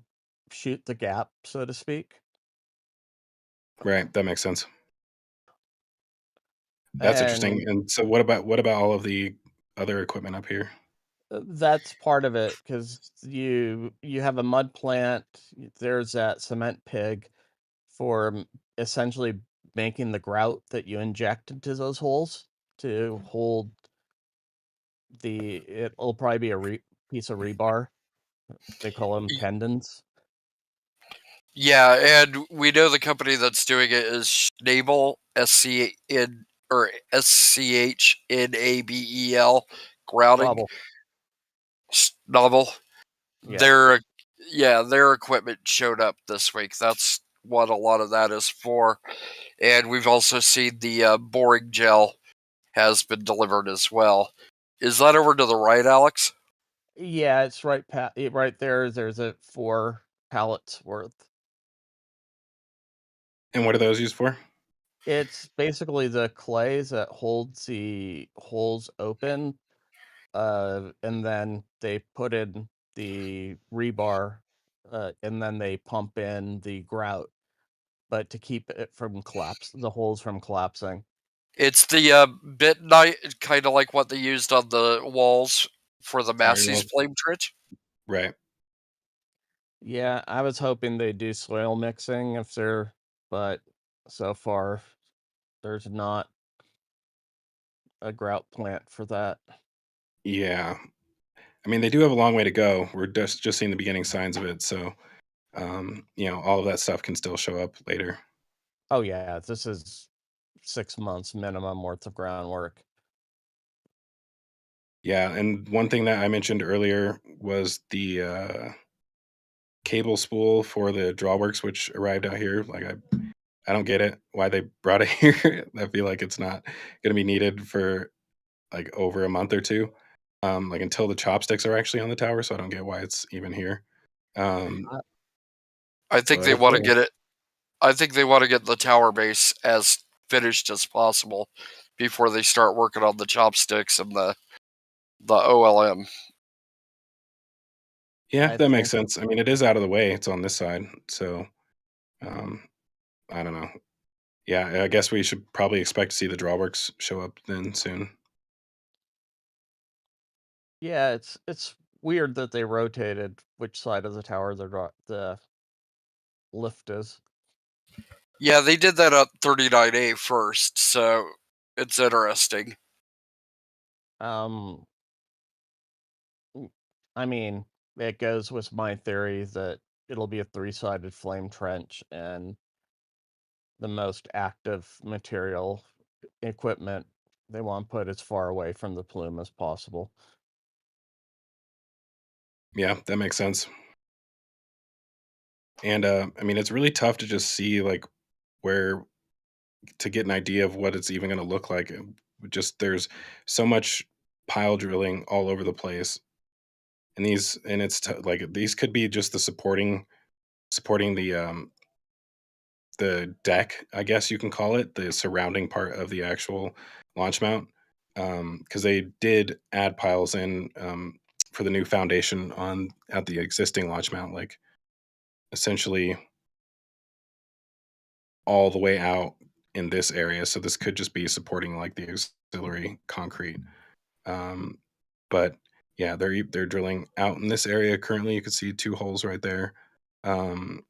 shoot the gap, so to speak. Right, that makes sense. That's interesting. And And so what about all of the other equipment up here? that's part of it because you have a mud plant. There's that cement pig for essentially making the grout that you inject into those holes to hold it'll probably be a piece of rebar. They call them Y- tendons. Yeah, and we know the company that's doing it is Schnabel, Schnabel grouting. Bobble. Novel. Yeah. Their equipment showed up this week. That's what a lot of that is for. And we've also seen the boring gel has been delivered as well. Is that over to the right, Alex? Yeah, it's right there. There's a 4 pallets worth. And what are those used for? It's basically the clays that holds the holes open, and then they put in the rebar, and then they pump in the grout, but to keep it from the holes from collapsing. It's the bit night, kind of like what they used on the walls for the Iron Massey's Wolf. flame trench. Right. Yeah, I was hoping they do soil mixing but so far there's not a grout plant for that. Yeah. I mean, they do have a long way to go. We're just seeing the beginning signs of it. So, all of that stuff can still show up later. Oh yeah, this is 6 months minimum worth of groundwork. Yeah. And one thing that I mentioned earlier was the cable spool for the drawworks, which arrived out here. Like, I don't get it why they brought it here. I feel like it's not going to be needed for like over a month or two, like until the chopsticks are actually on the tower. So I don't get why it's even here. Um, Uh, I think they but want to get it. I think they want to get the tower base as finished as possible before they start working on the chopsticks and the OLM. Yeah, I that makes think. sense. I mean, it is out of the way. It's on this side, so um, I don't know. Yeah, I guess we should probably expect to see the drawworks show up then soon. Yeah, it's weird that they rotated which side of the tower the lift is. Yeah, they did that at 39A first, so it's interesting. Um, I mean, it goes with my theory that it'll be a three-sided flame trench, and the most active material equipment they want to put as far away from the plume as possible. Yeah, that makes sense. And I mean, it's really tough to just see like where to get an idea of what it's even going to look like. Just there's so much pile drilling all over the place, and like these could be just the supporting the deck, I guess you can call it, the surrounding part of the actual launch mount, because they did add piles in for the new foundation on at the existing launch mount, like essentially all the way out in this area. So this could just be supporting like the auxiliary concrete. Um, but yeah, they're drilling out in this area currently. You can see two holes right there. Um,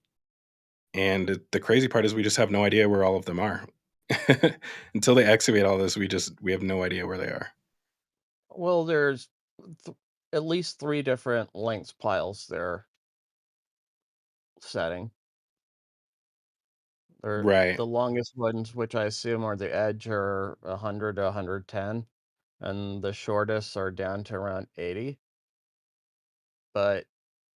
and the crazy part is we just have no idea where all of them are. Until they excavate all this, we have no idea where they are. Well, there's at least three different lengths piles they're setting. Right. The longest ones, which I assume are the edge, are 100 to 110, and the shortest are down to around 80. But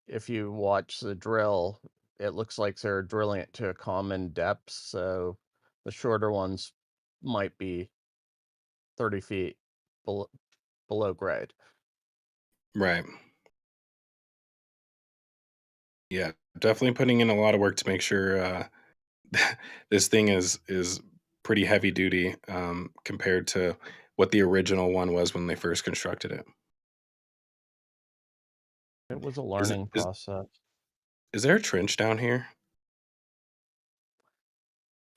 if you watch the drill, it looks like they're drilling it to a common depth, so the shorter ones might be 30 feet below grade. Right. Yeah. Definitely putting in a lot of work to make sure this thing is pretty heavy duty compared to what the original one was when they first constructed it. It was a Is learning process. is there a trench down here?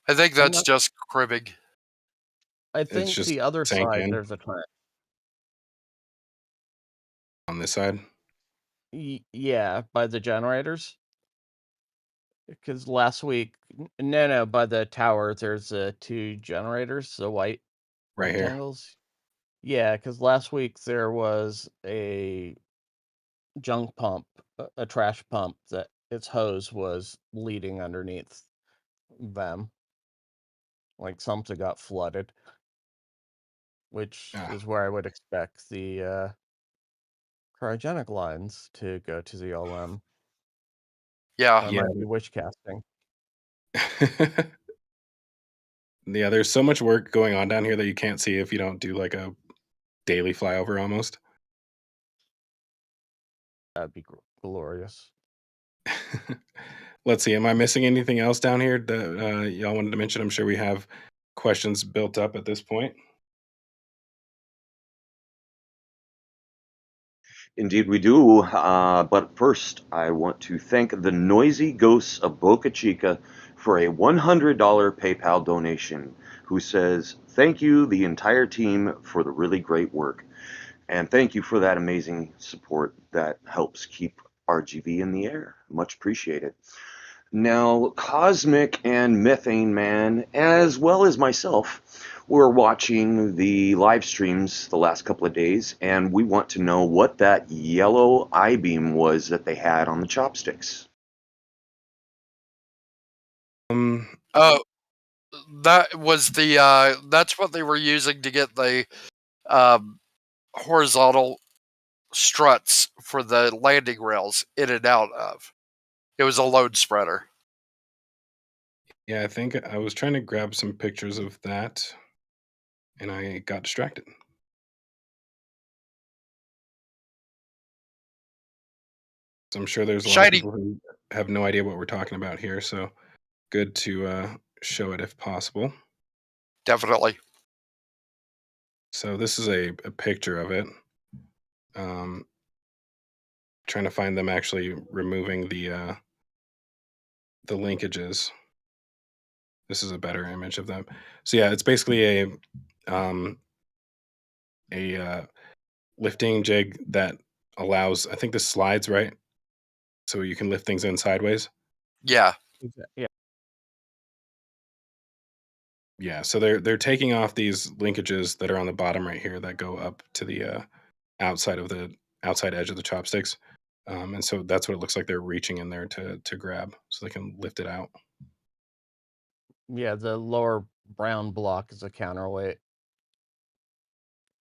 I think I'm that's not. just cribbing. I It's think just the other sank side in there's a trench. on this side. Yeah, by the generators. Because last week, no, by the tower, there's two generators, the white Right here. rectangles. Yeah, because last week there was a junk pump, a trash pump that its hose was leading underneath them. Like something got flooded, which Ah, is where I would expect the cryogenic lines to go to the LM. Yeah. Or I yeah. might be wish casting. Yeah, there's so much work going on down here that you can't see if you don't do like a daily flyover almost. That'd be glorious. Let's see. Am I missing anything else down here that y'all wanted to mention? I'm sure we have questions built up at this point. Indeed, we do. But first, I want to thank the Noisy Ghosts of Boca Chica for a $100 PayPal donation, who says, "Thank you, the entire team, for the really great work. And thank you for that amazing support that helps keep RGV in the air. Much appreciated." Now, Cosmic and Methane Man, as well as myself, were watching the live streams the last couple of days, and we want to know what that yellow I-beam was that they had on the chopsticks. Oh, that was that's what they were using to get the horizontal struts for the landing rails in and out of. It was a load spreader. Yeah, I think I was trying to grab some pictures of that and I got distracted. So I'm sure there's a lot of Shiny. people who have no idea what we're talking about here. So good to show it if possible. Definitely. So this is a picture of it. trying to find them actually removing the linkages. This is a better image of them. So yeah, it's basically a lifting jig that allows, I think this slides, right? So you can lift things in sideways. Yeah. Yeah. Yeah, so they're taking off these linkages that are on the bottom right here that go up to the outside edge of the chopsticks, and so that's what it looks like. They're reaching in there to grab, so they can lift it out. Yeah, the lower brown block is a counterweight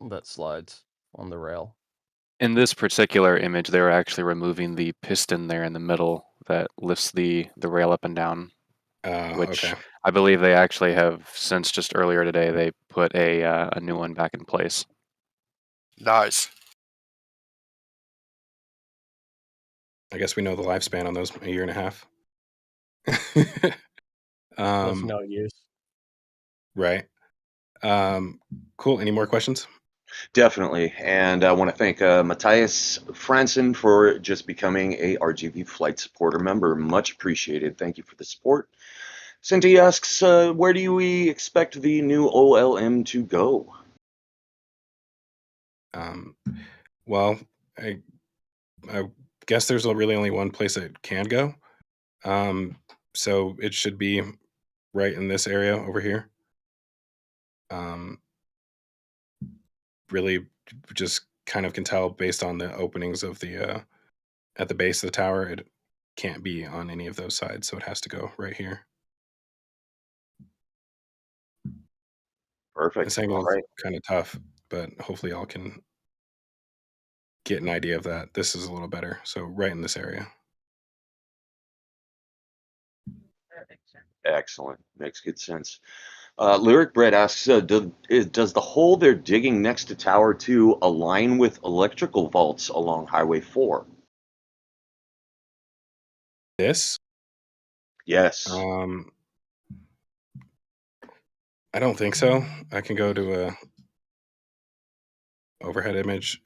that slides on the rail. In this particular image, they're actually removing the piston there in the middle that lifts the rail up and down, which Okay. I believe they actually have, since just earlier today, they put a new one back in place. Nice. I guess we know the lifespan on those, a year and a half. That's no use. Right. Cool. Any more questions? Definitely. And I want to thank Matthias Franson for just becoming a RGV Flight Supporter member. Much appreciated. Thank you for the support. Cindy asks, where do we expect the new OLM to go? Well, I guess there's really only one place it can go. So it should be right in this area over here. Really just kind of can tell based on the openings of the at the base of the tower, it can't be on any of those sides, so it has to go right here. Perfect. This angle All is right. kind of tough, but hopefully y'all can get an idea of that. This is a little better. So right in this area. Excellent. Makes good sense. Lyric Bread asks, does the hole they're digging next to Tower 2 align with electrical vaults along Highway 4? This? Yes. I don't think so. I can go to a overhead image.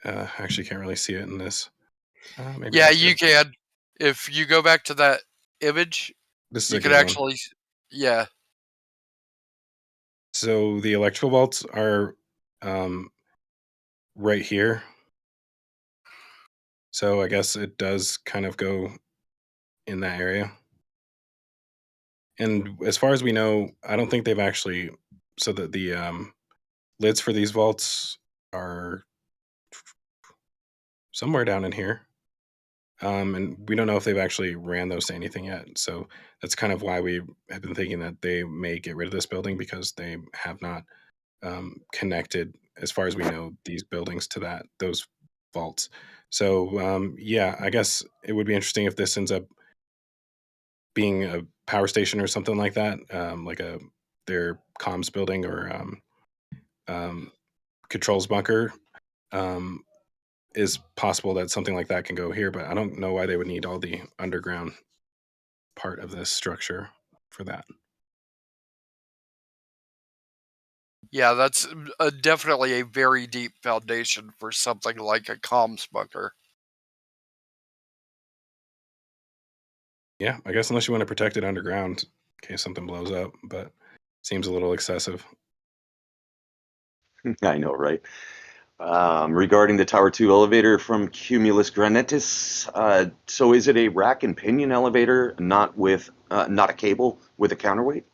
Actually can't really see it in this. Maybe Yeah, that's you it. can. If you go back to that image, This is you a can good one. actually, yeah. So the electrical vaults are right here. So I guess it does kind of go in that area. And as far as we know, I don't think they've actually, so that the lids for these vaults are somewhere down in here. And we don't know if they've actually ran those to anything yet. So that's kind of why we have been thinking that they may get rid of this building, because they have not connected, as far as we know, these buildings to those vaults. So yeah, I guess it would be interesting if this ends up being a power station or something like that, like their comms building or controls bunker. Is possible that something like that can go here, but I don't know why they would need all the underground part of this structure for that. Yeah, that's definitely a very deep foundation for something like a comms bunker. Yeah, I guess unless you want to protect it underground in case something blows up, but seems a little excessive. I know, right? Regarding the Tower 2 elevator from Cumulus Granitus, so is it a rack and pinion elevator, not a cable with a counterweight?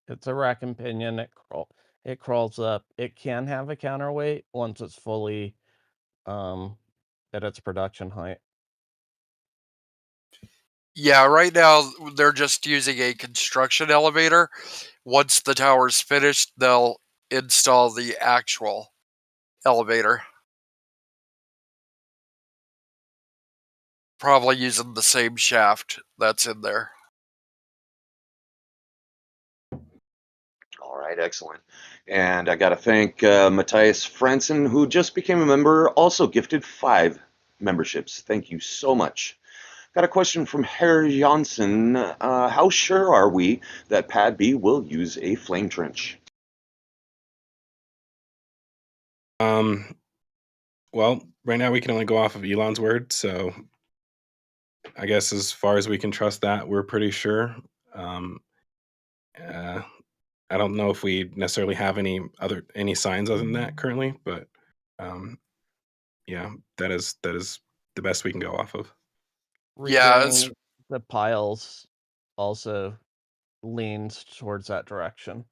It's a rack and pinion. It crawls up. It can have a counterweight once it's fully at its production height. Yeah, right now they're just using a construction elevator. Once the tower's finished, they'll install the actual elevator. Probably using the same shaft that's in there. All right, excellent. And I got to thank Matthias Franson, who just became a member, also gifted 5 memberships. Thank you so much. Got a question from Herr Janssen. How sure are we that Pad B will use a flame trench? Well, right now we can only go off of Elon's word, so I guess as far as we can trust that, we're pretty sure. Um, uh, I don't know if we necessarily have any signs other than that currently, but um, yeah, that is the best we can go off of. Yeah, Redoing the piles also leans towards that direction.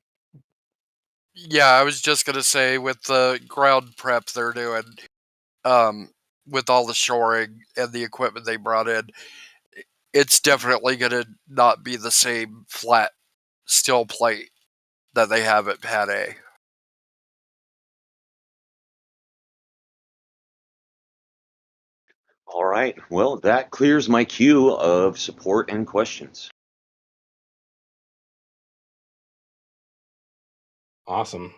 yeah, I was just gonna say with the ground prep they're doing, with all the shoring and the equipment they brought in, it's definitely gonna not be the same flat steel plate that they have at Pad A. All right. Well, that clears my queue of support and questions. Awesome.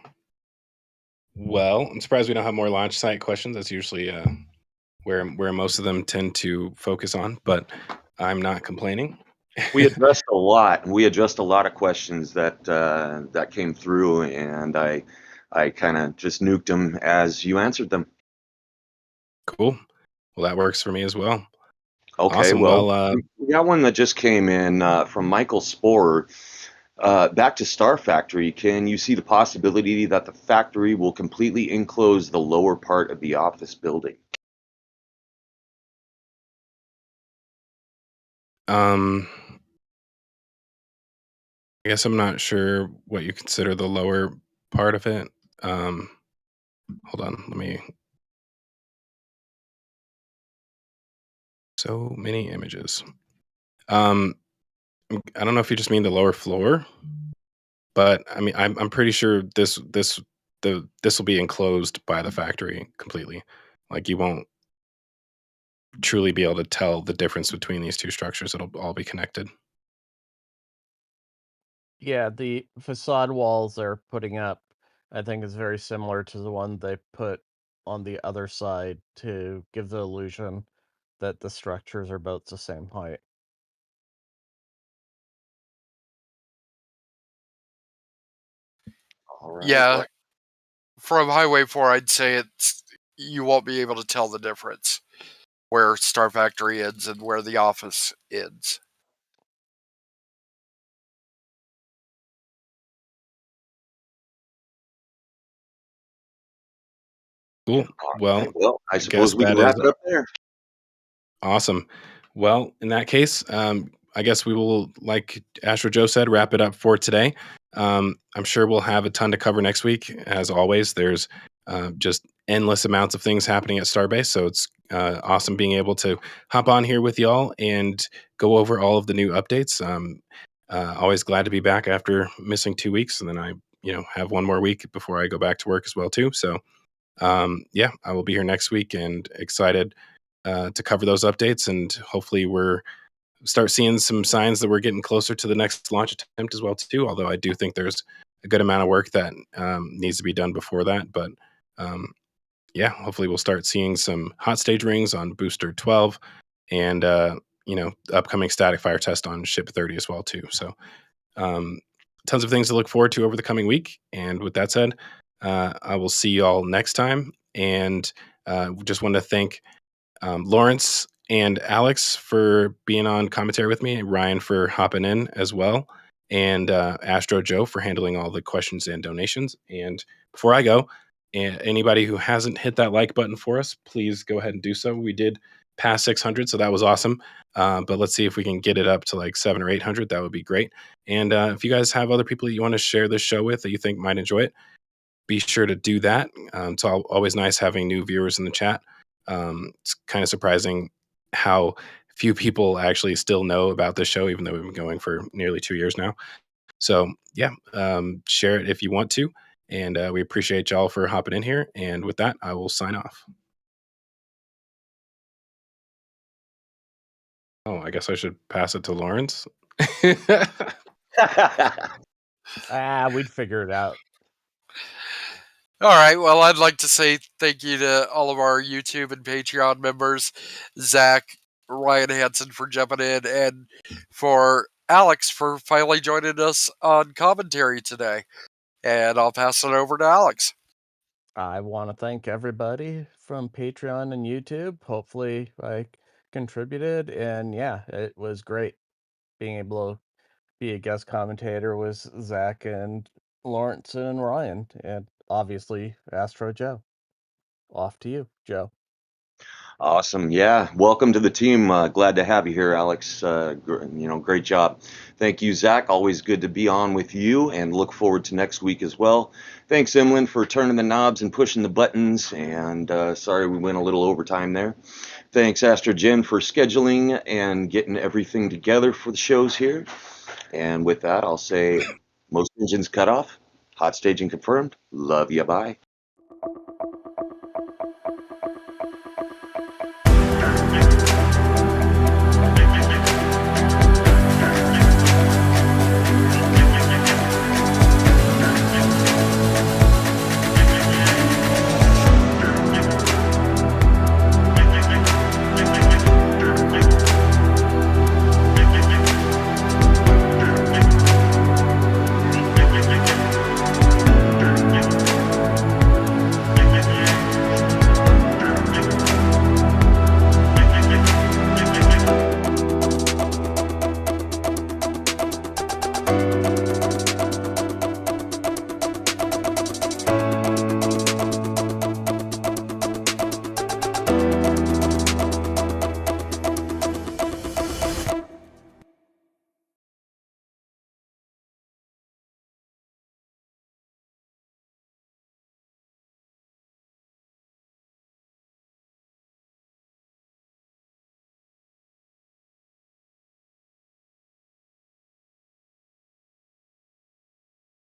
Well, I'm surprised we don't have more launch site questions. That's usually where most of them tend to focus on, but I'm not complaining. We addressed a lot. We addressed a lot of questions that came through, and I kind of just nuked them as you answered them. Cool. Well, that works for me as well. Okay, Awesome. well, Well, we got one that just came in from Michael Sporer. Back to Star Factory, can you see the possibility that the factory will completely enclose the lower part of the office building? I guess I'm not sure what you consider the lower part of it. Hold on, let me. So many images. I don't know if you just mean the lower floor, but I mean I'm pretty sure this will be enclosed by the factory completely. Like you won't truly be able to tell the difference between these two structures. It'll all be connected. Yeah, the facade walls they're putting up, I think, is very similar to the one they put on the other side to give the illusion that the structures are both the same height. All right. Yeah, from Highway 4, I'd say you won't be able to tell the difference where Star Factory ends and where the office ends. Cool. Well, Well, I I guess suppose we can that is wrap it up there. awesome. Well, in that case, I guess we will, like Astro Joe said, wrap it up for today. I'm sure we'll have a ton to cover next week. As always, there's just endless amounts of things happening at Starbase. So it's awesome being able to hop on here with y'all and go over all of the new updates. Always glad to be back after missing 2 weeks. And then I, have one more week before I go back to work as well, too. So yeah, I will be here next week and excited to cover those updates. And hopefully we're start seeing some signs that we're getting closer to the next launch attempt as well too. Although I do think there's a good amount of work that needs to be done before that. But yeah, hopefully we'll start seeing some hot stage rings on Booster 12 and the upcoming static fire test on Ship 30 as well too. So tons of things to look forward to over the coming week. And with that said, I will see you all next time. And just want to thank Lawrence and Alex for being on commentary with me, and Ryan for hopping in as well, and Astro Joe for handling all the questions and donations. And before I go, anybody who hasn't hit that like button for us, please go ahead and do so. We did pass 600, so that was awesome. But let's see if we can get it up to like 700 or 800. That would be great. And if you guys have other people that you want to share this show with that you think might enjoy it, be sure to do that. It's always nice having new viewers in the chat. It's kind of surprising how few people actually still know about this show, even though we've been going for nearly 2 years now. So yeah, share it if you want to. And we appreciate y'all for hopping in here. And with that, I will sign off. Oh, I guess I should pass it to Lawrence. We'd figure it out. All right. Well, I'd like to say thank you to all of our YouTube and Patreon members, Zach, Ryan Hansen for jumping in, and for Alex for finally joining us on commentary today. And I'll pass it over to Alex. I want to thank everybody from Patreon and YouTube. Hopefully, I contributed, and yeah, it was great being able to be a guest commentator with Zach and Lawrence and Ryan, and obviously Astro Joe. Off to you, Joe. Awesome. Yeah. Welcome to the team. Glad to have you here, Alex. Great job. Thank you, Zach. Always good to be on with you, and look forward to next week as well. Thanks, Emlyn, for turning the knobs and pushing the buttons. And sorry we went a little overtime there. Thanks, AstroGen, for scheduling and getting everything together for the shows here. And with that, I'll say most engines cut off. Hot staging confirmed. Love ya. Bye.